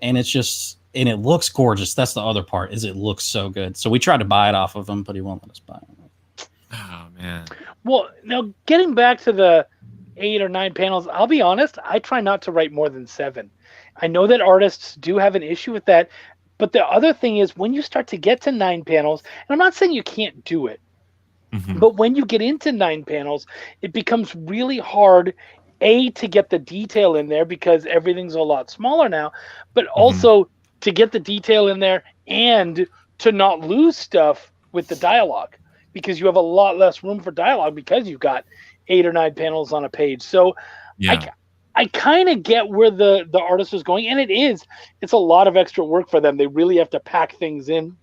And it's just, and it looks gorgeous. That's the other part, is it looks so good. So we tried to buy it off of him, but he won't let us buy it. Oh, man. Well, now getting back to the 8 or 9 panels, I'll be honest, I try not to write more than 7. I know that artists do have an issue with that, but the other thing is when you start to get to 9 panels, and I'm not saying you can't do it, but when you get into 9 panels, it becomes really hard, to get the detail in there because everything's a lot smaller now, but also to get the detail in there and to not lose stuff with the dialogue, because you have a lot less room for dialogue because you've got 8 or 9 panels on a page. So I kind of get where the artist is going, and it's a lot of extra work for them. They really have to pack things in.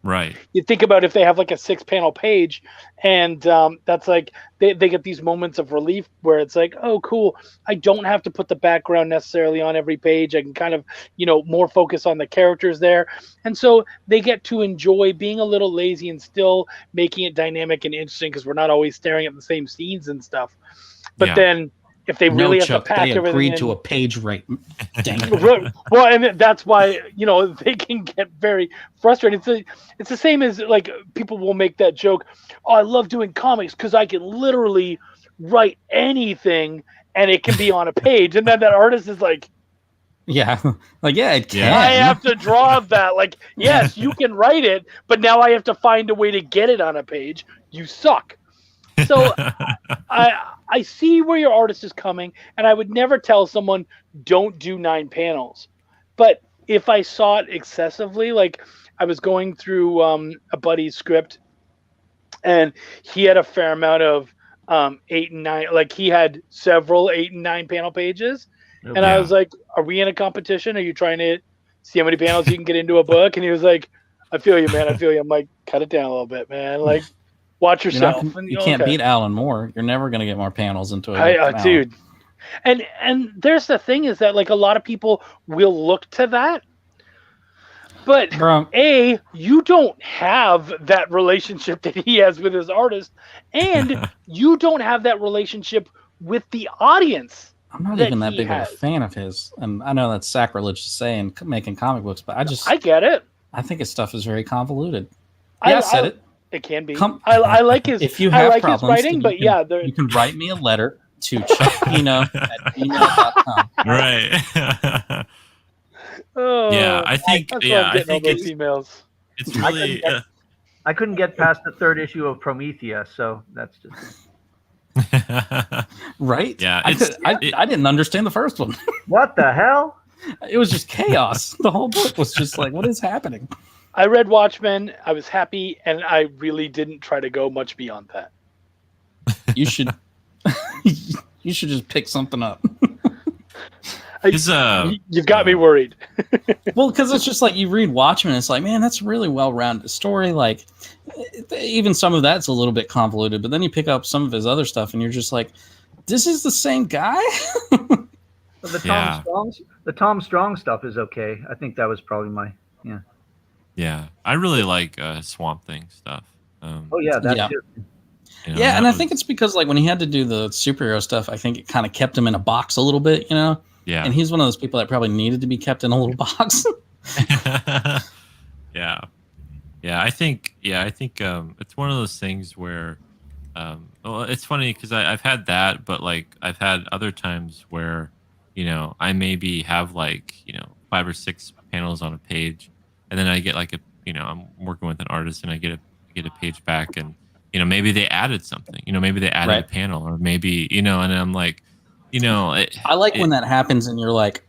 Right. You think about if they have like a 6-panel page, and that's like they get these moments of relief where it's like, oh, cool, I don't have to put the background necessarily on every page. I can kind of, more focus on the characters there. And so they get to enjoy being a little lazy and still making it dynamic and interesting because we're not always staring at the same scenes and stuff. But then if they really have to pack everything agreed to a page rate. Dang it. Well, and that's why they can get very frustrated. It's the same as like people will make that joke. Oh, I love doing comics because I can literally write anything and it can be on a page. And then that artist is like, it can. I have to draw that. Like, yes, you can write it, but now I have to find a way to get it on a page. You suck. So I see where your artist is coming, and I would never tell someone don't do 9 panels. But if I saw it excessively, like I was going through a buddy's script, and he had a fair amount of 8 and 9, like he had several 8 and 9 panel pages, and I was like, "Are we in a competition? Are you trying to see how many panels you can get into a book?" And he was like, "I feel you, man. I feel you." I'm like, "Cut it down a little bit, man. Like." Watch yourself. You can't beat Alan Moore. You're never going to get more panels into it. Dude. And there's the thing is that like a lot of people will look to that. But you don't have that relationship that he has with his artist, and you don't have that relationship with the audience. I'm not even that big of a fan of his. And I know that's sacrilege to say in making comic books, but I get it. I think his stuff is very convoluted. I said it. It can be. I like his. If you have his problems, writing, but you can write me a letter to chuckpino@gmail.com. Right. I think. That's I think those emails. It's really. I couldn't get past the 3rd issue of Prometheus, so that's just. Right. Yeah. I didn't understand the first one. What the hell? It was just chaos. The whole book was just like, what is happening? I read Watchmen. I was happy, and I really didn't try to go much beyond that. You should just pick something up. You've got me worried. Well, because it's just like you read Watchmen, it's like, man, that's a really well-rounded story. Like, even some of that's a little bit convoluted, but then you pick up some of his other stuff, and you're just like, this is the same guy. The Tom Strong stuff is okay. I think that was probably my Yeah, I really like Swamp Thing stuff. Oh yeah, that's it. Yeah, and I think it's because like when he had to do the superhero stuff, I think it kind of kept him in a box a little bit, you know. Yeah. And he's one of those people that probably needed to be kept in a little box. Yeah. I think it's one of those things where, well, it's funny because I've had that, but like I've had other times where, I maybe have like 5 or 6 panels on a page, and then I get like I'm working with an artist and I get a page back, and maybe they added something, maybe they added a panel, or maybe and I'm like, I like when that happens, and you're like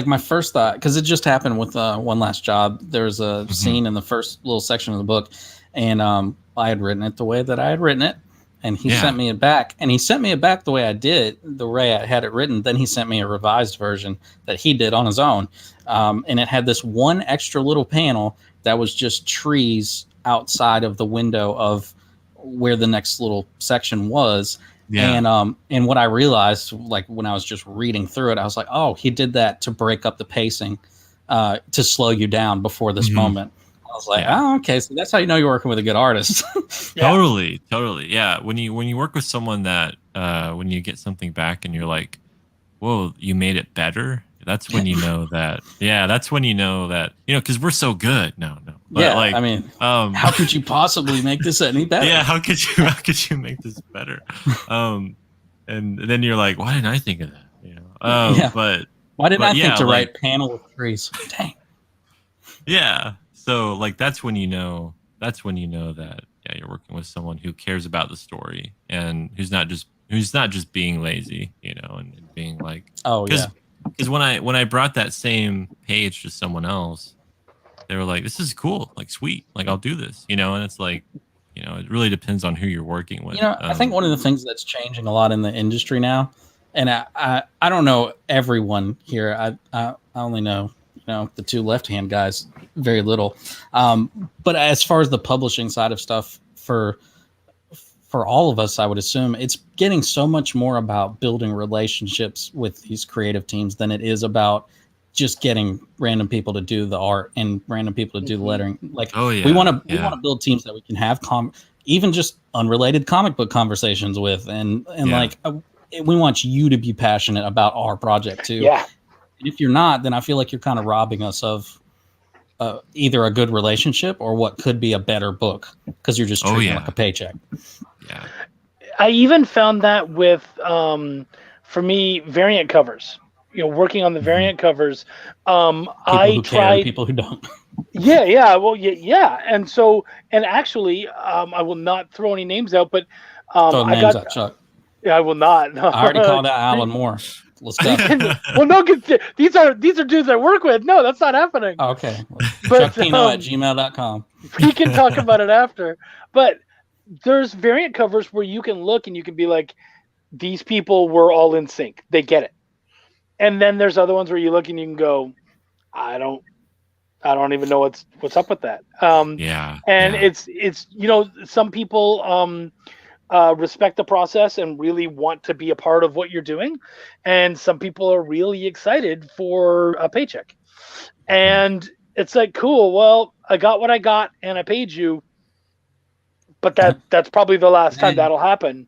my first thought, because it just happened with One Last Job. There's a scene in the first little section of the book, and I had written it the way that I had written it, and he sent me it back, and he sent me it back the way I had it written. Then he sent me a revised version that he did on his own, and it had this one extra little panel that was just trees outside of the window of where the next little section was. Yeah. And what I realized, like when I was just reading through it, I was like, oh, he did that to break up the pacing, to slow you down before this moment. I was like, oh, okay, so that's how you know you're working with a good artist. Totally. Yeah, when you work with someone that when you get something back and you're like, whoa, you made it better. That's when you know that. Yeah, that's when you know that. Because we're so good. No. But yeah, like, I mean, how could you possibly make this any better? Yeah, how could you make this better? And then you're like, why didn't I think of that? But why didn't I think to write panel with trees? Dang. Yeah. So like that's when you know that you're working with someone who cares about the story and who's not just being lazy, and being like, because when I brought that same page to someone else, they were like, this is cool, like sweet, like I'll do this, and it's like, it really depends on who you're working with. I think one of the things that's changing a lot in the industry now, and I don't know everyone here. I only know the 2 left-hand guys very little. But as far as the publishing side of stuff, for all of us, I would assume it's getting so much more about building relationships with these creative teams than it is about just getting random people to do the art and random people to do the lettering. Like, we want to build teams that we can have even just unrelated comic book conversations with, and like we want you to be passionate about our project too. Yeah. If you're not, then I feel like you're kind of robbing us of either a good relationship or what could be a better book, because you're just treating it like a paycheck. Yeah. I even found that with, for me, variant covers. Working on the variant covers, I tried people who don't. Yeah. Well, yeah. And so, and actually, I will not throw any names out, but I got Chuck. Yeah, I will not. No. I already called out Alan Moore. Let's go. Well, no, these are dudes I work with. No, that's not happening. Okay. But chuckpino@gmail.com. We can talk about it after. But there's variant covers where you can look and you can be like, these people were all in sync. They get it. And then there's other ones where you look and you can go, I don't even know what's up with that. It's some people respect the process and really want to be a part of what you're doing, and some people are really excited for a paycheck. And it's like, cool, well, I got what I got and I paid you, but that's probably the last time that'll happen.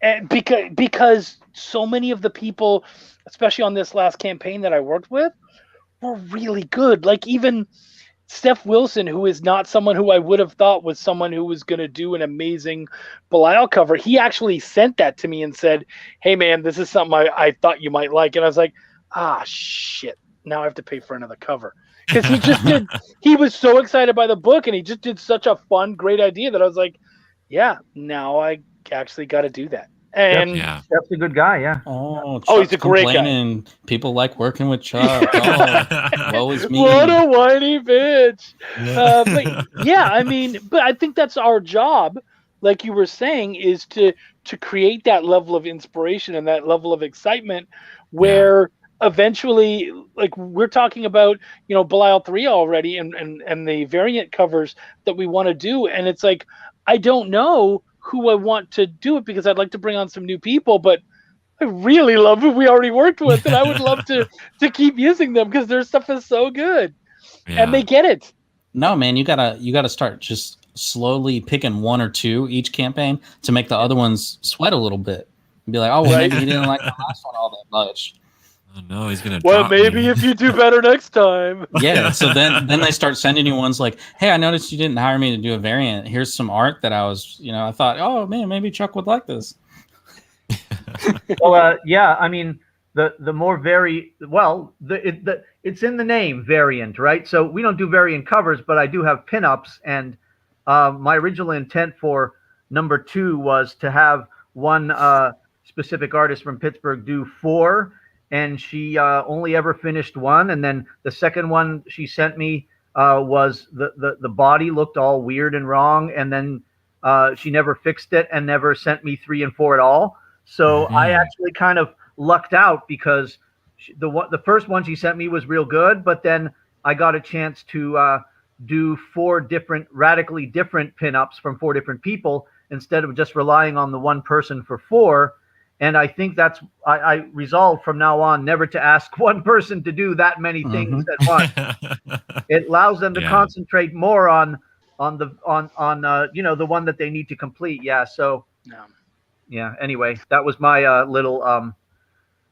And because so many of the people, especially on this last campaign that I worked with, were really good. Like even Steph Wilson, who is not someone who I would have thought was someone who was going to do an amazing Belial cover, he actually sent that to me and said, hey man, this is something I thought you might like. And I was like, shit, now I have to pay for another cover. Because he was so excited by the book and he just did such a fun, great idea that I was like, yeah, now I actually got to do that. And Steph's a good guy, yeah. He's a great guy. People like working with Chuck. Woe is me. What a whiny bitch. But I think that's our job, like you were saying, is to to create that level of inspiration and that level of excitement where eventually, like we're talking about, Belial 3 already and the variant covers that we want to do. And it's like, I don't know who I want to do it because I'd like to bring on some new people, but I really love who we already worked with, and I would love to keep using them because their stuff is so good, and they get it. No, man, you gotta start just slowly picking one or two each campaign to make the other ones sweat a little bit. And be like, oh, well, maybe he didn't like the last one all that much. Oh no, he's gonna. Well, maybe if you do better next time. Yeah. So then they start sending you ones like, hey, I noticed you didn't hire me to do a variant. Here's some art that I was, I thought, oh man, maybe Chuck would like this. Well, yeah, I mean, the more it's in the name, variant, right? So we don't do variant covers, but I do have pinups, and my original intent for number 2 was to have one specific artist from Pittsburgh do 4, and she only ever finished 1, and then the second one she sent me was the body looked all weird and wrong, and then she never fixed it and never sent me 3 and 4 at all. So I actually kind of lucked out because the first one she sent me was real good, but then I got a chance to do 4 radically different pinups from 4 different people instead of just relying on the one person for 4. And I think I resolved from now on never to ask one person to do that many things at once. It allows them to concentrate more on the one that they need to complete. Yeah. So. Yeah. Anyway, that was my little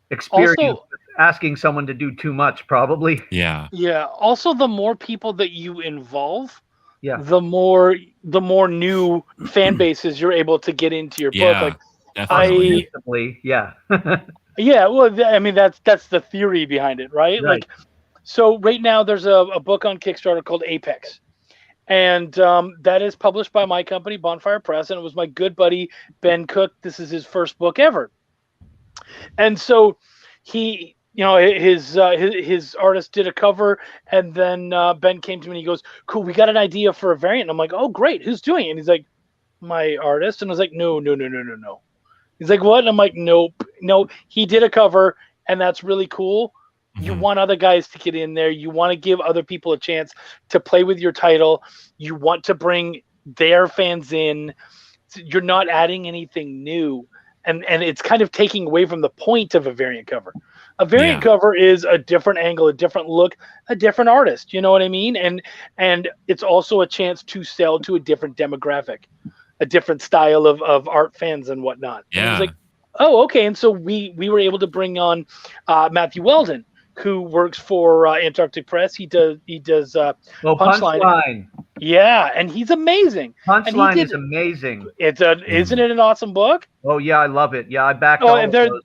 experience also, with asking someone to do too much, probably. Yeah. Yeah. Also, the more people that you involve, the more new fan bases you're able to get into your book. Like, definitely. Yeah. Well, I mean, that's the theory behind it, right? Like, so right now there's a book on Kickstarter called Apex. And that is published by my company, Bonfire Press, and it was my good buddy Ben Cook. This is his first book ever, and so he, his artist did a cover, and then Ben came to me and he goes, "Cool, we got an idea for a variant." And I'm like, "Oh, great, who's doing it?" And he's like, "My artist," and I was like, "No." He's like, "What?" And I'm like, "Nope, no, he did a cover, and that's really cool." You want other guys to get in there. You want to give other people a chance to play with your title. You want to bring their fans in. You're not adding anything new. And it's kind of taking away from the point of a variant cover. A variant cover is a different angle, a different look, a different artist. You know what I mean? And it's also a chance to sell to a different demographic, a different style of art fans and whatnot. Yeah. And it was like, oh, okay. And so we were able to bring on Matthew Weldon, who works for Antarctic Press. He does Punchline. Yeah, and he's amazing. Punchline is amazing. Isn't it an awesome book? Oh yeah, I love it. Yeah, I backed all of those.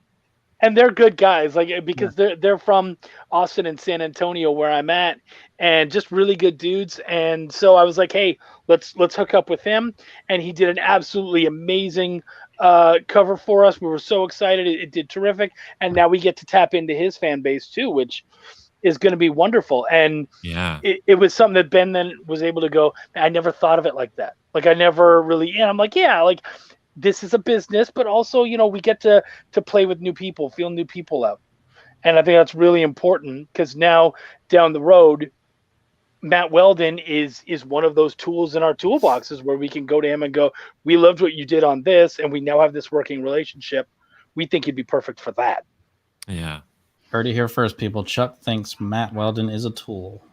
And they're good guys, like because they're from Austin and San Antonio where I'm at, and just really good dudes. And so I was like, hey, let's hook up with him. And he did an absolutely amazing cover for us. We were so excited. It did terrific. And now we get to tap into his fan base too, which is going to be wonderful. And it was something that Ben then was able to go, I never thought of it like that. Like I never really, and I'm like, yeah, like this is a business, but also, we get to play with new people, feel new people out. And I think that's really important because now down the road, Matt Weldon is one of those tools in our toolboxes where we can go to him and go, we loved what you did on this, and we now have this working relationship. We think you'd be perfect for that. Yeah. Heard it here first, people. Chuck thinks Matt Weldon is a tool.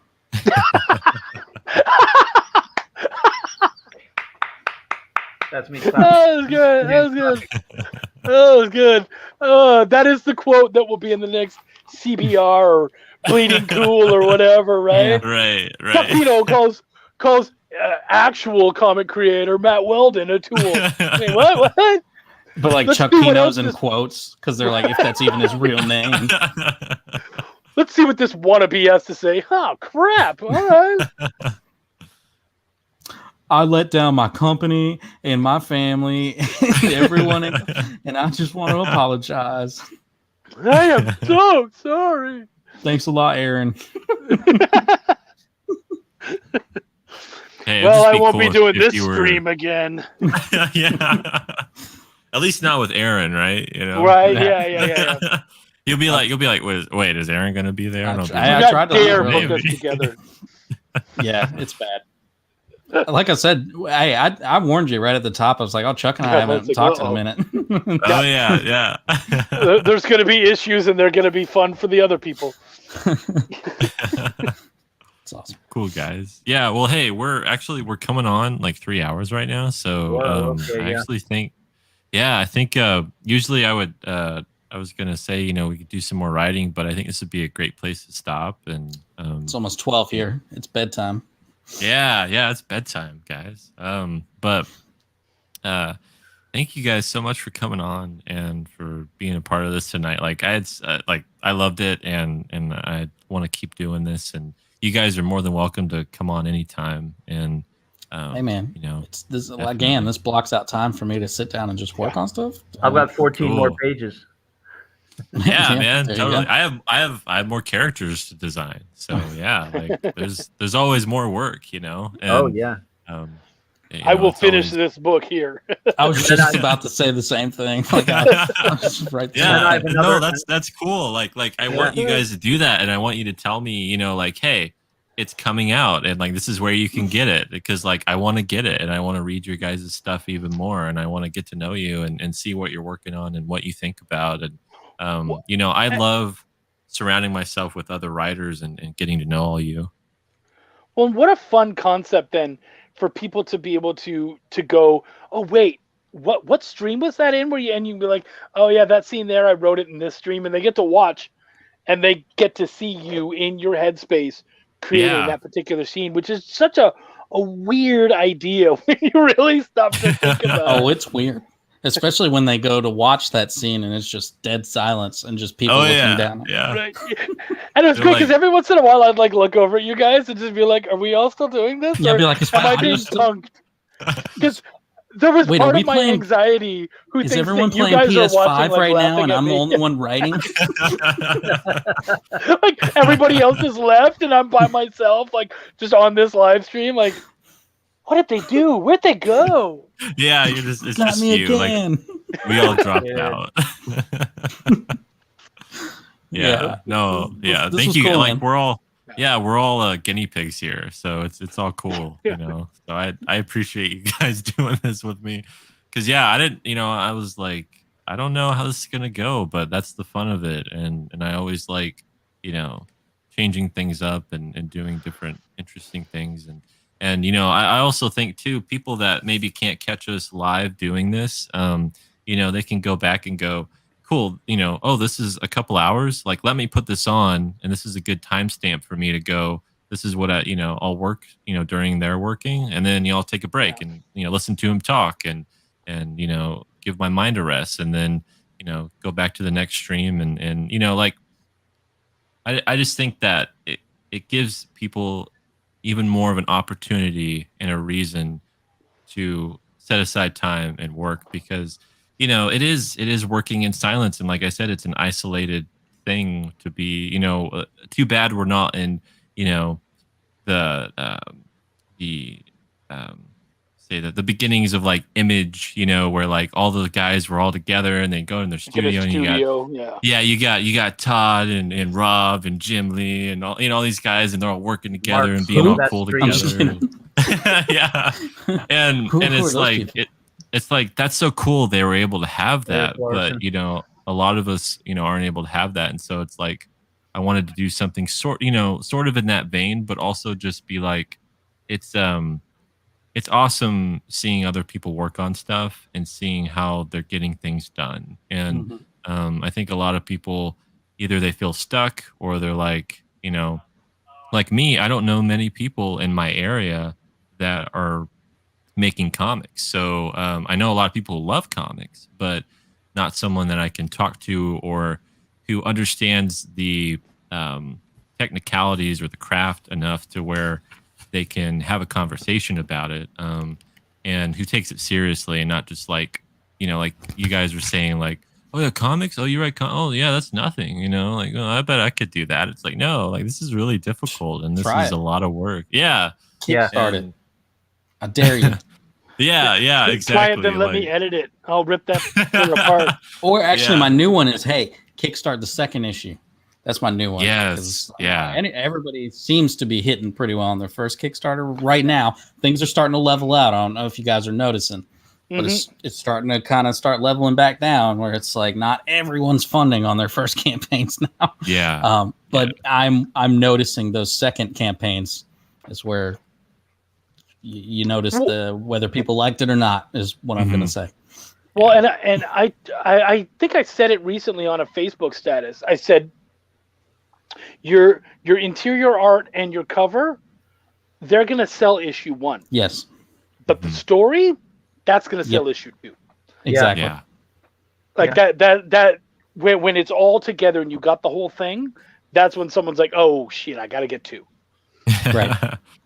That's me. That was good. That was good. That is the quote that will be in the next CBR or Bleeding Cool or whatever, right? Yeah, right. Capino calls actual comic creator Matt Weldon a tool. Wait, what? But like Chuck Pino's in quotes because they're like, if that's even his real name. Let's see what this wannabe has to say. Oh, crap. All right. I let down my company and my family and everyone, and I just want to apologize. I am so sorry. Thanks a lot, Aaron. Hey, well, I won't be doing this stream again. Yeah. At least not with Aaron, right? You know, Right? Yeah. You'll be like, wait, is Aaron gonna be there? I And I'll be tried- like, I tried to dare leave book early. us together. Yeah, it's bad. Like I said, I warned you right at the top. I was like, "Oh, Chuck and I Yeah, haven't it's like, talked in a uh-oh. minute." oh yeah. There's going to be issues, and they're going to be fun for the other people. It's awesome. Cool guys. Yeah. Well, hey, we're coming on like 3 hours right now. So Whoa, okay, I yeah. actually think, I think usually I was gonna say, we could do some more writing, but I think this would be a great place to stop. And It's almost 12 here. It's bedtime. yeah, it's bedtime, guys. But thank you guys so much for coming on and for being a part of this tonight. Like I loved it, and I want to keep doing this. And you guys are more than welcome to come on anytime. And Hey man, it's this definitely. again. This blocks out time for me to sit down and just work on stuff. I've got 14 more Cool. pages. Yeah, man, there you totally. go. I have more characters to design. So yeah, like there's always more work, And, Oh yeah. I will it's finish always- this book here. I was just about to say the same thing. Like, I was right there. And I Yeah, have another- no, that's cool. Like I want you guys to do that, and I want you to tell me, like, hey, it's coming out, and like this is where you can get it, because like I want to get it, and I want to read your guys' stuff even more, and I want to get to know you and see what you're working on and what you think about, and I love surrounding myself with other writers and getting to know all you. Well, what a fun concept then for people to be able to go, oh wait, what stream was that in? Where you can be like, oh yeah, that scene there, I wrote it in this stream, and they get to watch, and they get to see you in your headspace creating that particular scene, which is such a weird idea when you really stop to think about it. Oh, it's weird. Especially when they go to watch that scene and it's just dead silence and just people looking down. Yeah. Right. And it was great because every once in a while I'd like look over at you guys and just be like, "Are we all still doing this? Yeah, or be like, "Is am my I audio being still-" punked?" Because there was Wait, are part we of my playing- anxiety who Is thinks everyone that you playing guys are PS5 watching, like, right now laughing and at I'm the me. only one writing? Like everybody else is left and I'm by myself, like just on this live stream. Like, what did they do? Where'd they go? Yeah, it's Got just me you. again. Like we all dropped Yeah. out. Yeah. No. Yeah. This Thank was you. cool, Like man. we're all guinea pigs here, so it's all cool. So I appreciate you guys doing this with me, because I didn't. I was like, I don't know how this is gonna go, but that's the fun of it, and I always like changing things up and doing different interesting things, and I also think too, people that maybe can't catch us live doing this, they can go back and go, cool, oh, this is a couple hours, like let me put this on, and this is a good timestamp for me to go, this is what I'll work during their working, and then I'll take a break and listen to him talk and give my mind a rest, and then go back to the next stream, and like I just think that it gives people even more of an opportunity and a reason to set aside time and work, because it is working in silence, and like I said, it's an isolated thing to be. Too bad we're not in the say that the beginnings of like Image, where like all the guys were all together and they go in their studio, and you got Todd and Rob and Jim Lee and all these guys, and they're all working together Mark and being all That cool stream. together. Yeah, and Who are it's those like people? it's like that's so cool they were able to have that, Larson. but a lot of us aren't able to have that, and so it's like I wanted to do something sort of in that vein, but also just be like, it's awesome seeing other people work on stuff and seeing how they're getting things done. And I think a lot of people, either they feel stuck or they're like, like me, I don't know many people in my area that are making comics. So I know a lot of people who love comics, but not someone that I can talk to or who understands the technicalities or the craft enough to where they can have a conversation about it, and who takes it seriously and not just like, like you guys were saying, like, oh yeah, comics, oh you write oh yeah, that's nothing, like, oh, I bet I could do that. It's like, no, like this is really difficult and this Try is it. a lot of work. Yeah. Kickstart it. And- I dare you. Yeah, Try exactly. it, then let me edit it. I'll rip that thing apart. Or actually, Yeah. my new one is, hey, kickstart the second issue. That's my new one. Yes, 'Cause, yeah. everybody seems to be hitting pretty well on their first Kickstarter right now. Things are starting to level out. I don't know if you guys are noticing, but it's starting to kind of start leveling back down, where it's like not everyone's funding on their first campaigns now. Yeah. But I'm noticing those second campaigns is where you notice whether people liked it or not is what I'm going to say. Well, and I think I said it recently on a Facebook status. I said your interior art and your cover, they're gonna sell issue 1. Yes. But the story, that's gonna sell issue 2. Exactly. Yeah. Like that when it's all together and you got the whole thing, that's when someone's like, oh shit, I gotta get 2. Right.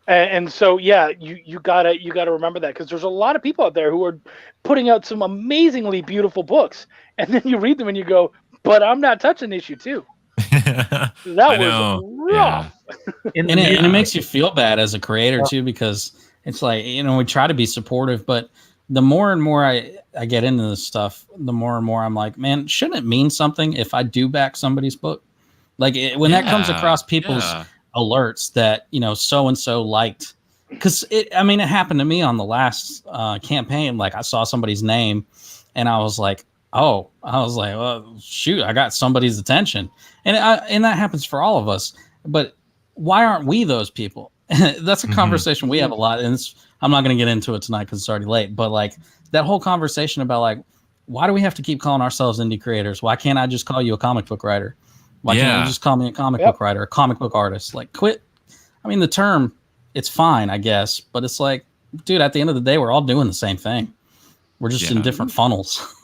And so you gotta remember that, because there's a lot of people out there who are putting out some amazingly beautiful books, and then you read them and you go, but I'm not touching issue 2. That was rough. And it makes you feel bad as a creator too, because it's like, we try to be supportive, but the more and more I get into this stuff, the more and more I'm like, man, shouldn't it mean something if I do back somebody's book? Like when that comes across people's alerts that so and so liked, because it happened to me on the last campaign. Like I saw somebody's name and I was like, well, shoot, I got somebody's attention, and that happens for all of us. But why aren't we those people? That's a conversation we have a lot, and I'm not going to get into it tonight because it's already late. But like that whole conversation about like, why do we have to keep calling ourselves indie creators? Why can't I just call you a comic book writer? Why can't you just call me a comic book writer, a comic book artist? Like, quit. I mean, the term, it's fine, I guess, but it's like, dude, at the end of the day, we're all doing the same thing. We're just in different funnels.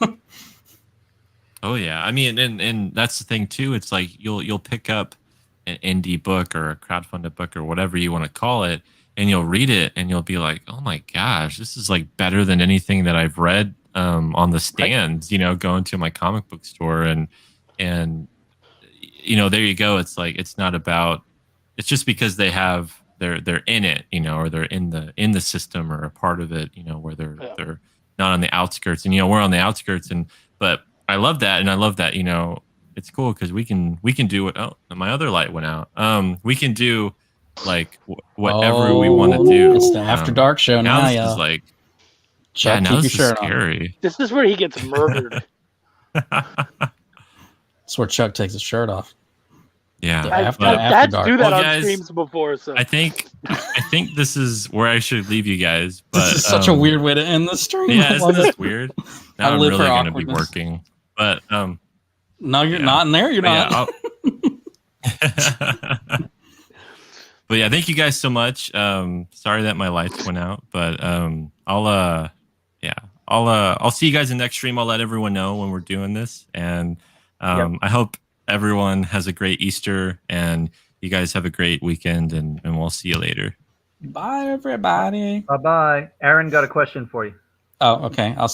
Oh yeah, I mean, and that's the thing too. It's like you'll pick up an indie book or a crowdfunded book or whatever you want to call it, and you'll read it and you'll be like, oh my gosh, this is like better than anything that I've read on the stands. Going to my comic book store and there you go. It's like it's not about. It's just because they're in it, or they're in the system or a part of it, where they're not on the outskirts, and we're on the outskirts, but I love that, and I love that it's cool because we can do it. Oh, my other light went out. We can do like whatever we want to do. It's the After Dark show now. This is like, Chuck, now keep this your shirt is scary. On. This is where he gets murdered. That's where Chuck takes his shirt off. Yeah, I've had to do that on streams before. So I think this is where I should leave you guys. But this is such a weird way to end the stream. Yeah, isn't this weird? Now I'm really going to be working. But no, you're not in there. You're not. But yeah, thank you guys so much. Sorry that my lights went out, but I'll see you guys in the next stream. I'll let everyone know when we're doing this, and I hope everyone has a great Easter, and you guys have a great weekend, and we'll see you later. Bye, everybody. Bye-bye. Aaron got a question for you. Oh, okay. I'll